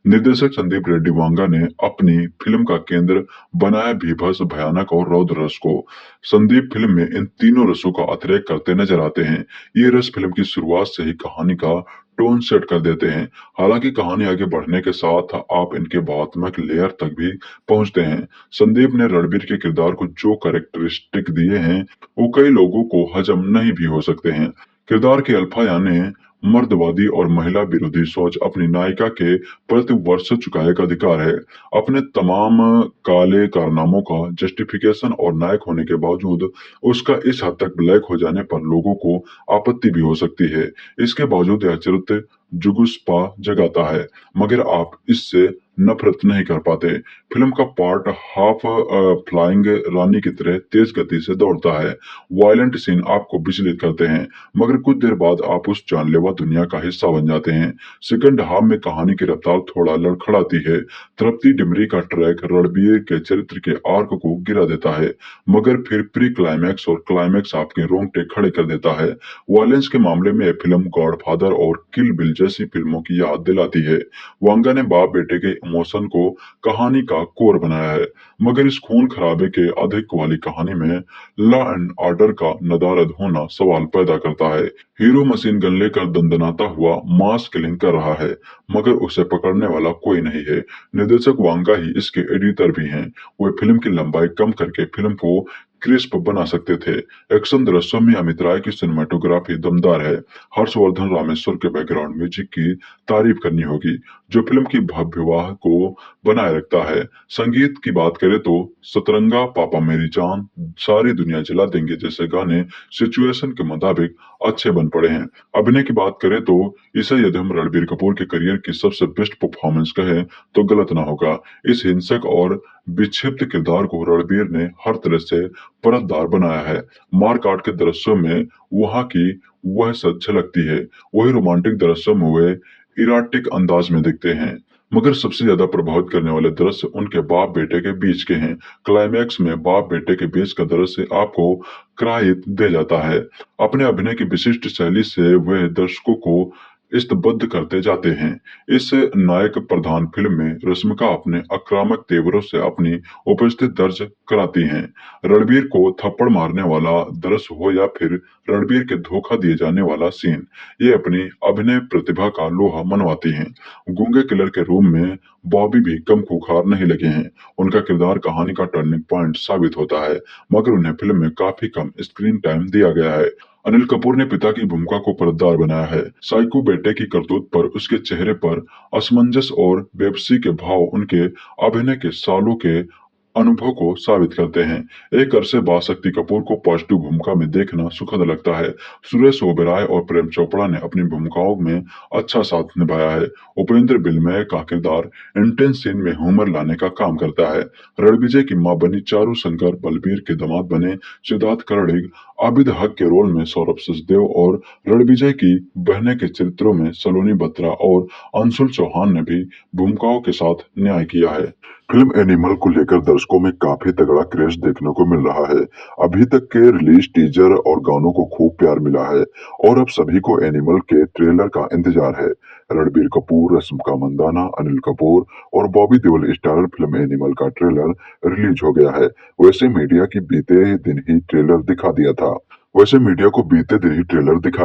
निर्देशक संदीप रेड्डी वांगा ने अपनी फिल्म का केंद्र बनाया भीभत्स, भयानक और रौद्र रस को। संदीप फिल्म में इन तीनों रसों का अतिरेक करते नजर आते हैं। ये रस फिल्म की शुरुआत से ही कहानी का टोन सेट कर देते हैं। हालांकि कहानी आगे बढ़ने के साथ आप इनके भावनात्मक लेयर तक भी पहुंचते हैं। संदीप ने रणबीर के किरदार को जो कैरेक्टरिस्टिक दिए हैं वो कई लोगों को हजम नहीं भी हो सकते हैं। किरदार के अल्फा यानी मर्दवादी और महिला विरोधी सोच अपनी नायिका के प्रति वर्ष चुकाए का अधिकार है। अपने तमाम काले कारनामों का जस्टिफिकेशन और नायक होने के बावजूद उसका इस हद तक ब्लैक हो जाने पर लोगों को आपत्ति भी हो सकती है। इसके बावजूद यह चरित्र जुगुस्पा जगाता है, मगर आप इससे नफरत नहीं कर पाते। फिल्म का पार्ट हाफ फ्लाइंग रानी की तरह तेज गति से दौड़ता है। वायलेंट सीन आपको विचलित करते हैं, मगर कुछ देर बाद आप उस जानलेवा दुनिया का हिस्सा बन जाते हैं। सेकंड हाफ में कहानी की रफ्तार थोड़ा लड़खड़ाती है। तृप्ति डिमरी का ट्रैक रणबीर के चरित्र के आर्क को गिरा देता है, मगर फिर प्री क्लाइमैक्स और क्लाइमैक्स आपके रोंगटे खड़े कर देता है। वायलेंस के मामले में यह फिल्म गॉडफादर और किल बिल जैसी फिल्मों की याद दिलाती है। वांगा ने बाप बेटे के इमोशन को कहानी का कोर बनाया है, मगर इस खून खराबे के अधिक वाली कहानी में लॉ एंड ऑर्डर का नदारद होना सवाल पैदा करता है। हीरो मशीन गन लेकर दंदनाता हुआ मास किलिंग कर रहा है, मगर उसे पकड़ने वाला कोई नहीं है। निर्देशक वांगा ही इसके एडिटर भी हैं। वे फिल्म की लंबाई कम करके फिल्म को क्रिस्प बना सकते थे। एक्शन दृश्यों में अमित राय की सिनेमाटोग्राफी दमदार है। हर्षवर्धन रामेश्वर के बैकग्राउंड म्यूजिक की तारीफ करनी होगी, जो फिल्म की भव्यवाह को बनाए रखता है। संगीत की बात करें तो सतरंगा, पापा मेरी जान, सारी दुनिया जला देंगे जैसे गाने सिचुएशन के मुताबिक अच्छे बन पड़े हैं। अभिनय की बात करें तो इसे यदि हम रणबीर कपूर के करियर की सबसे बेस्ट परफॉर्मेंस कहें तो गलत ना होगा। इस हिंसक और विक्षिप्त किरदार को रणबीर ने हर तरह से परतदार बनाया है। मारकाट के दृश्यों में वहां की वह सच झलकती है, वही रोमांटिक दृश्यों में वे इराटिक अंदाज में दिखते हैं। मगर सबसे ज्यादा प्रभावित करने वाले दृश्य उनके बाप बेटे के बीच के हैं। क्लाइमैक्स में बाप बेटे के बीच का दृश्य आपको क्राइत दे जाता है। अपने अभिनय की विशिष्ट शैली से वे दर्शकों को स्तब्ध करते जाते हैं। इस नायक प्रधान फिल्म में रश्मिका अपने आक्रामक तेवरों से अपनी उपस्थिति दर्ज कराती हैं। रणबीर को थप्पड़ मारने वाला दृश्य हो या फिर रणबीर के धोखा दिए जाने वाला सीन, ये अपनी अभिनय प्रतिभा का लोहा मनवाती हैं। गूंगे किलर के रूम में बॉबी भी कम खूंखार नहीं लगे हैं। उनका किरदार कहानी का टर्निंग पॉइंट साबित होता है, मगर उन्हें फिल्म में काफी कम स्क्रीन टाइम दिया गया है। अनिल कपूर ने पिता की भूमिका को परतदार बनाया है। साइको बेटे की करतूत पर उसके चेहरे पर असमंजस और बेबसी के भाव उनके अभिनय के सालों के अनुभव को साबित करते हैं। एक अरसे बाद शक्ति कपूर को पॉजिटिव भूमिका में देखना सुखद लगता है। सुरेश ओबेरॉय और प्रेम चोपड़ा ने अपनी भूमिकाओं में अच्छा साथ निभाया है। उपेंद्र बिलमय का किरदार इंटेंस सीन में ह्यूमर लाने का काम करता है। रणविजय की मां बनी चारू शंकर, बलबीर के दामाद बने सिद्धार्थ कर्णिक, आबिद हक के रोल में सौरभ सचदेव और रणविजय की बहने के चरित्रों में सलोनी बत्रा और अंशुल चौहान ने भी भूमिकाओं के साथ न्याय किया है। फिल्म एनिमल को लेकर दर्शकों में काफी तगड़ा क्रेज देखने को मिल रहा है। अभी तक के रिलीज टीजर और गानों को खूब प्यार मिला है और अब सभी को एनिमल के ट्रेलर का इंतजार है। रणबीर कपूर, रश्मिका मंदाना, अनिल कपूर और Bobby Deol starrer film animal का ट्रेलर रिलीज हो गया है। वैसे मीडिया को बीते दिन ही ट्रेलर दिखा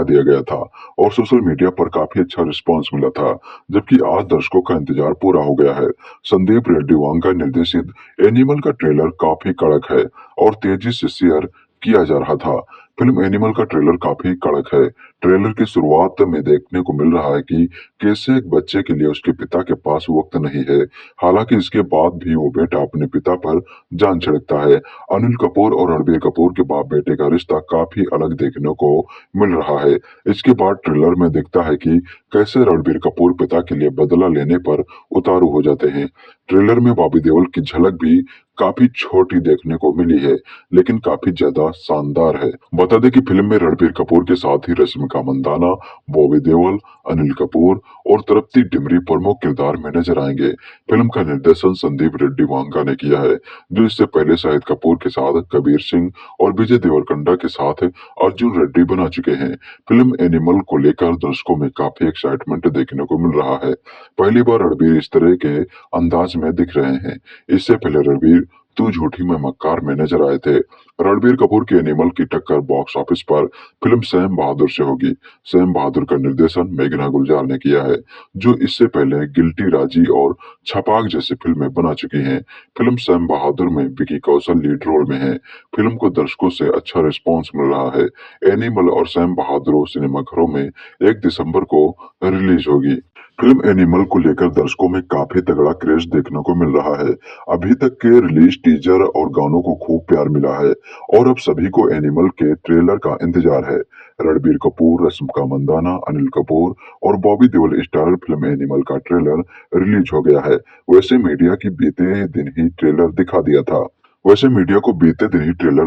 दिया गया था और सोशल मीडिया पर काफी अच्छा रिस्पांस मिला था, जबकि आज दर्शकों का इंतजार पूरा हो गया है। संदीप रेड्डी वांगा निर्देशित एनिमल का ट्रेलर काफी कड़क है और तेजी से शेयर किया जा रहा था। फिल्म एनिमल का ट्रेलर काफी कड़क है। ट्रेलर की शुरुआत में देखने को मिल रहा है कि कैसे एक बच्चे के लिए उसके पिता के पास वक्त नहीं है, हालांकि इसके बाद भी वो बेटा अपने पिता पर जान छिड़कता है। अनिल कपूर और रणबीर कपूर के बाप बेटे का रिश्ता काफी अलग देखने को मिल रहा है। इसके बाद ट्रेलर में दिखता है कि कैसे रणबीर कपूर पिता के लिए बदला लेने पर उतारू हो जाते हैं। ट्रेलर में बॉबी देओल की झलक भी काफी छोटी देखने को मिली है, लेकिन काफी ज्यादा शानदार है। बता दें कि फिल्म में रणबीर कपूर के साथ ही रश्मिका मंदाना, बॉबी देओल, अनिल कपूर और तृप्ति डिमरी प्रमुख किरदार में नजर आएंगे। फिल्म का निर्देशन संदीप रेड्डी वांगा ने किया है, जो इससे पहले शाहिद कपूर के साथ कबीर सिंह और विजय देवरकोंडा के साथ अर्जुन रेड्डी बना चुके हैं। फिल्म एनिमल को लेकर दर्शकों में काफी एक्साइटमेंट देखने को मिल रहा है। पहली बार रणबीर इस तरह के अंदाज में दिख रहे हैं। इससे पहले रणबीर तू झूठी मैं मक्कार में नजर आए थे। रणबीर कपूर के एनिमल की टक्कर बॉक्स ऑफिस पर फिल्म सैम बहादुर से होगी। सैम बहादुर का निर्देशन मेघना गुलजार ने किया है, जो इससे पहले गिल्टी, राजी और छपाक जैसी फिल्में बना चुकी हैं। फिल्म सैम बहादुर में विकी कौशल लीड रोल में है। फिल्म को दर्शकों से अच्छा रिस्पॉन्स मिल रहा है। एनिमल और सैम बहादुर सिनेमाघरों में 1 दिसंबर को रिलीज होगी। फिल्म एनिमल को लेकर दर्शकों में काफी तगड़ा क्रेज देखने को मिल रहा है। अभी तक के रिलीज टीजर और गानों को खूब प्यार मिला है और अब सभी को एनिमल के ट्रेलर का इंतजार है। रणबीर कपूर, रश्मिका मंदाना, अनिल कपूर और Bobby Deol starrer film animal का ट्रेलर रिलीज हो गया है। वैसे मीडिया को बीते दिन ही ट्रेलर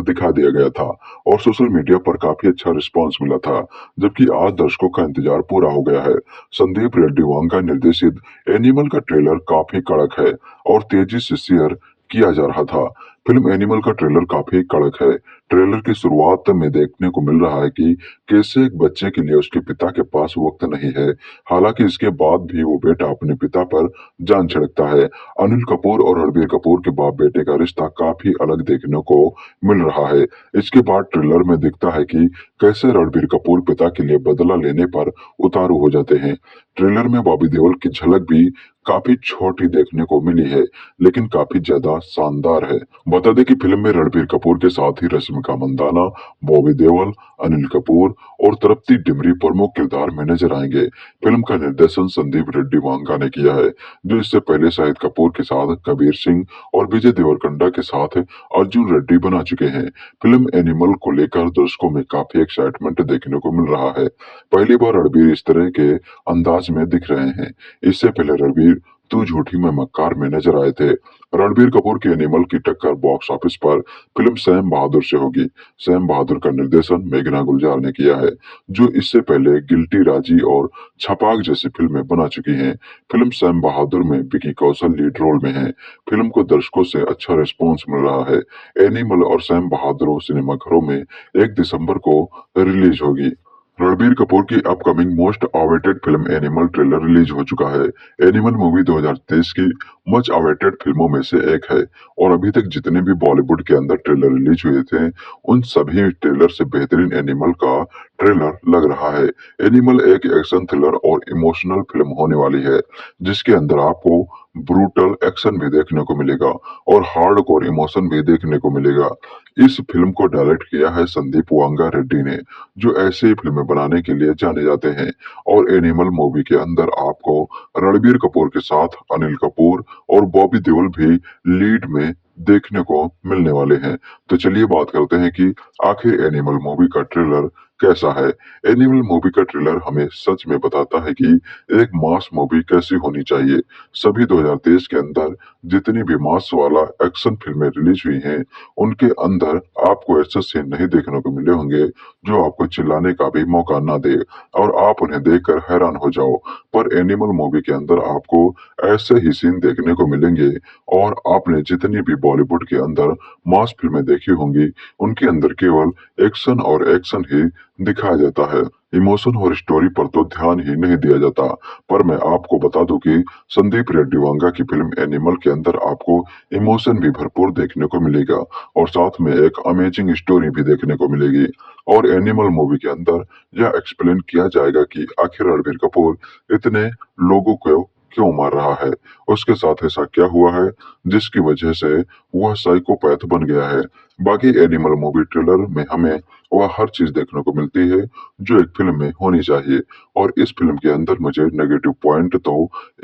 दिखा दिया गया था और सोशल मीडिया पर काफी अच्छा रिस्पांस मिला था, जबकि आज दर्शकों का इंतजार पूरा हो गया है। संदीप रेड्डी वांगा निर्देशित एनिमल का ट्रेलर काफी कड़क है और तेजी से शेयर किया जा रहा था। फिल्म एनिमल का ट्रेलर काफी कड़क है। ट्रेलर की शुरुआत में देखने को मिल रहा है कि कैसे एक बच्चे के लिए उसके पिता के पास वक्त नहीं है। हालांकि इसके बाद भी वो बेटा अपने पिता पर जान छिड़कता है। अनिल कपूर और रणबीर कपूर के बाप बेटे का रिश्ता काफी अलग देखने को मिल रहा है। इसके बाद ट्रेलर में दिखता है कि कैसे रणबीर कपूर पिता के लिए बदला लेने पर उतारू हो जाते हैं। ट्रेलर में बॉबी देओल की झलक भी काफी छोटी देखने को मिली है, लेकिन काफी ज्यादा शानदार है। बता दें कि फिल्म में रणबीर कपूर के साथ ही रश्मिका मंदाना, बॉबी देओल, अनिल कपूर और तृप्ति डिमरी प्रमुख किरदार में नजर आएंगे। फिल्म का निर्देशन संदीप रेड्डी वांगा ने किया है, जो इससे पहले शाहिद कपूर के साथ कबीर सिंह और विजय देवरकोंडा के साथ अर्जुन रेड्डी बना चुके हैं। फिल्म एनिमल को लेकर दर्शकों में काफी एक्साइटमेंट देखने को मिल रहा है। पहली बार रणबीर इस तरह के अंदाज में दिख रहे हैं। इससे पहले रणबीर तू झूठी मैं मक्कार में नजर आए थे। रणबीर कपूर के एनिमल की टक्कर बॉक्स ऑफिस पर फिल्म सैम बहादुर से होगी। सैम बहादुर का निर्देशन मेघना गुलजार ने किया है, जो इससे पहले गिल्टी, राजी और छपाक जैसी फिल्में बना चुकी हैं। फिल्म सैम बहादुर में विकी कौशल लीड रोल में है। फिल्म को दर्शकों से अच्छा रिस्पॉन्स मिल रहा है। एनिमल और सैम बहादुर सिनेमाघरों में 1 दिसंबर को रिलीज होगी। रणबीर कपूर की upcoming most awaited film animal trailer release हो चुका है। एनिमल मूवी 2023 की मच अवेटेड फिल्मों में से एक है और अभी तक जितने भी बॉलीवुड के अंदर ट्रेलर रिलीज हुए थे, उन सभी ट्रेलर से बेहतरीन एनिमल का ट्रेलर लग रहा है। एनिमल एक एक्शन थ्रिलर और इमोशनल फिल्म होने वाली है, जिसके अंदर आपको ब्रूटल एक्शन भी देखने को मिलेगा और हार्डकोर इमोशन भी देखने को मिलेगा। इस फिल्म को डायरेक्ट किया है संदीप वांगा रेड्डी ने, जो ऐसे ही फिल्में बनाने के लिए जाने जाते हैं। और एनिमल मूवी के अंदर आपको रणबीर कपूर के साथ अनिल कपूर और बॉबी देओल भी लीड में देखने को मिलने वाले हैं। तो चलिए बात करते हैं कि आखिर एनिमल मूवी का ट्रेलर कैसा है। एनिमल मूवी का ट्रेलर हमें सच में बताता है कि एक मास मूवी कैसी होनी चाहिए। सभी 2023 के अंदर जितनी भी मास वाला एक्शन फिल्में रिलीज हुई हैं, उनके अंदर आपको ऐसे सीन नहीं देखने को मिले होंगे जो आपको चिल्लाने का भी मौका ना दे और आप उन्हें देखकर हैरान हो जाओ। पर एनिमल मूवी के अंदर आपको ऐसे ही सीन देखने को मिलेंगे और आपने जितनी भी बॉलीवुड के अंदर मास फिल्में देखी होंगी, उनके अंदर केवल एक्शन और एक्शन ही दिखाया जाता है। इमोशन और स्टोरी पर तो ध्यान ही नहीं दिया जाता। पर मैं आपको बता दूं कि संदीप रेड्डी वांगा की फिल्म एनिमल के अंदर आपको इमोशन भी भरपूर देखने को मिलेगा और साथ में एक अमेजिंग स्टोरी भी देखने को मिलेगी। और एनिमल मूवी के अंदर यह एक्सप्लेन किया जाएगा कि आखिर रणबीर कपूर इतने लोगों को क्यों मार रहा है, उसके साथ ऐसा क्या हुआ है जिसकी वजह से वह साइकोपैथ बन गया है। बाकी एनिमल मूवी ट्रेलर में हमें वह हर चीज देखने को मिलती है जो एक फिल्म में होनी चाहिए और इस फिल्म के अंदर मुझे नेगेटिव पॉइंट तो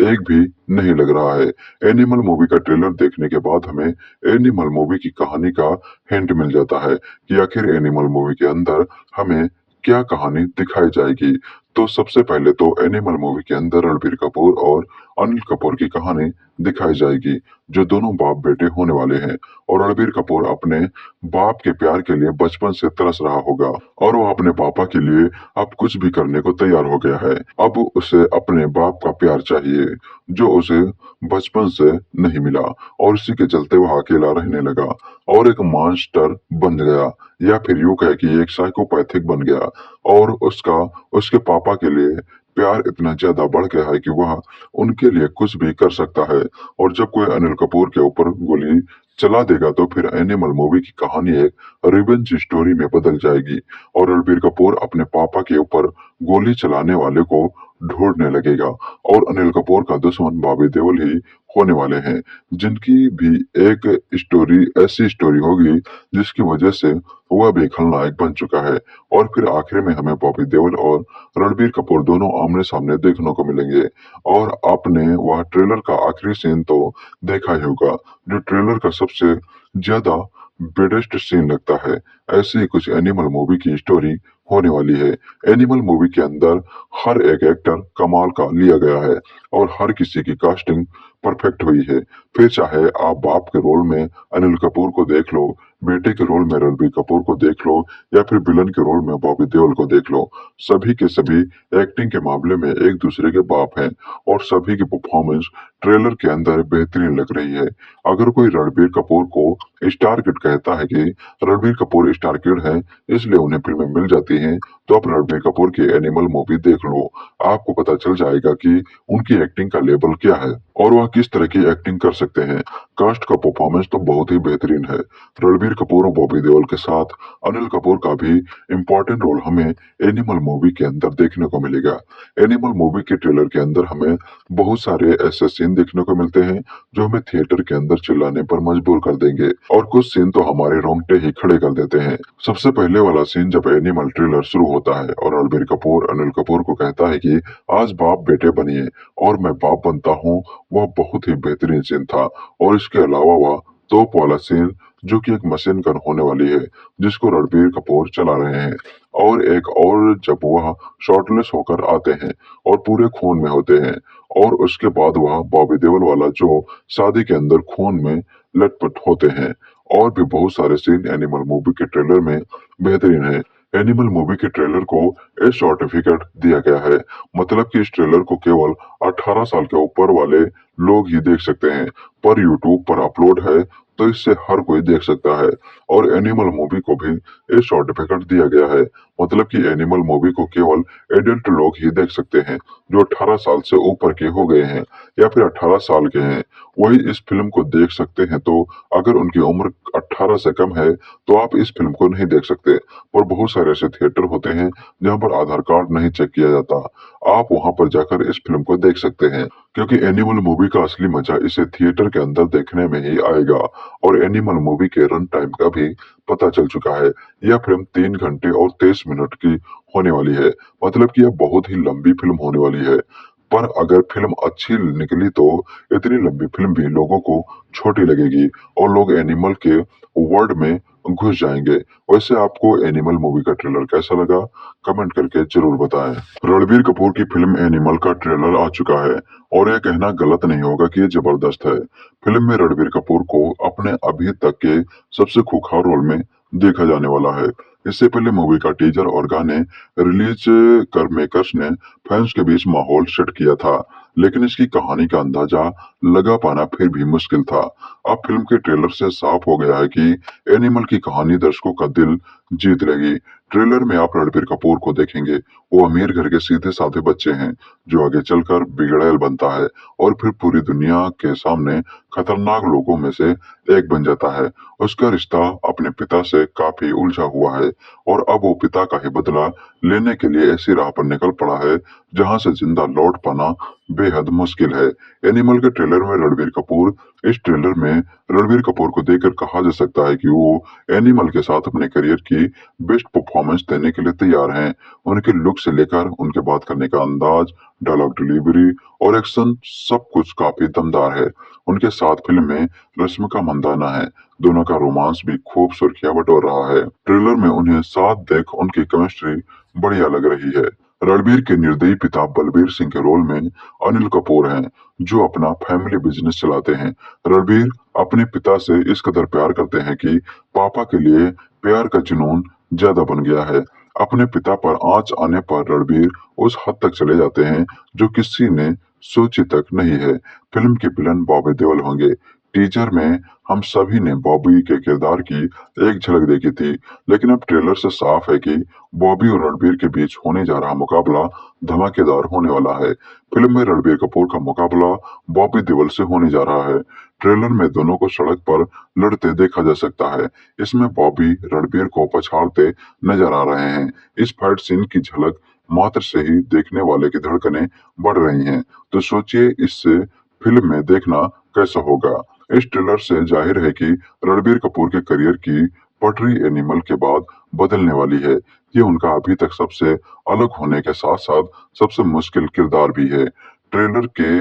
एक भी नहीं लग रहा है। एनिमल मूवी का ट्रेलर देखने के बाद हमें एनिमल मूवी की कहानी का हिंट मिल जाता है कि आखिर एनिमल मूवी के अंदर हमें क्या कहानी दिखाई जाएगी। तो सबसे पहले तो एनिमल मूवी के अंदर रणबीर कपूर और अनिल कपूर की कहानी दिखाई जाएगी, जो दोनों बाप बेटे होने वाले हैं। और रणबीर कपूर अपने बाप के प्यार के लिए बचपन से तरस रहा होगा और वो अपने पापा के लिए अब कुछ भी करने को तैयार हो गया है। अब उसे अपने बाप का प्यार चाहिए, जो उसे बचपन से नहीं मिला, और इसी के चलते वह अकेला रहने लगा और एक मॉन्स्टर बन गया, या फिर यूं कहे कि एक साइकोपैथिक बन गया। और उसका उसके पापा के लिए प्यार इतना ज्यादा बढ़ गया है कि वह उनके लिए कुछ भी कर सकता है। और जब कोई अनिल कपूर के ऊपर गोली चला देगा तो फिर एनिमल मूवी की कहानी एक रिवेंज स्टोरी में बदल जाएगी और रणबीर कपूर अपने पापा के ऊपर गोली चलाने वाले को ढूंढने लगेगा। और अनिल कपूर का दुश्मन बॉबी देओल ही होने वाले हैं, जिनकी भी एक स्टोरी ऐसी स्टोरी होगी जिसकी वजह से वह भी खलनायक बन चुका है। और फिर आखिर में हमें बॉबी देओल और रणबीर कपूर दोनों आमने सामने देखने को मिलेंगे। और आपने वह ट्रेलर का आखिरी सीन तो देखा ही होगा, जो ट्रेलर का सबसे ज्यादा बेडेस्ट सीन लगता है। ऐसी ही कुछ एनिमल मूवी की स्टोरी होने वाली है। एनिमल मूवी के अंदर हर एक एक्टर कमाल का लिया गया है और हर किसी की कास्टिंग परफेक्ट हुई है। फिर चाहे आप बाप के रोल में अनिल कपूर को देख लो, बेटे के रोल में रणबीर कपूर को देख लो, या फिर विलन के रोल में बॉबी देओल को देख लो, सभी के सभी एक्टिंग के मामले में एक दूसरे के बाप हैं और सभी की परफॉर्मेंस ट्रेलर के अंदर बेहतरीन लग रही है। अगर कोई रणबीर कपूर को स्टार किड कहता है कि रणबीर कपूर स्टार किड है इसलिए उन्हें फिल्में मिल जाती हैं, तो आप रणबीर कपूर की एनिमल मूवी देख लो, आपको पता चल जाएगा कि उनकी एक्टिंग का लेवल क्या है और वह किस तरह की एक्टिंग कर सकते हैं। कास्ट का परफॉर्मेंस तो बहुत ही बेहतरीन है। रणबीर कपूर और बॉबी देओल के साथ अनिल कपूर का भी इम्पोर्टेंट रोल हमें एनिमल मूवी के अंदर देखने को मिलेगा। एनिमल मूवी के ट्रेलर के अंदर हमें बहुत सारे ऐसे सीन देखने को मिलते हैं जो हमें थिएटर के अंदर चिल्लाने पर मजबूर कर देंगे, और कुछ सीन तो हमारे रोंगटे ही खड़े कर देते हैं। सबसे पहले वाला सीन जब एनिमल ट्रेलर शुरू होता है और रणबीर कपूर अनिल कपूर को कहता है कि आज बाप बेटे बनिए और मैं बाप बनता हूँ, वह बहुत ही बेहतरीन सीन था। और इसके अलावा वह तोप वाला सीन जो कि एक मशीन गन होने वाली है जिसको रणबीर कपूर चला रहे हैं, और एक और जब वह शॉर्टलेस होकर आते हैं और पूरे खून में होते हैं, और उसके बाद वह बॉबी देओल वाला जो शादी के अंदर खून में लटपट होते हैं। और भी बहुत सारे सीन एनिमल मूवी के ट्रेलर में बेहतरीन है। एनिमल मूवी के ट्रेलर को ए सर्टिफिकेट दिया गया है, मतलब कि इस ट्रेलर को केवल 18 साल के ऊपर वाले लोग ही देख सकते हैं, पर यूट्यूब पर अपलोड है तो इससे हर कोई देख सकता है। और एनिमल मूवी को भी ए सर्टिफिकेट दिया गया है, मतलब कि एनिमल मूवी को केवल एडल्ट लोग ही देख सकते हैं जो 18 साल से ऊपर के हो गए हैं या फिर 18 साल के हैं, वही इस फिल्म को देख सकते हैं। तो अगर उनकी उम्र 18 से कम है तो आप इस फिल्म को नहीं देख सकते। पर बहुत सारे ऐसे थिएटर होते हैं जहाँ पर आधार कार्ड नहीं चेक किया जाता, आप वहां पर जाकर इस फिल्म को देख सकते हैं, क्योंकि एनिमल मूवी का असली मजा इसे थिएटर के अंदर देखने में ही आएगा। और एनिमल मूवी के रन टाइम का भी पता चल चुका है, यह फिल्म 3 घंटे और 23 मिनट की होने वाली है, मतलब कि यह बहुत ही लंबी फिल्म होने वाली है। पर अगर फिल्म अच्छी निकली तो इतनी लंबी फिल्म भी लोगों को छोटी लगेगी और लोग एनिमल के वर्ल्ड में घुस जाएंगे। वैसे आपको एनिमल मूवी का ट्रेलर कैसा लगा, कमेंट करके जरूर बताएं। रणबीर कपूर की फिल्म एनिमल का ट्रेलर आ चुका है और यह कहना गलत नहीं होगा कि यह जबरदस्त है। फिल्म में रणबीर कपूर को अपने अभी तक के सबसे खूंखार रोल में देखा जाने वाला है। इससे पहले मूवी का टीजर और गाने रिलीज कर मेकर्स ने फैंस के बीच माहौल सेट किया था, लेकिन इसकी कहानी का अंदाजा लगा पाना फिर भी मुश्किल था। अब फिल्म के ट्रेलर से साफ हो गया है कि एनिमल की कहानी दर्शकों का दिल जीत लेगी। ट्रेलर में आप रणबीर कपूर को देखेंगे, वो अमीर घर के सीधे साधे बच्चे हैं जो आगे चलकर बिगड़ैल बनता है और फिर पूरी दुनिया के सामने खतरनाक लोगों में से एक बन जाता है। उसका रिश्ता अपने पिता से काफी उलझा हुआ है और अब वो पिता का ही बदला लेने के लिए ऐसी राह पर निकल पड़ा है जहां से जिंदा लौट पाना बेहद मुश्किल है। एनिमल के ट्रेलर में रणबीर कपूर, इस ट्रेलर में रणबीर कपूर को देखकर कहा जा सकता है कि वो एनिमल के साथ अपने करियर की बेस्ट परफॉर्मेंस देने के लिए तैयार हैं। उनके लुक से लेकर उनके बात करने का अंदाज, डायलॉग डिलीवरी और एक्शन सब कुछ काफी दमदार है। उनके साथ फिल्म में रश्मिका मंदाना है, दोनों का रोमांस भी खूब सुर्खियां बटोर रहा है। ट्रेलर में उन्हें साथ देख उनकी केमिस्ट्री बढ़िया लग रही है। रणबीर के निर्दयी पिता बलबीर सिंह के रोल में अनिल कपूर हैं, जो अपना फैमिली बिजनेस चलाते हैं। रणबीर अपने पिता से इस कदर प्यार करते हैं कि पापा के लिए प्यार का जुनून ज्यादा बन गया है। अपने पिता पर आंच आने पर रणबीर उस हद तक चले जाते हैं जो किसी ने सोची तक नहीं है। फिल्म के विलन बॉबी देओल होंगे। टीजर में हम सभी ने बॉबी के किरदार की एक झलक देखी थी, लेकिन अब ट्रेलर से साफ है कि बॉबी और रणबीर के बीच होने जा रहा मुकाबला धमाकेदार होने वाला है। फिल्म में रणबीर कपूर का मुकाबला बॉबी देओल से होने जा रहा है। ट्रेलर में दोनों को सड़क पर लड़ते देखा जा सकता है। इसमें बॉबी रणबीर को पछाड़ते नजर आ रहे हैं। इस फाइट सीन की झलक मात्र से ही देखने वाले की धड़कनें बढ़ रही हैं। तो सोचिए इससे फिल्म में देखना कैसा होगा। इस ट्रेलर से जाहिर है कि रणबीर कपूर के करियर की पटरी एनिमल के बाद बदलने वाली है। ये उनका अभी तक सबसे अलग होने के साथ साथ सबसे मुश्किल किरदार भी है। ट्रेलर के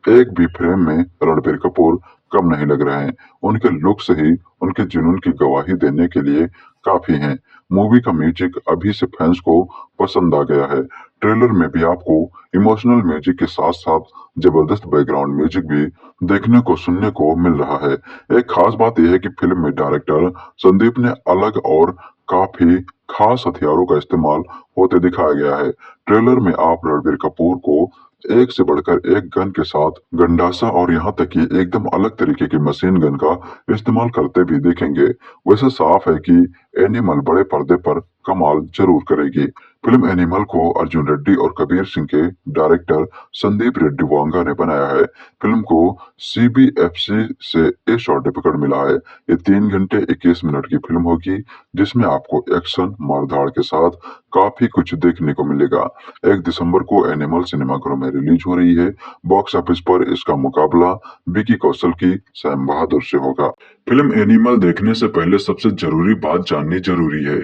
एक भी फ्रेम में रणबीर कपूर कम नहीं लग रहे हैं। उनके लुक से ही उनके जुनून की गवाही देने के लिए काफी हैं। मूवी का म्यूजिक अभी से फैंस को पसंद आ गया है। ट्रेलर में भी आपको इमोशनल म्यूजिक के साथ साथ जबरदस्त बैकग्राउंड म्यूजिक भी देखने को सुनने को मिल रहा है। एक खास बात यह है कि फिल्म में डायरेक्टर संदीप ने अलग और काफी खास हथियारों का इस्तेमाल होते दिखाया गया है। ट्रेलर में आप रणबीर कपूर को एक से बढ़कर एक गन के साथ गंडासा और यहाँ तक कि एकदम अलग तरीके की मशीन गन का इस्तेमाल करते भी देखेंगे। वैसे साफ है कि एनिमल बड़े पर्दे पर कमाल जरूर करेगी। फिल्म एनिमल को अर्जुन रेड्डी और कबीर सिंह के डायरेक्टर संदीप रेड्डी वांगा ने बनाया है। फिल्म को CBFC से ए सर्टिफिकेट मिला है। ये 3 घंटे 21 मिनट की फिल्म होगी, जिसमें आपको एक्शन मारधाड़ के साथ काफी कुछ देखने को मिलेगा। 1 दिसंबर को एनिमल सिनेमाघरों में रिलीज हो रही है। बॉक्स ऑफिस पर इसका मुकाबला विकी कौशल की सैम बहादुर से होगा। फिल्म एनिमल देखने से पहले सबसे जरूरी बात जाननी जरूरी है।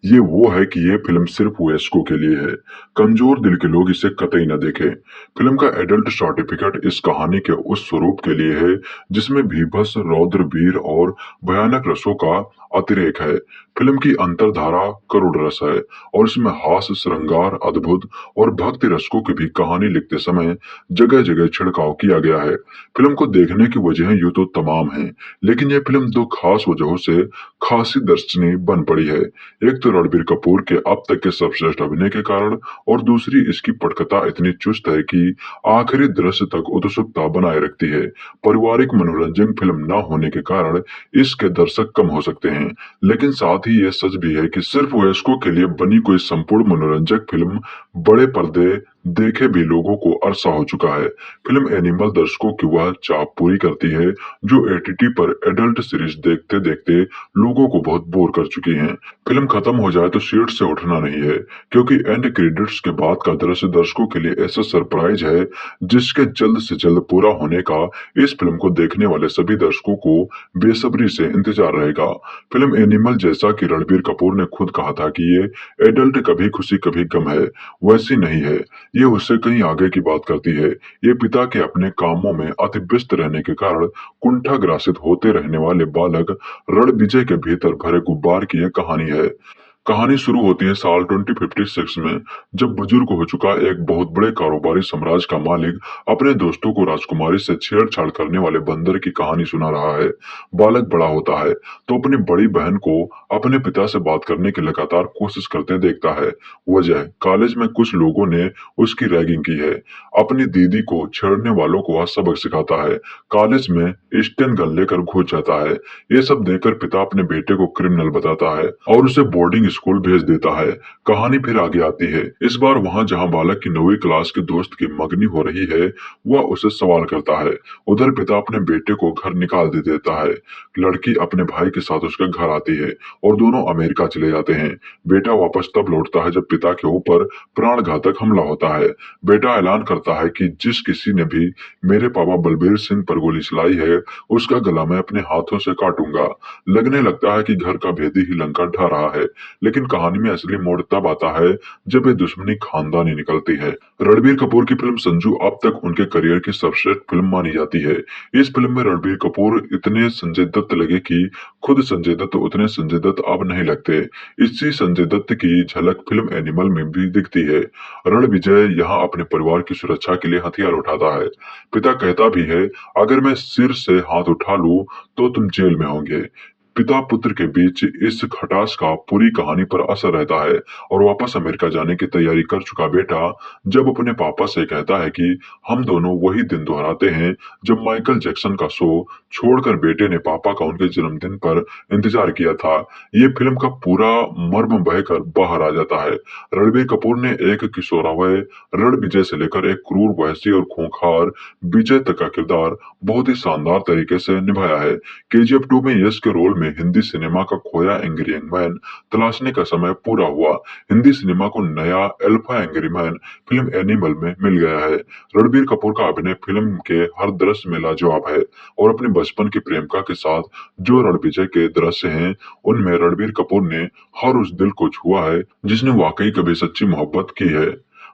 ये वो है कि ये फिल्म सिर्फ वयस्कों के लिए है। कमजोर दिल के लोग इसे कतई न देखें। फिल्म का एडल्ट सर्टिफिकेट इस कहानी के उस स्वरूप के लिए है जिसमें भीभत्स, रौद्र, वीर और भयानक रसों का अतिरेक है। फिल्म की अंतरधारा करुण रस है और इसमें हास्य, श्रृंगार, अद्भुत और भक्ति रसकों की भी कहानी लिखते समय जगह जगह छिड़काव किया गया है। फिल्म को देखने की वजहें यूं तो तमाम हैं, लेकिन यह फिल्म 2 खास वजहों से खासी दर्शनीय बन पड़ी है। एक तो रणबीर कपूर के अब तक के सर्वश्रेष्ठ अभिनय के कारण, और दूसरी इसकी पटकथा इतनी चुस्त है कि आखिरी दृश्य तक उत्सुकता बनाए रखती है। पारिवारिक मनोरंजन फिल्म न होने के कारण इसके दर्शक कम हो सकते हैं, लेकिन साथ ही यह सच भी है कि सिर्फ वयस्कों के लिए बनी कोई संपूर्ण मनोरंजक फिल्म बड़े पर्दे देखे भी लोगों को अरसा हो चुका है। फिल्म एनिमल दर्शकों की वह चाह पूरी करती है जो OTT पर एडल्ट सीरीज देखते देखते लोगों को बहुत बोर कर चुकी हैं। फिल्म खत्म हो जाए तो सीट से उठना नहीं है, क्योंकि एंड क्रेडिट्स के बाद का दृश्य दर्शकों के लिए ऐसा सरप्राइज है जिसके जल्द से जल्द पूरा होने का इस फिल्म को देखने वाले सभी दर्शकों को बेसब्री से इंतजार रहेगा। फिल्म एनिमल, जैसा कि रणबीर कपूर ने खुद कहा था कि ये एडल्ट कभी खुशी कभी गम है, वैसी नहीं है। ये उससे कहीं आगे की बात करती है। ये पिता के अपने कामों में अति व्यस्त रहने के कारण कुंठाग्रासित होते रहने वाले बालक रणविजय के भीतर भरे गुब्बार की यह कहानी है। कहानी शुरू होती है साल 2056 में, जब बुजुर्ग हो चुका एक बहुत बड़े कारोबारी साम्राज्य का मालिक अपने दोस्तों को राजकुमारी से छेड़छाड़ करने वाले बंदर की कहानी सुना रहा है। बालक बड़ा होता है तो अपनी बड़ी बहन को अपने पिता से बात करने की लगातार कोशिश करते देखता है। वजह, कॉलेज में कुछ लोगों ने उसकी रैगिंग की है। अपनी दीदी को छेड़ने वालों को वह सबक सिखाता है। कॉलेज में स्टेन गन लेकर घुस जाता है। ये सब देखकर पिता अपने बेटे को क्रिमिनल बताता है और उसे बोर्डिंग स्कूल भेज देता है। कहानी फिर आगे आती है। इस बार वहां जहां बालक की 9वीं क्लास के दोस्त की मंगनी हो रही है, वह उसे सवाल करता है। उधर पिता अपने बेटे को घर निकाल दे देता है। लड़की अपने भाई के साथ उसके घर आती है और दोनों अमेरिका चले जाते हैं। बेटा वापस तब लौटता है जब पिता के ऊपर प्राणघातक हमला होता है। बेटा ऐलान करता है कि जिस किसी ने भी मेरे पापा बलबीर सिंह पर गोली चलाई है, उसका गला मैं अपने हाथों से काटूंगा। लगने लगता है कि घर का भेदी ही लंका ढा रहा है। लेकिन कहानी में असली मोड़ तब आता है जब ये दुश्मनी खानदानी निकलती है। रणबीर कपूर की फिल्म संजू अब तक उनके करियर की सर्वश्रेष्ठ फिल्म मानी जाती है। इस फिल्म में रणबीर कपूर इतने संजय दत्त लगे कि खुद संजय दत्त उतने संजय दत्त अब नहीं लगते। इसी संजय दत्त की झलक फिल्म एनिमल में भी दिखती है। रणविजय यहाँ अपने परिवार की सुरक्षा के लिए हथियार उठाता है। पिता कहता भी है, अगर मैं सिर से हाथ उठा लूं तो तुम जेल में होंगे। पिता पुत्र के बीच इस खटास का पूरी कहानी पर असर रहता है और वापस अमेरिका जाने की तैयारी कर चुका बेटा जब अपने पापा से कहता है कि हम दोनों वही दिन दोहराते हैं जब माइकल जैक्सन का शो छोड़कर बेटे ने पापा का उनके जन्मदिन पर इंतजार किया था, ये फिल्म का पूरा मर्म बहकर बाहर आ जाता है। रणबीर कपूर ने एक किशोरावय रणविजय से लेकर एक क्रूर, वहशी और खूंखार विजय तक का किरदार बहुत ही शानदार तरीके से निभाया है। केजीएफ 2 में यश के रोल में हिंदी सिनेमा का खोया एंग्री यंग मैन तलाशने का समय पूरा हुआ। हिंदी सिनेमा को नया alpha angry man film animal में मिल गया है। रणबीर कपूर का अभिनय फिल्म के हर दृश्य में लाजवाब है और अपने बचपन की प्रेमिका के साथ जो रणविजय के दृश्य हैं, उनमें रणबीर कपूर ने हर उस दिल को छुआ है जिसने वाकई कभी सच्ची मोहब्बत की है।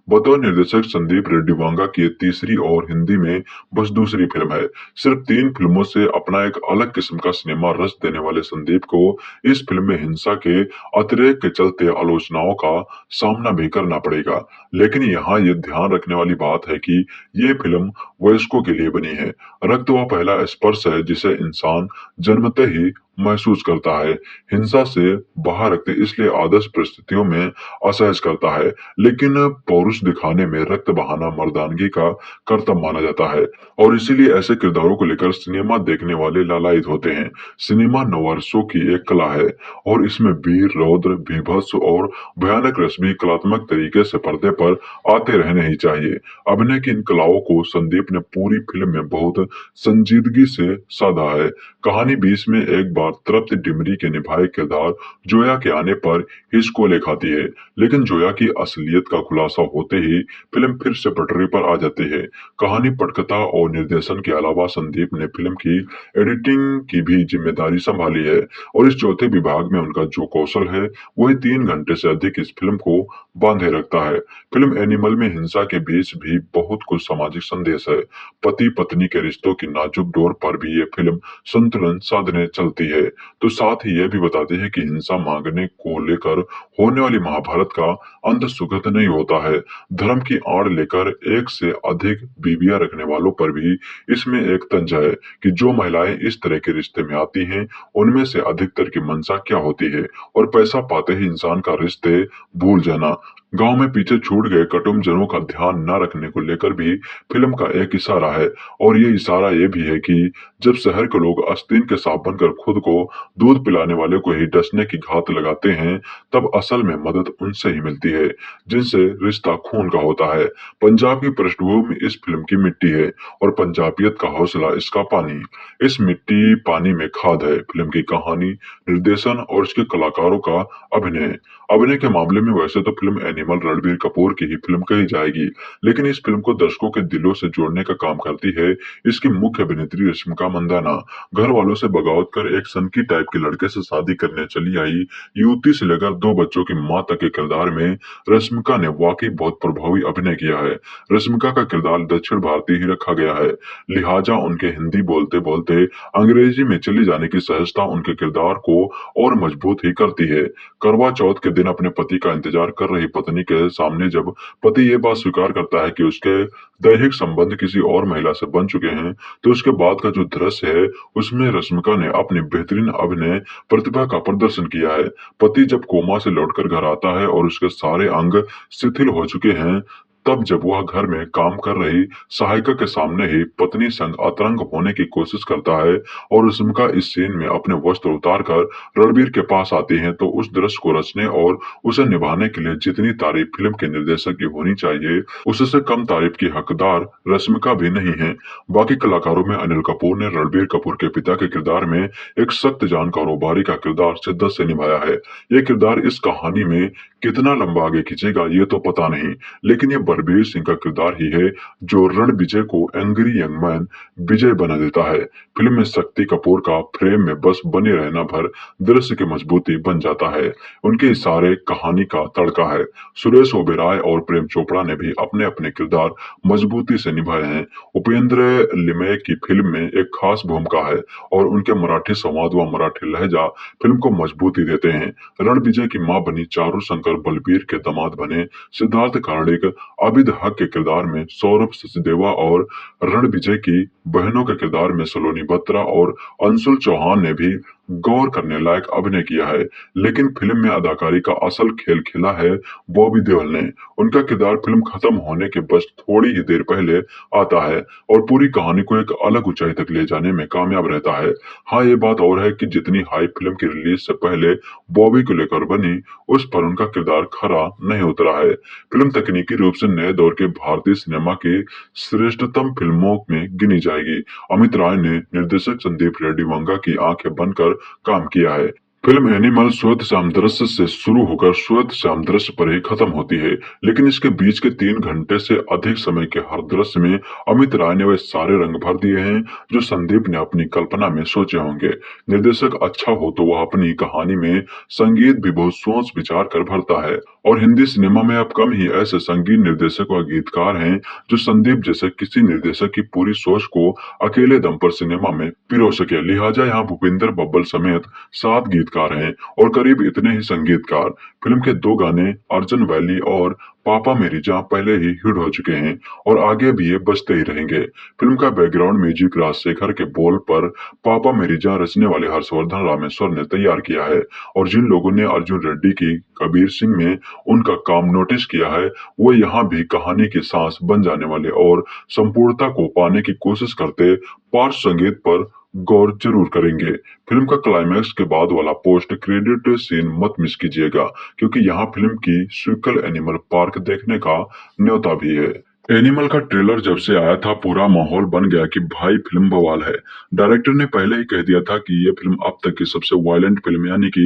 बतौर निर्देशक संदीप रेड्डी वांगा की तीसरी और हिंदी में बस दूसरी फिल्म है। सिर्फ 3 फिल्मों से अपना एक अलग किस्म का सिनेमा रस देने वाले संदीप को इस फिल्म में हिंसा के अतिरेक के चलते आलोचनाओं का सामना भी करना पड़ेगा। लेकिन यहाँ ये ध्यान रखने वाली बात है कि ये फिल्म वयस्कों के लिए बनी है। रक्त वह पहला स्पर्श है जिसे इंसान जन्मते ही महसूस करता है। हिंसा से बाहर रखते इसलिए आदर्श परिस्थितियों में असहज करता है, लेकिन पौरुष दिखाने में रक्त बहाना मर्दानगी का कर्तव्य माना जाता है और इसीलिए ऐसे किरदारों को लेकर सिनेमा देखने वाले लालायित होते हैं। सिनेमा नवरसों की एक कला है और इसमें वीर, रौद्र, बीभत्स और भयानक रस भी कलात्मक तरीके से पर्दे पर आते रहने ही चाहिए। अभिनय की इन कलाओं को संदीप ने पूरी फिल्म में बहुत संजीदगी से साधा है। कहानी 20 में एक बार तृप्त डिमरी के निभाए किरदार जोया के आने पर हिचकोले खाती है, लेकिन जोया की असलियत का खुलासा होते ही फिल्म फिर से पटरी पर आ जाती है। कहानी, पटकथा और निर्देशन के अलावा संदीप ने फिल्म की एडिटिंग की भी जिम्मेदारी संभाली है और इस चौथे विभाग में उनका जो कौशल है वही 3 घंटे से अधिक इस फिल्म को बांधे रखता है। फिल्म एनिमल में हिंसा के बीच भी बहुत कुछ सामाजिक संदेश है। पति पत्नी के रिश्तों की नाजुक डोर पर भी ये फिल्म संतुलन साधने चलती है, तो साथ ही यह भी बताती है कि हिंसा मांगने को लेकर होने वाली महाभारत का अंत सुखद नहीं होता है। धर्म की आड़ लेकर एक से अधिक बीवियां रखने वालों पर भी इसमें एक तंज है कि जो महिलाएं इस तरह के रिश्ते में आती हैं उनमें से अधिकतर की मंशा क्या होती है और पैसा पाते ही इंसान का रिश्ते भूल जाना। गांव में पीछे छूट गए कुटुंबजनों का ध्यान न रखने को लेकर भी फिल्म का एक इशारा है और ये इशारा ये भी है कि जब शहर के लोग आस्तीन के सांप बनकर खुद को दूध पिलाने वाले को ही डसने की घात लगाते हैं, तब असल में मदद उनसे ही मिलती है जिनसे रिश्ता खून का होता है। पंजाब की पृष्ठभूमि इस फिल्म की मिट्टी है और पंजाबियत का हौसला इसका पानी। इस मिट्टी पानी में खाद है फिल्म की कहानी, निर्देशन और इसके कलाकारों का अभिनय के मामले में वैसे तो फिल्म एनिमल रणबीर कपूर की ही फिल्म कही जाएगी, लेकिन इस फिल्म को दर्शकों के दिलों से जोड़ने का काम करती है इसकी मुख्य अभिनेत्री रश्मिका मंदाना। घर वालों से बगावत कर एक सनकी टाइप के लड़के से शादी करने चली आई युवती से लेकर 2 बच्चों की मां तक के किरदार में रश्मिका ने वाकई बहुत प्रभावी अभिनय किया है। रश्मिका का किरदार दक्षिण भारतीय ही रखा गया है, लिहाजा उनके हिंदी बोलते बोलते अंग्रेजी में चली जाने की सहजता उनके किरदार को और मजबूत ही करती है। करवा चौथ के दिन अपने पति का इंतजार कर रही पत्नी के सामने जब पति ये बात स्वीकार करता है कि उसके दैहिक संबंध किसी और महिला से बन चुके हैं, तो उसके बाद का जो दृश्य है उसमें रश्मिका ने अपनी बेहतरीन अभिनय प्रतिभा का प्रदर्शन किया है। पति जब कोमा से लौटकर घर आता है और उसके सारे अंग शिथिल हो चुके हैं, तब जब वह घर में काम कर रही सहायिका के सामने ही पत्नी संग अतरंग होने की कोशिश करता है और रश्मिका इस सीन में अपने वस्त्र उतारकर रणबीर के पास आती हैं, तो उस दृश्य को रचने और उसे निभाने के लिए जितनी तारीफ फिल्म के निर्देशक की होनी चाहिए उससे कम तारीफ की हकदार रश्मिका भी नहीं है। बाकी कलाकारों में अनिल कपूर ने रणबीर कपूर के पिता के किरदार में एक सख्त जान कारोबारी का किरदार शिद्दत से निभाया है। यह किरदार इस कहानी में कितना लंबा आगे खींचेगा ये तो पता नहीं, लेकिन ये बलबीर सिंह का किरदार ही है जो रणविजय को एंग्री यंग मैन विजय बना देता है। फिल्म में शक्ति कपूर का फ्रेम में बस बने रहना भर दृश्य की मजबूती बन जाता है। उनके इशारे कहानी का तड़का है। सुरेश ओबेरॉय और प्रेम चोपड़ा ने भी अपने अपने किरदार मजबूती से निभाए हैं। उपेंद्र लिमये की फिल्म में एक खास भूमिका है और उनके मराठी संवाद व मराठी लहजा फिल्म को मजबूती देते हैं। रणविजय की मां बनी चारू शंकर बलबीर के दामाद बने सिद्धार्थ कार्णिक, आबिद हक के किरदार में सौरभ सचदेवा और रणविजय की बहनों के किरदार में सलोनी बत्रा और अंशुल चौहान ने भी गौर करने लायक अभिनय किया है। लेकिन फिल्म में अदाकारी का असल खेल खेला है बॉबी देओल ने। उनका किरदार फिल्म खत्म होने के बस थोड़ी ही देर पहले आता है और पूरी कहानी को एक अलग ऊंचाई तक ले जाने में कामयाब रहता है। हाँ, ये बात और है कि जितनी हाई फिल्म की रिलीज से पहले बॉबी को लेकर बनी, उस पर उनका किरदार खरा नहीं उतरा है। फिल्म तकनीकी रूप से नए दौर के भारतीय सिनेमा की श्रेष्ठतम फिल्मों में गिनी जाएगी। अमित राय ने निर्देशक संदीप रेड्डी वंगा की आंखें बनकर काम किया है। फिल्म एनिमल श्वेत श्याम दृश्य से शुरू होकर श्वेत श्याम दृश्य पर ही खत्म होती है, लेकिन इसके बीच के 3 घंटे से अधिक समय के हर दृश्य में अमित राय ने वे सारे रंग भर दिए हैं जो संदीप ने अपनी कल्पना में सोचे होंगे। निर्देशक अच्छा हो तो वह अपनी कहानी में संगीत भी बहुत सोच विचार कर भरता है और हिंदी सिनेमा में अब कम ही ऐसे संगीत निर्देशक व गीतकार हैं जो संदीप जैसे किसी निर्देशक की पूरी सोच को अकेले दम पर सिनेमा में पिरो सके। लिहाजा यहाँ भूपिंदर बब्बल समेत 7 गीतकार हैं और करीब इतने ही संगीतकार। फिल्म के 2 गाने अर्जुन वैली और पापा मेरी जान पहले ही हिट हो चुके हैं और आगे भी ये बजते ही रहेंगे। फिल्म का बैकग्राउंड म्यूजिक राजशेखर के बोल पर पापा मेरी जान रचने वाले हर्षवर्धन रामेश्वर ने तैयार किया है और जिन लोगों ने अर्जुन रेड्डी की कबीर सिंह में उनका काम नोटिस किया है वो यहाँ भी कहानी की सांस बन जाने वाले और संपूर्णता को पाने की कोशिश करते पार्श्व संगीत पर गौर जरूर करेंगे। फिल्म का क्लाइमैक्स के बाद वाला पोस्ट क्रेडिट सीन मत मिस कीजिएगा, क्योंकि यहाँ फिल्म की स्वीकल एनिमल पार्क देखने का न्योता भी है। एनिमल का ट्रेलर जब से आया था पूरा माहौल बन गया कि भाई फिल्म बवाल है। डायरेक्टर ने पहले ही कह दिया था कि ये फिल्म अब तक की सबसे वायलेंट फिल्म यानी कि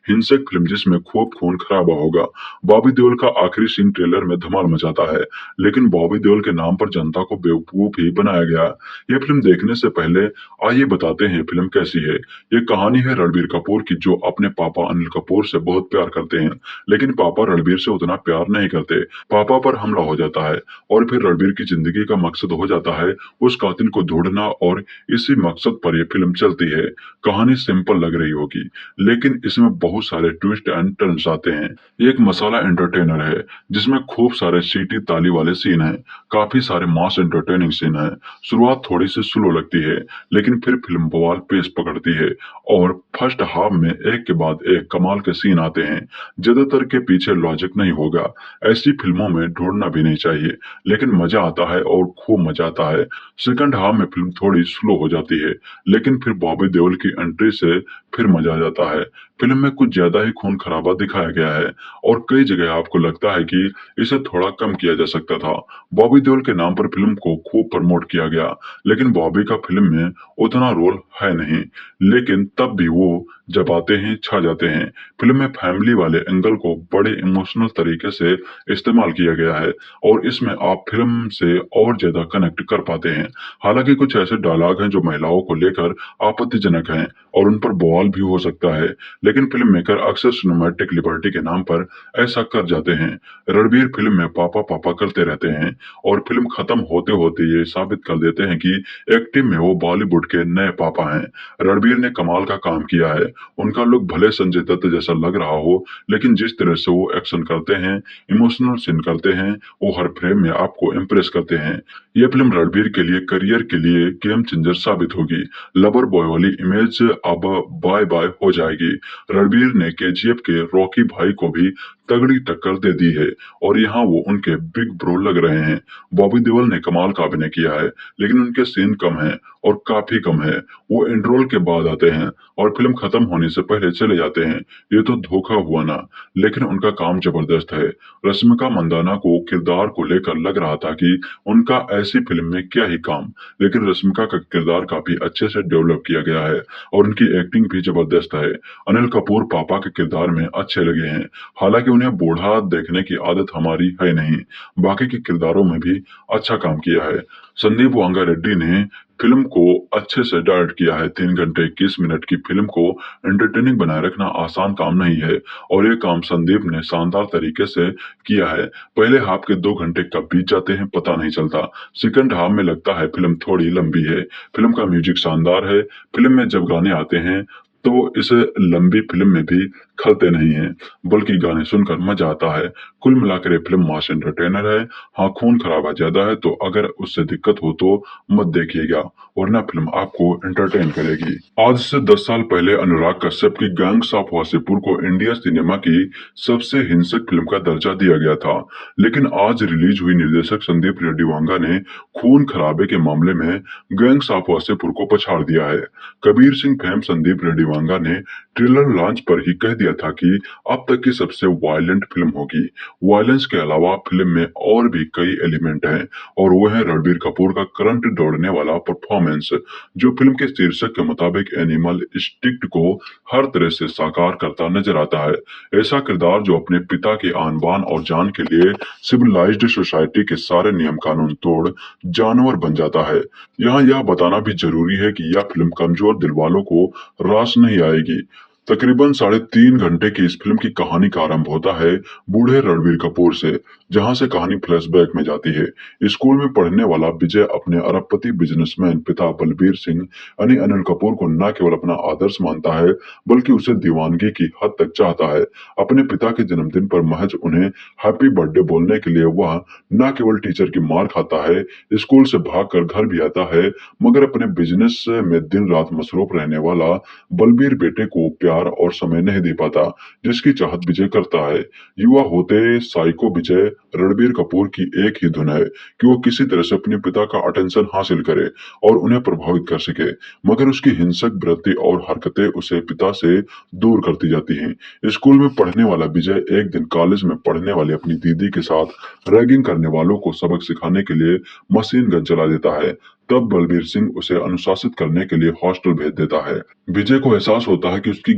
हिंसक फिल्म जिसमें खूब खून खराबा होगा। बॉबी देओल का आखिरी सीन ट्रेलर में धमाल मचाता है, लेकिन बॉबी देओल के नाम पर जनता को बेवकूफ ही बनाया गया। ये फिल्म देखने से पहले आइए बताते हैं फिल्म कैसी है। ये कहानी है रणबीर कपूर की जो अपने पापा अनिल कपूर से बहुत प्यार करते हैं, लेकिन पापा रणबीर से उतना प्यार नहीं करते। पापा पर हमला हो जाता है और फिर रणबीर की जिंदगी का मकसद हो जाता है उस कातिल को ढूंढना और इसी मकसद पर यह फिल्म चलती है। कहानी सिंपल लग रही होगी, लेकिन इसमें बहुत सारे ट्विस्ट एंड टर्न्स आते हैं। ये एक मसाला एंटरटेनर है जिसमें खूब सारे सीटी ताली वाले सीन हैं, काफी सारे मास एंटरटेनिंग सीन हैं। शुरुआत थोड़ी सी स्लो लगती है, लेकिन फिर फिल्म बवाल पेस पकड़ती है और फर्स्ट हाफ में एक के बाद एक कमाल के सीन आते हैं। ज्यादातर के पीछे लॉजिक नहीं होगा, ऐसी फिल्मों में ढूंढना भी नहीं चाहिए, लेकिन मजा आता है और खूब मजा आता है। सेकंड हाफ में फिल्म थोड़ी स्लो हो जाती है, लेकिन फिर बॉबी देओल की एंट्री से फिर मजा आ जाता है। फिल्म में कुछ ज्यादा ही खून खराबा दिखाया गया है और कई जगह आपको लगता है कि इसे थोड़ा कम किया जा सकता था। बॉबी देओल के नाम पर फिल्म को खूब प्रमोट किया गया, लेकिन बॉबी का फिल्म में उतना रोल है नहीं, लेकिन तब भी वो जब आते हैं छा जाते हैं। फिल्म में फैमिली वाले एंगल को बड़े इमोशनल तरीके से इस्तेमाल किया गया है और इसमें आप फिल्म से और ज्यादा कनेक्ट कर पाते हैं। हालांकि कुछ ऐसे डायलॉग हैं जो महिलाओं को लेकर आपत्तिजनक हैं और उन पर बवाल भी हो सकता है, लेकिन फिल्म मेकर अक्सर सिनेमैटिक लिबर्टी के नाम पर ऐसा कर जाते हैं। रणबीर फिल्म में पापा पापा करते रहते हैं और फिल्म खत्म होते होते ये साबित कर देते हैं कि एक्टिंग में वो बॉलीवुड के नए पापा हैं। रणबीर ने कमाल का काम किया है। उनका लुक भले संजय दत्त जैसा लग रहा हो, लेकिन जिस तरह से वो एक्शन करते हैं, इमोशनल सीन करते हैं, वो हर फ्रेम में आपको इम्प्रेस करते हैं। ये फिल्म रणबीर के लिए करियर के लिए गेम चेंजर साबित होगी। लवर बॉय वाली इमेज अब बाय बाय हो जाएगी। रणबीर ने केजीएफ के रॉकी भाई को भी तगड़ी टक्कर दे दी है और यहाँ वो उनके बिग ब्रो लग रहे हैं। बॉबी देओल ने कमाल का अभिनय किया है, लेकिन उनके सीन कम हैं और काफी कम है। वो एंड्रोल के बाद आते हैं और फिल्म खत्म होने से पहले चले जाते हैं। ये तो धोखा हुआ ना, लेकिन उनका काम जबरदस्त है। रश्मिका मंदाना को किरदार को लेकर लग रहा था कि उनका ऐसी फिल्म में क्या ही काम, लेकिन रश्मिका का किरदार काफी अच्छे से डेवलप किया गया है और उनकी एक्टिंग भी जबरदस्त है। अनिल कपूर पापा के किरदार में अच्छे लगे हैं, हालांकि उन्हें बूढ़ा देखने की आदत हमारी है नहीं। बाकी के किरदारों में भी अच्छा काम किया है। संदीप वांगा रेड्डी ने फिल्म को अच्छे से डायरेक्ट किया है। 3 घंटे 21 मिनट की फिल्म को एंटरटेनिंग बनाए रखना आसान काम नहीं है और ये काम संदीप ने शानदार तरीके से किया है। पहले हाफ के 2 घंटे कब बीत जाते हैं पता नहीं चलता। सेकंड हाफ में लगता है फिल्म थोड़ी लंबी है। फिल्म का म्यूजिक शानदार है। फिल्म में जब गाने आते हैं तो इसे लंबी फिल्म में भी खलते नहीं है, बल्कि गाने सुनकर मजा आता है। कुल मिलाकर ये फिल्म मास एंटरटेनर है। हाँ, खून खराबा ज्यादा है तो अगर उससे दिक्कत हो तो मत देखिएगा, वरना फिल्म आपको एंटरटेन करेगी। आज से 10 साल पहले अनुराग कश्यप की गैंग्स ऑफ वासेपुर को इंडिया सिनेमा की सबसे हिंसक फिल्म का दर्जा दिया गया था, लेकिन आज रिलीज हुई निर्देशक संदीप रेड्डी वांगा ने खून खराबे के मामले में गैंग्स ऑफ वासेपुर को पछाड़ दिया है। कबीर सिंह फेम संदीप रेड्डी वांगा ने ट्रेलर लॉन्च पर ही कह दिया था कि अब तक की सबसे वायलेंट फिल्म होगी। वायलेंस के अलावा फिल्म में और भी कई एलिमेंट हैं और वो है रणबीर कपूर का करंट दौड़ने वाला परफॉर्मेंस, जो फिल्म के शीर्षक के मुताबिक एनिमल इंस्टिंक्ट को हर तरह से साकार करता नजर आता है। ऐसा किरदार जो अपने पिता की आन बान और जान के लिए सिविलाइज्ड सोसाइटी के सारे नियम कानून तोड़ जानवर बन जाता है। यहाँ यह बताना भी जरूरी है कि यह फिल्म कमजोर दिल वालों को रास नहीं आएगी। तकरीबन 3.5 घंटे की इस फिल्म की कहानी का आरंभ होता है बूढ़े रणबीर कपूर से, जहां से कहानी फ्लैशबैक में जाती है। स्कूल में पढ़ने वाला विजय अपने अरबपति बिजनेसमैन पिता बलबीर सिंह यानी अनिल कपूर को न केवल अपना आदर्श मानता है, बल्कि उसे दीवानगी की हद तक चाहता है। अपने पिता के जन्मदिन पर महज उन्हें हैप्पी बर्थडे बोलने के लिए वह न केवल टीचर की मार खाता है, स्कूल से भागकर घर भी आता है, मगर अपने बिजनेस में दिन रात मसरूफ रहने वाला बलबीर बेटे को प्यार और समय नहीं दे पाता, जिसकी चाहत विजय करता है। युवा होते साइको विजय रणबीर कपूर की एक ही धुन है कि वो किसी तरह से अपने पिता का अटेंशन हासिल करे और उन्हें प्रभावित कर सके, मगर उसकी हिंसक वृत्ति और हरकतें उसे पिता से दूर करती जाती हैं। स्कूल में पढ़ने वाला विजय एक दिन कॉलेज में पढ़ने वाली अपनी दीदी के साथ रैगिंग करने वालों को सबक सिखाने के लिए मशीन गन चला देता है। तब बलबीर सिंह उसे अनुशासित करने के लिए हॉस्टल भेज देता है। विजय को एहसास होता है कि उसकी